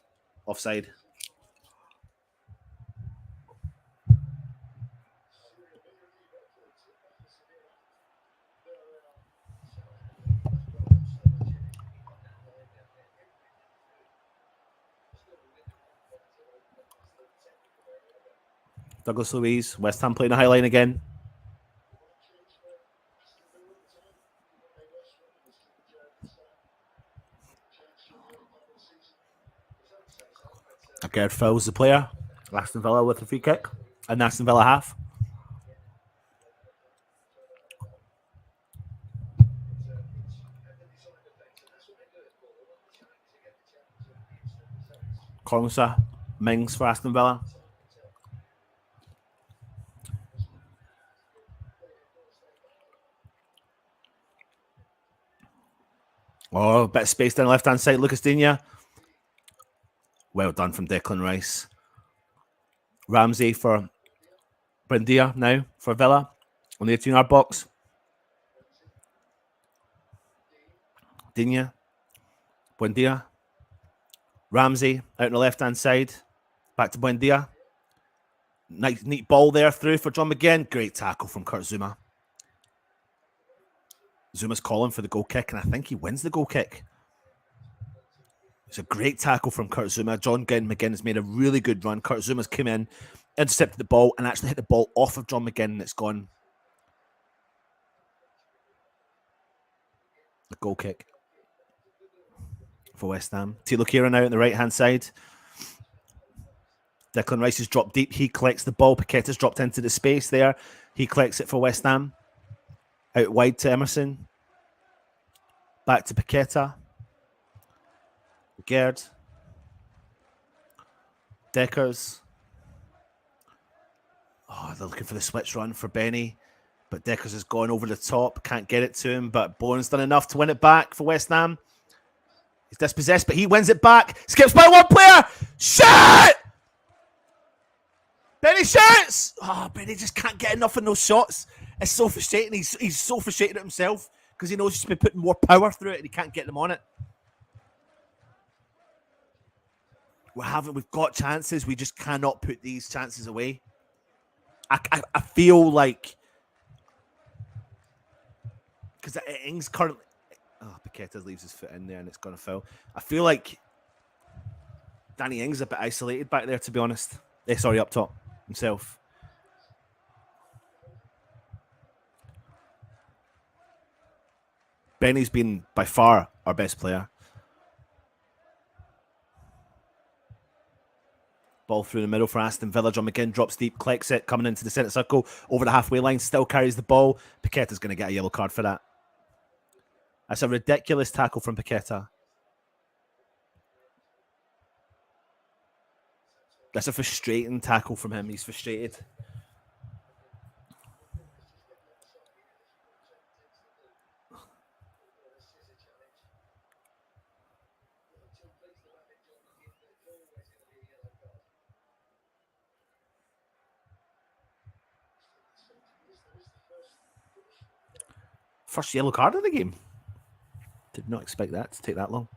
offside. Douglas Luiz, West Ham playing a high line again. Agard fouls the player. Aston Villa with a free kick. And Aston Villa half. Cornsa, Mings for Aston Villa. Oh, a bit of space down the left-hand side. Lucas Digne. Well done from Declan Rice. Ramsey for Buendia now for Villa on the 18-yard box. Digne. Buendia. Ramsey out on the left-hand side. Back to Buendia. Nice, neat ball there through for John McGinn. Great tackle from Kurt Zouma. Zuma's calling for the goal kick, and I think he wins the goal kick. It's a great tackle from Kurt Zouma. John McGinn has made a really good run. Kurt Zuma's come in, intercepted the ball, and actually hit the ball off of John McGinn, and it's gone. The goal kick for West Ham. Tilo Kehrer now on the right-hand side. Declan Rice has dropped deep. He collects the ball. Paqueta's dropped into the space there. He collects it for West Ham. Out wide to Emerson. Back to Paqueta. Gerd. Deckers. Oh, they're looking for the switch run for Benny. But Deckers has gone over the top. Can't get it to him. But Bowen's done enough to win it back for West Ham. He's dispossessed, but he wins it back. Skips by one player. Shot! Benny shoots! Oh, Benny just can't get enough of those shots. It's so frustrating. He's so frustrated at himself because he knows he's been putting more power through it and he can't get them on it. We've got chances. We just cannot put these chances away. I feel like because Ings currently. Oh, Paqueta leaves his foot in there and it's going to foul. I feel like Danny Ings is a bit isolated back there, to be honest. Up top himself. Benny's been by far our best player. Ball through the middle for Aston Villa. John McGinn drops deep, collects it, coming into the centre circle, over the halfway line, still carries the ball. Paqueta's going to get a yellow card for that. That's a ridiculous tackle from Paqueta. That's a frustrating tackle from him. He's frustrated. First yellow card of the game. Did not expect that to take that long.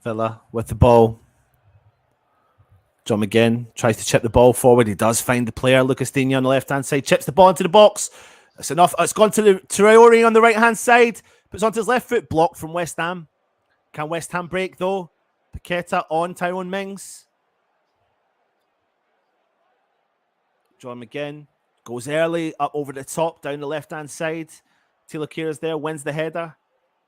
Villa with the ball. John McGinn tries to chip the ball forward. He does find the player, Lucas Digne, on the left-hand side. Chips the ball into the box. That's enough. It's gone to the Traore on the right-hand side. Puts onto his left foot. Blocked from West Ham. Can West Ham break, though? Paqueta on Tyrone Mings. John McGinn goes early, up over the top, down the left-hand side. Taylor Kira's there, wins the header.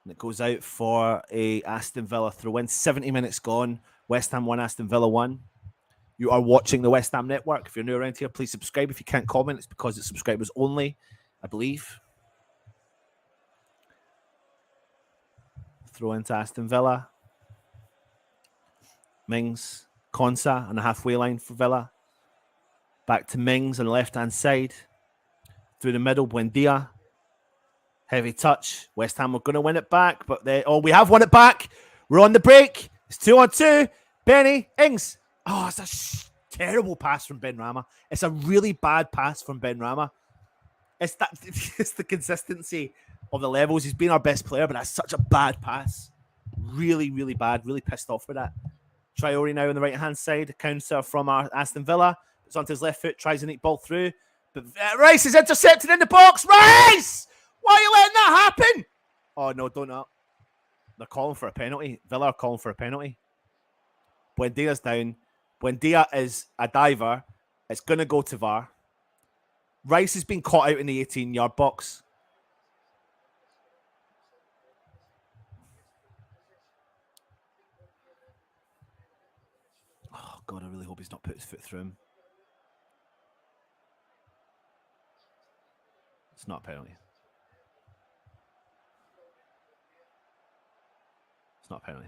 And it goes out for a Aston Villa throw-in. 70 minutes gone. West Ham 1, Aston Villa 1. You are watching the West Ham Network. If you're new around here, please subscribe. If you can't comment, it's because it's subscribers only, I believe. Throw into Aston Villa. Mings, Konsa on the halfway line for Villa. Back to Mings on the left-hand side. Through the middle, Buendia. Heavy touch. West Ham are going to win it back, but we have won it back. We're on the break. It's 2-on-2. Benny, Ings. Oh, it's a terrible pass from Ben Rama. It's a really bad pass from Ben Rama. It's the consistency of the levels. He's been our best player, but that's such a bad pass. Really, really bad. Really pissed off with that. Traore now on the right-hand side. A counter from our Aston Villa. It's onto his left foot. Tries a neat ball through. But Rice is intercepted in the box. Rice! Why are you letting that happen? Oh, no, don't know. They're calling for a penalty. Villa are calling for a penalty. Buendia's down. Buendia is a diver. It's going to go to VAR. Rice has been caught out in the 18-yard box. Oh, God, I really hope he's not put his foot through him. It's not a penalty. It's not a penalty.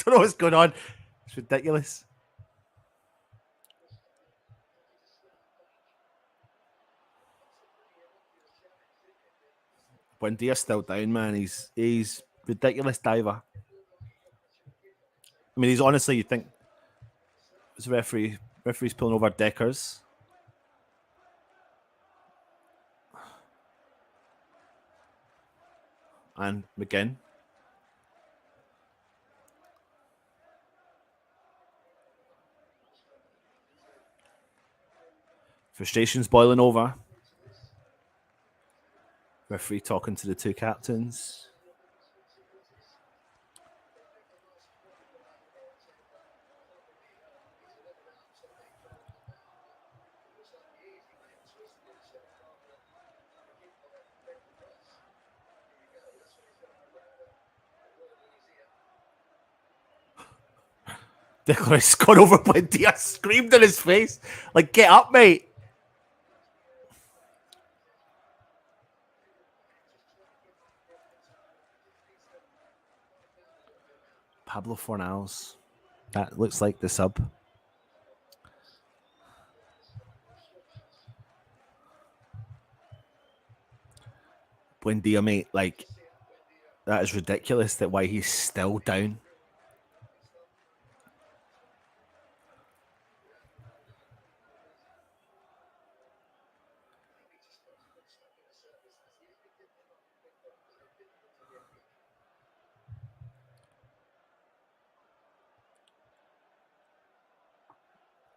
Don't know what's going on. It's ridiculous. Buendia's still down, man. He's ridiculous diver. I mean, he's honestly, you think it's a referee's pulling over Deckers. And McGinn. Frustration's boiling over. Referee talking to the two captains. Declan's gone over Buendia, screamed in his face. Like, get up, mate. Pablo Fornals. That looks like the sub. Buendia, mate, like, that is ridiculous that why he's still down.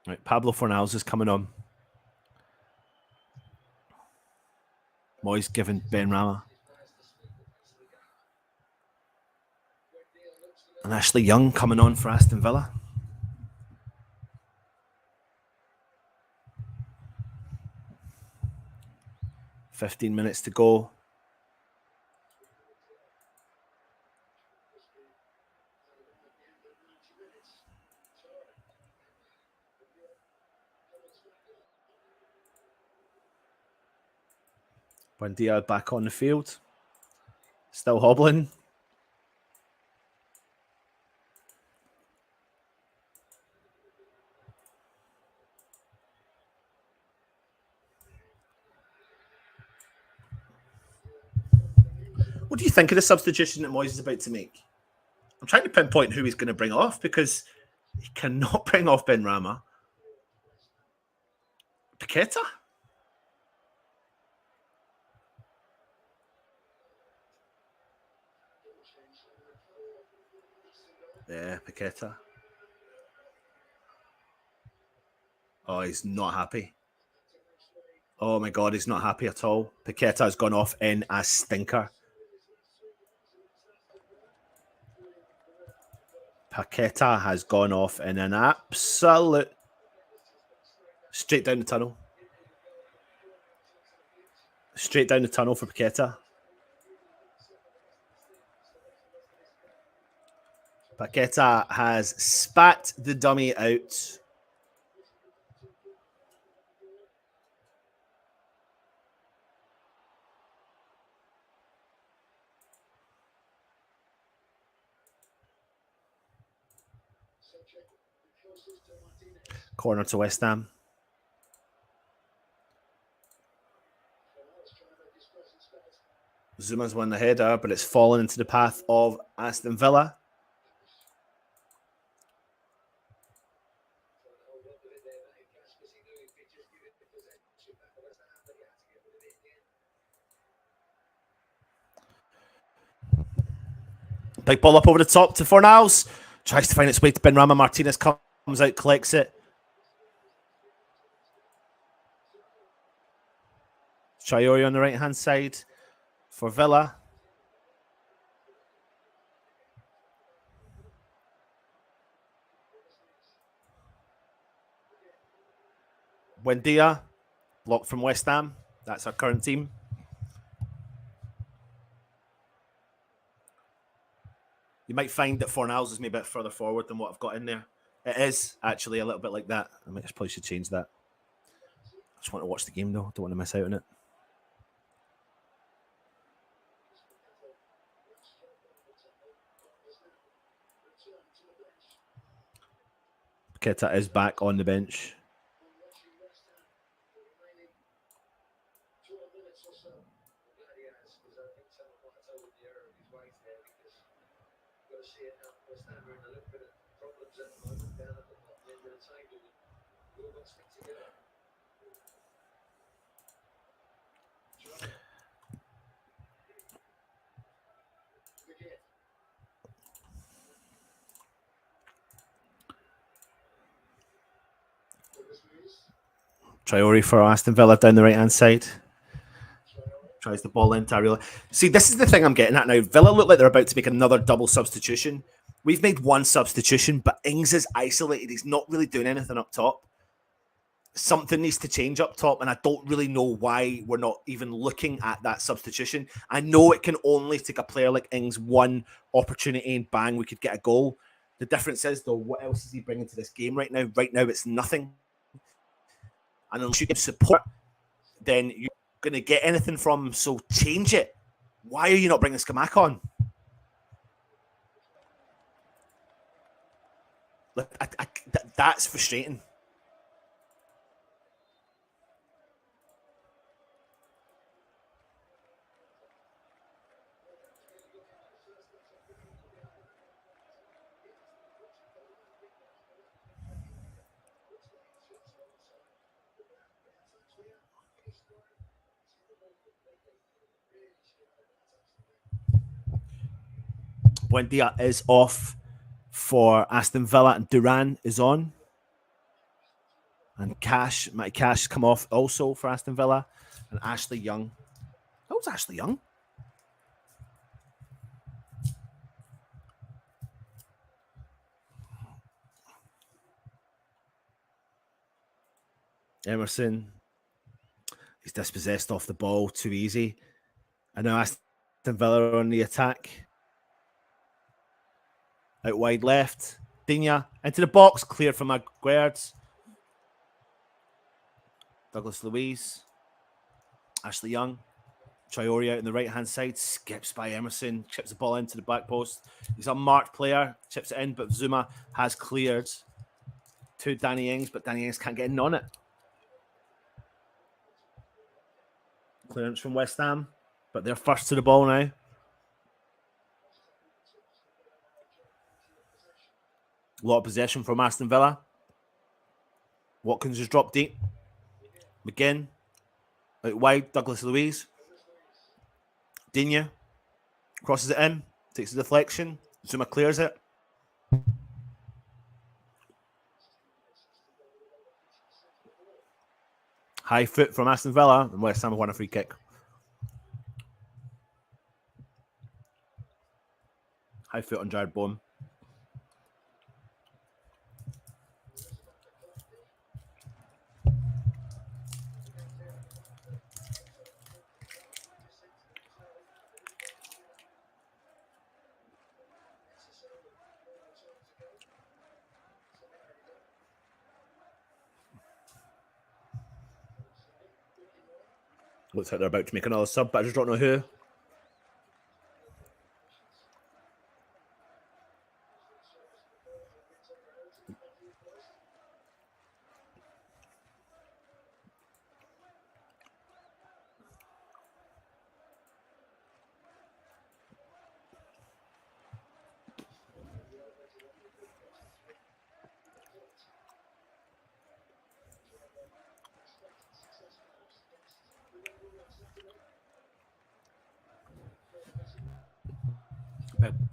Right, Pablo Fornals is coming on. Moyes giving Ben Rama. And Ashley Young coming on for Aston Villa. "15 minutes to go. Buendia back on the field. Still hobbling. What do you think of the substitution that Moyes is about to make? I'm trying to pinpoint who he's going to bring off because he cannot bring off Ben Rama. Paqueta? Yeah, Paqueta. Oh, he's not happy. Oh my God, he's not happy at all. Paqueta has gone off in a stinker. Paqueta has gone off in an absolute... Straight down the tunnel. Straight down the tunnel for Paqueta. Paqueta has spat the dummy out. Corner to West Ham. Zuma's won the header, but it's fallen into the path of Aston Villa. Big ball up over the top to Fornals. Tries to find its way to Benrahma. Martinez comes out, collects it. Traore on the right-hand side for Villa. Buendia, blocked from West Ham. That's our current team. You might find that Fornals is maybe a bit further forward than what I've got in there. It is actually a little bit like that. I might probably should change that. I just want to watch the game though. Don't want to miss out on it. Paqueta is back on the bench. Traore for Aston Villa down the right-hand side. Tries the ball into Ariola. See, this is the thing I'm getting at now. Villa look like they're about to make another double substitution. We've made one substitution, but Ings is isolated. He's not really doing anything up top. Something needs to change up top, and I don't really know why we're not even looking at that substitution. I know it can only take a player like Ings one opportunity and bang, we could get a goal. The difference is, though, what else is he bringing to this game right now? Right now, it's nothing. And unless you give support, then you're going to get anything from him. So change it. Why are you not bringing Skamak on? Look, that's frustrating. Buendia is off for Aston Villa and Duran is on. And Matty Cash come off also for Aston Villa. And Ashley Young. That was Ashley Young. Emerson. He's dispossessed off the ball. Too easy. And now Aston Villa on the attack. Out wide left. Digne into the box. Cleared from Aguerd. Douglas Luiz. Ashley Young. Traore out on the right-hand side, skips by Emerson, chips the ball into the back post. He's a marked player, chips it in, but Zuma has cleared to Danny Ings, but Danny Ings can't get in on it. Clearance from West Ham, but they're first to the ball now. A lot of possession from Aston Villa. Watkins has dropped deep. McGinn out wide. Douglas Luiz. Digne crosses it in. Takes a deflection. Zuma clears it. High foot from Aston Villa. And West Ham won a free kick. High foot on Jared Bowen. Looks like they're about to make another sub, but I just don't know who.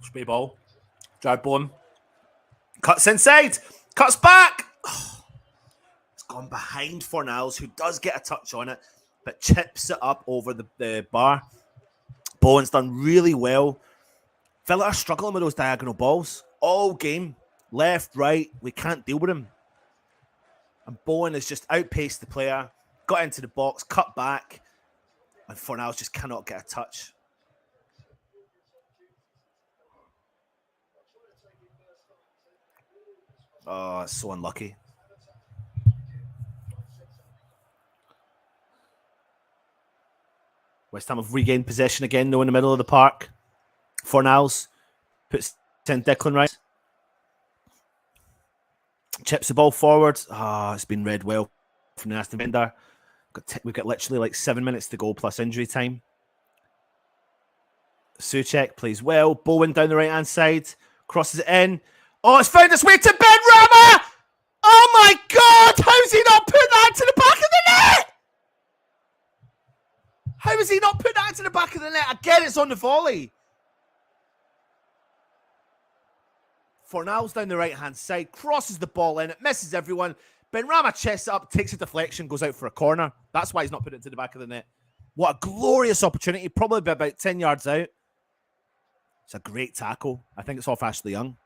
Spray ball. Jared Bowen. Cuts inside. Cuts back. Oh, it's gone behind Fornals, who does get a touch on it, but chips it up over the bar. Bowen's done really well. Villa are struggling with those diagonal balls all game. Left, right. We can't deal with him. And Bowen has just outpaced the player, got into the box, cut back, and Fornals just cannot get a touch. Oh, it's so unlucky. West Ham have regained possession again, though, in the middle of the park. Fornals puts in Declan Rice. Chips the ball forward. It's been read well from the Aston Villa. We've got literally like 7 minutes to go plus injury time. Souček plays well. Bowen down the right-hand side. Crosses it in. Oh, it's found its way to Ben Rama! Oh my God! How's he not put that to the back of the net? How has he not put that to the back of the net? Again, it's on the volley. Fornals down the right-hand side. Crosses the ball in. It misses everyone. Ben Rama chests it up, takes a deflection, goes out for a corner. That's why he's not put it to the back of the net. What a glorious opportunity. Probably be about 10 yards out. It's a great tackle. I think it's off Ashley Young.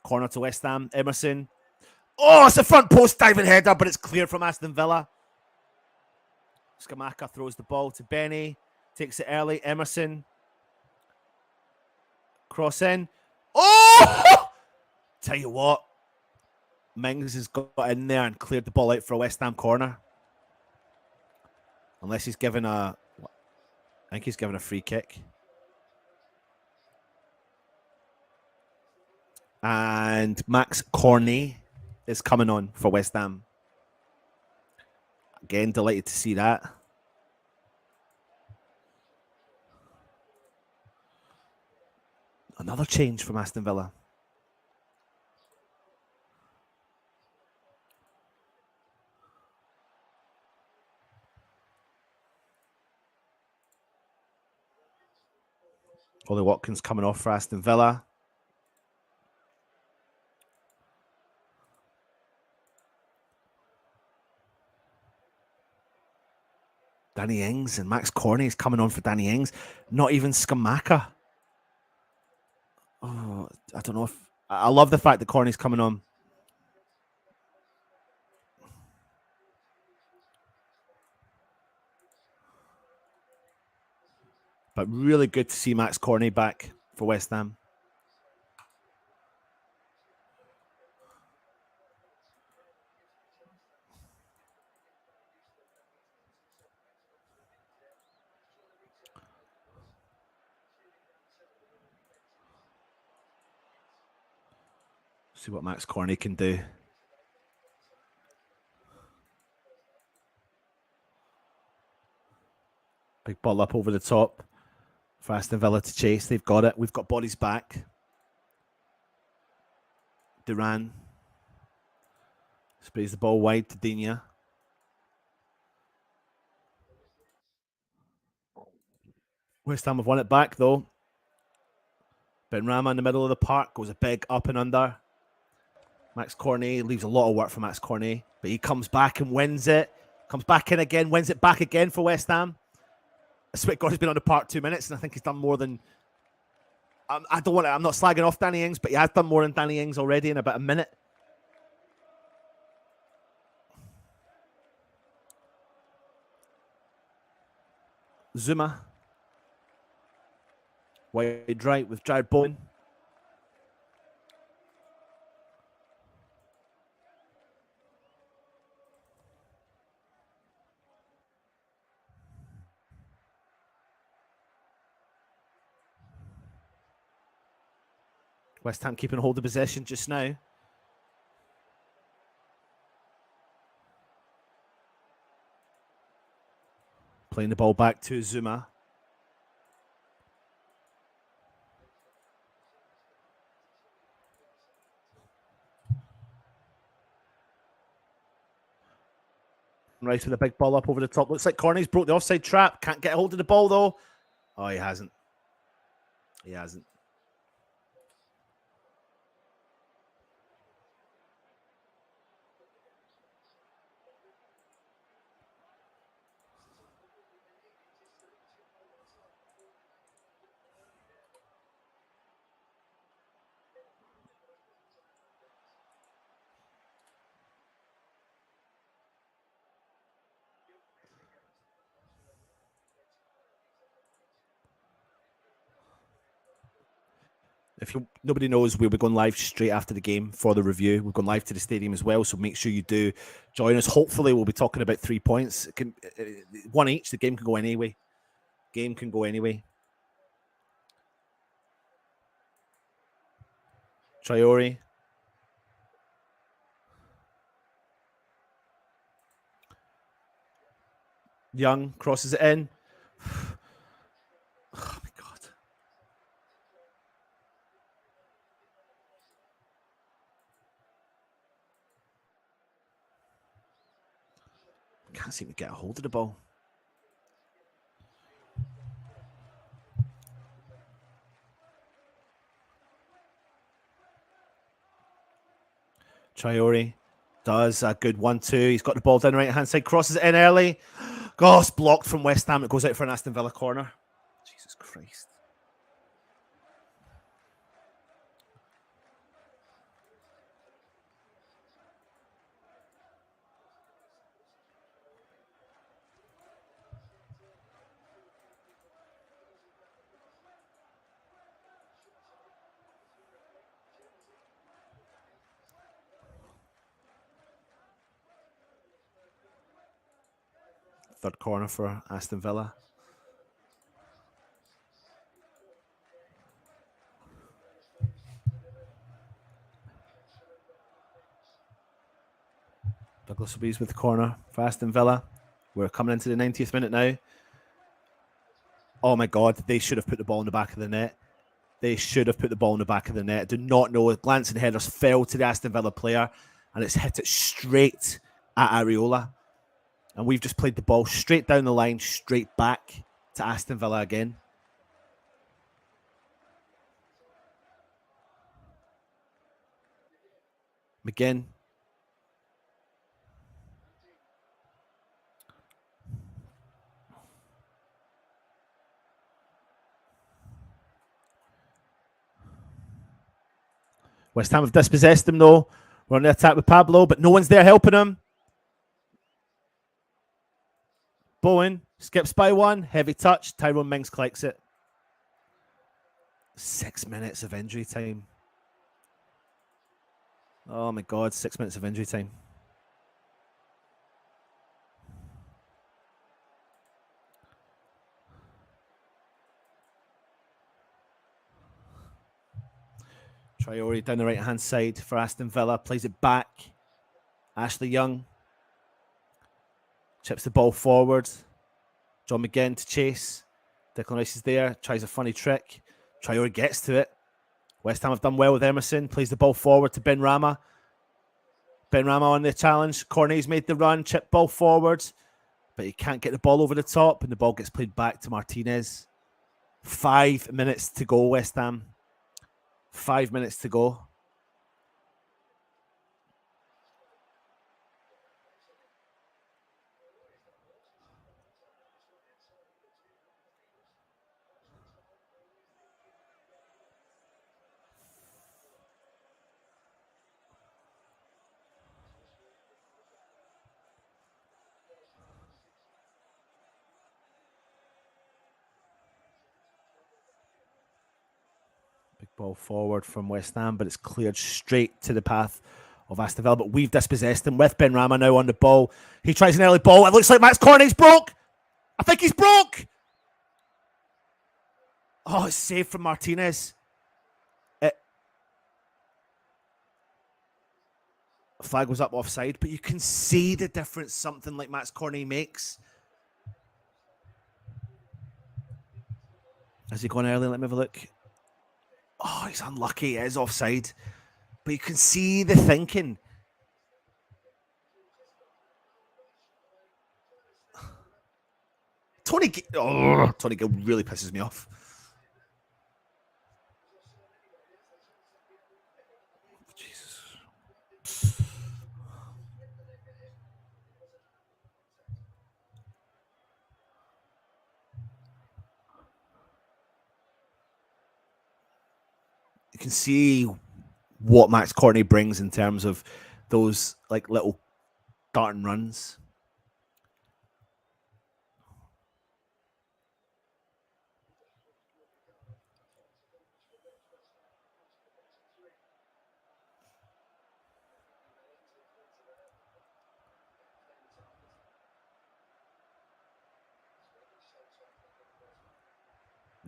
Corner to West Ham. Emerson. Oh, it's a front post diving header, but it's cleared from Aston Villa. Scamacca throws the ball to Benny. Takes it early. Emerson. Cross in. Oh! Tell you what. Mings has got in there and cleared the ball out for a West Ham corner. Unless he's given a... I think he's given a free kick. And Max Cornet is coming on for West Ham. Again, delighted to see that. Another change from Aston Villa. Ollie Watkins coming off for Aston Villa. Danny Ings and Max Cornet is coming on for Danny Ings. Not even Scamacca. Oh, I don't know if... I love the fact that Cornet's coming on. But really good to see Max Cornet back for West Ham. See what Max Corney can do. Big ball up over the top for Aston Villa to chase. They've got it. We've got bodies back. Duran sprays the ball wide to Digne. West Ham have won it back, though. Benrahma in the middle of the park goes a big up and under. Max Cornet leaves a lot of work for Max Cornet, but he comes back and wins it. Comes back in again, wins it back again for West Ham. Switgord's been on the park 2 minutes, and I think he's done more than. I'm not slagging off Danny Ings, but he has done more than Danny Ings already in about a minute. Zuma. Wide right with Jared Bowen. West Ham keeping hold of possession just now. Playing the ball back to Zuma. Right with a big ball up over the top. Looks like Corney's broke the offside trap. Can't get a hold of the ball, though. Oh, he hasn't. He hasn't. Nobody knows, we'll be going live straight after the game for the review. We've gone live to the stadium as well, so make sure you do join us. Hopefully, we'll be talking about 3 points. One each. The game can go anyway. Game can go anyway. Traore. Young crosses it in. Oh my God. Can't seem to get a hold of the ball. Traore does a good 1-2. He's got the ball down the right-hand side, crosses it in early. Gosh, blocked from West Ham. It goes out for an Aston Villa corner. Jesus Christ. Third corner for Aston Villa. Douglas Luiz with the corner for Aston Villa. We're coming into the 90th minute now. Oh my God, they should have put the ball in the back of the net. They should have put the ball in the back of the net. Do not know. Glancing headers fell to the Aston Villa player, and it's hit it straight at Areola. And we've just played the ball straight down the line, straight back to Aston Villa again. McGinn. West Ham have dispossessed him, though. We're on the attack with Pablo, but no one's there helping him. Bowen skips by one. Heavy touch. Tyrone Mings collects it. 6 minutes of injury time. Oh, my God. 6 minutes of injury time. Traore down the right-hand side for Aston Villa. Plays it back. Ashley Young. Chips the ball forward. John McGinn to chase. Declan Rice is there. Tries a funny trick. Traore gets to it. West Ham have done well with Emerson. Plays the ball forward to Ben Rama. Ben Rama on the challenge. Cornet's made the run. Chip ball forward. But he can't get the ball over the top. And the ball gets played back to Martinez. 5 minutes to go, West Ham. 5 minutes to go. Big ball forward from West Ham, but it's cleared straight to the path of Aston Villa. But we've dispossessed him with Ben Rama now on the ball. He tries an early ball. It looks like Max Cornet's broke. I think he's broke. Oh, it's saved from Martinez. Flag was up offside, but you can see the difference something like Max Cornet makes. Has he gone early? Let me have a look. Oh, he's unlucky. It is offside. But you can see the thinking. Tony Gill really pisses me off. Jesus. You can see what Max Cornet brings in terms of those like little dart and runs.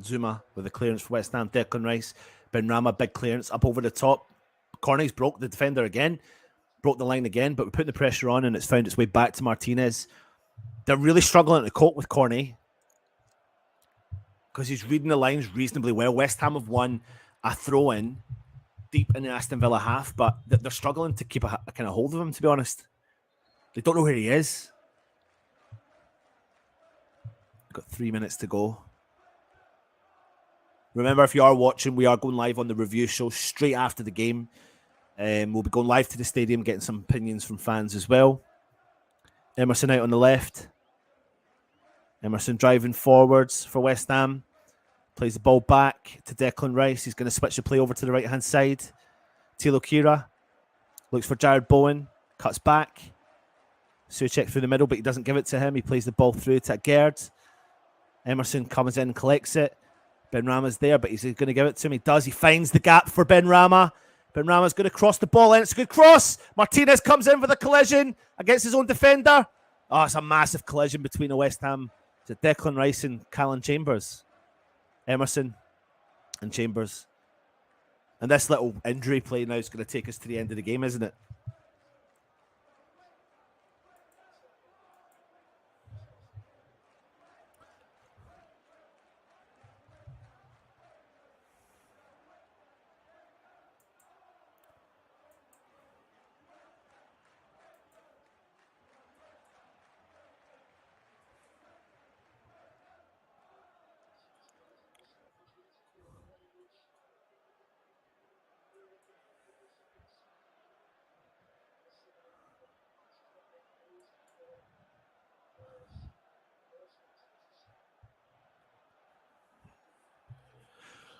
Zuma with a clearance for West Ham. Declan Rice. Ben Rama, big clearance up over the top. Cornet's broke the defender again. Broke the line again, but we're putting the pressure on and it's found its way back to Martinez. They're really struggling to cope with Cornet because he's reading the lines reasonably well. West Ham have won a throw-in deep in the Aston Villa half, but they're struggling to keep a kind of hold of him, to be honest. They don't know where he is. Got 3 minutes to go. Remember, if you are watching, we are going live on the review show straight after the game. We'll be going live to the stadium, getting some opinions from fans as well. Emerson out on the left. Emerson driving forwards for West Ham. Plays the ball back to Declan Rice. He's going to switch the play over to the right-hand side. Tilo Kira looks for Jared Bowen. Cuts back. Souček through the middle, but he doesn't give it to him. He plays the ball through to Gerd. Emerson comes in and collects it. Ben Rama's there, but he's going to give it to him. He does. He finds the gap for Ben Rama. Ben Rama's going to cross the ball in. It's a good cross. Martinez comes in for the collision against his own defender. Oh, it's a massive collision between the West Ham. It's Declan Rice and Callan Chambers. Emerson and Chambers. And this little injury play now is going to take us to the end of the game, isn't it?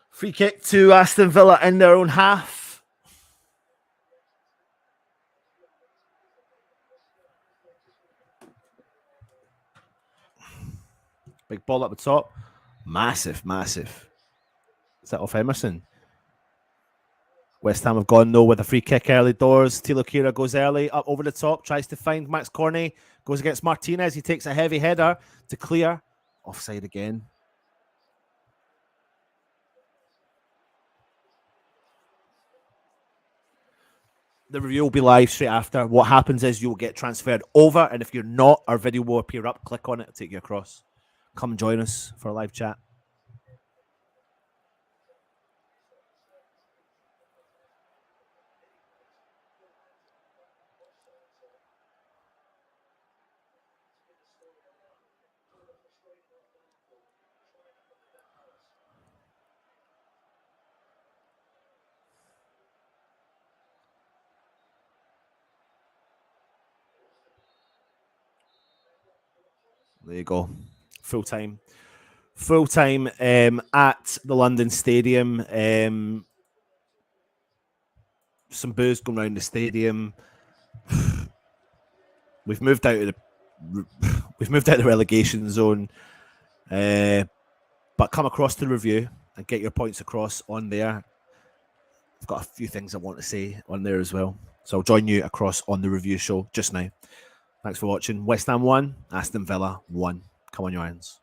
Free kick to Aston Villa in their own half. Big ball up the top. Massive, massive. Is that off Emerson? West Ham have gone no with a free kick early doors. Tilo Kira goes early, up over the top, tries to find Max Cornet. Goes against Martinez. He takes a heavy header to clear. Offside again. The review will be live straight after. What happens is you'll get transferred over, and if you're not, our video will appear up. Click on it, it'll take you across. Come join us for a live chat. There you go. Full time at the London Stadium. Some booze going around the stadium. We've moved out of the relegation zone, but come across to the review and get your points across on there. I've got a few things I want to say on there as well, so I'll join you across on the review show just now. Thanks for watching. West Ham 1, Aston Villa 1. Come on, your irons.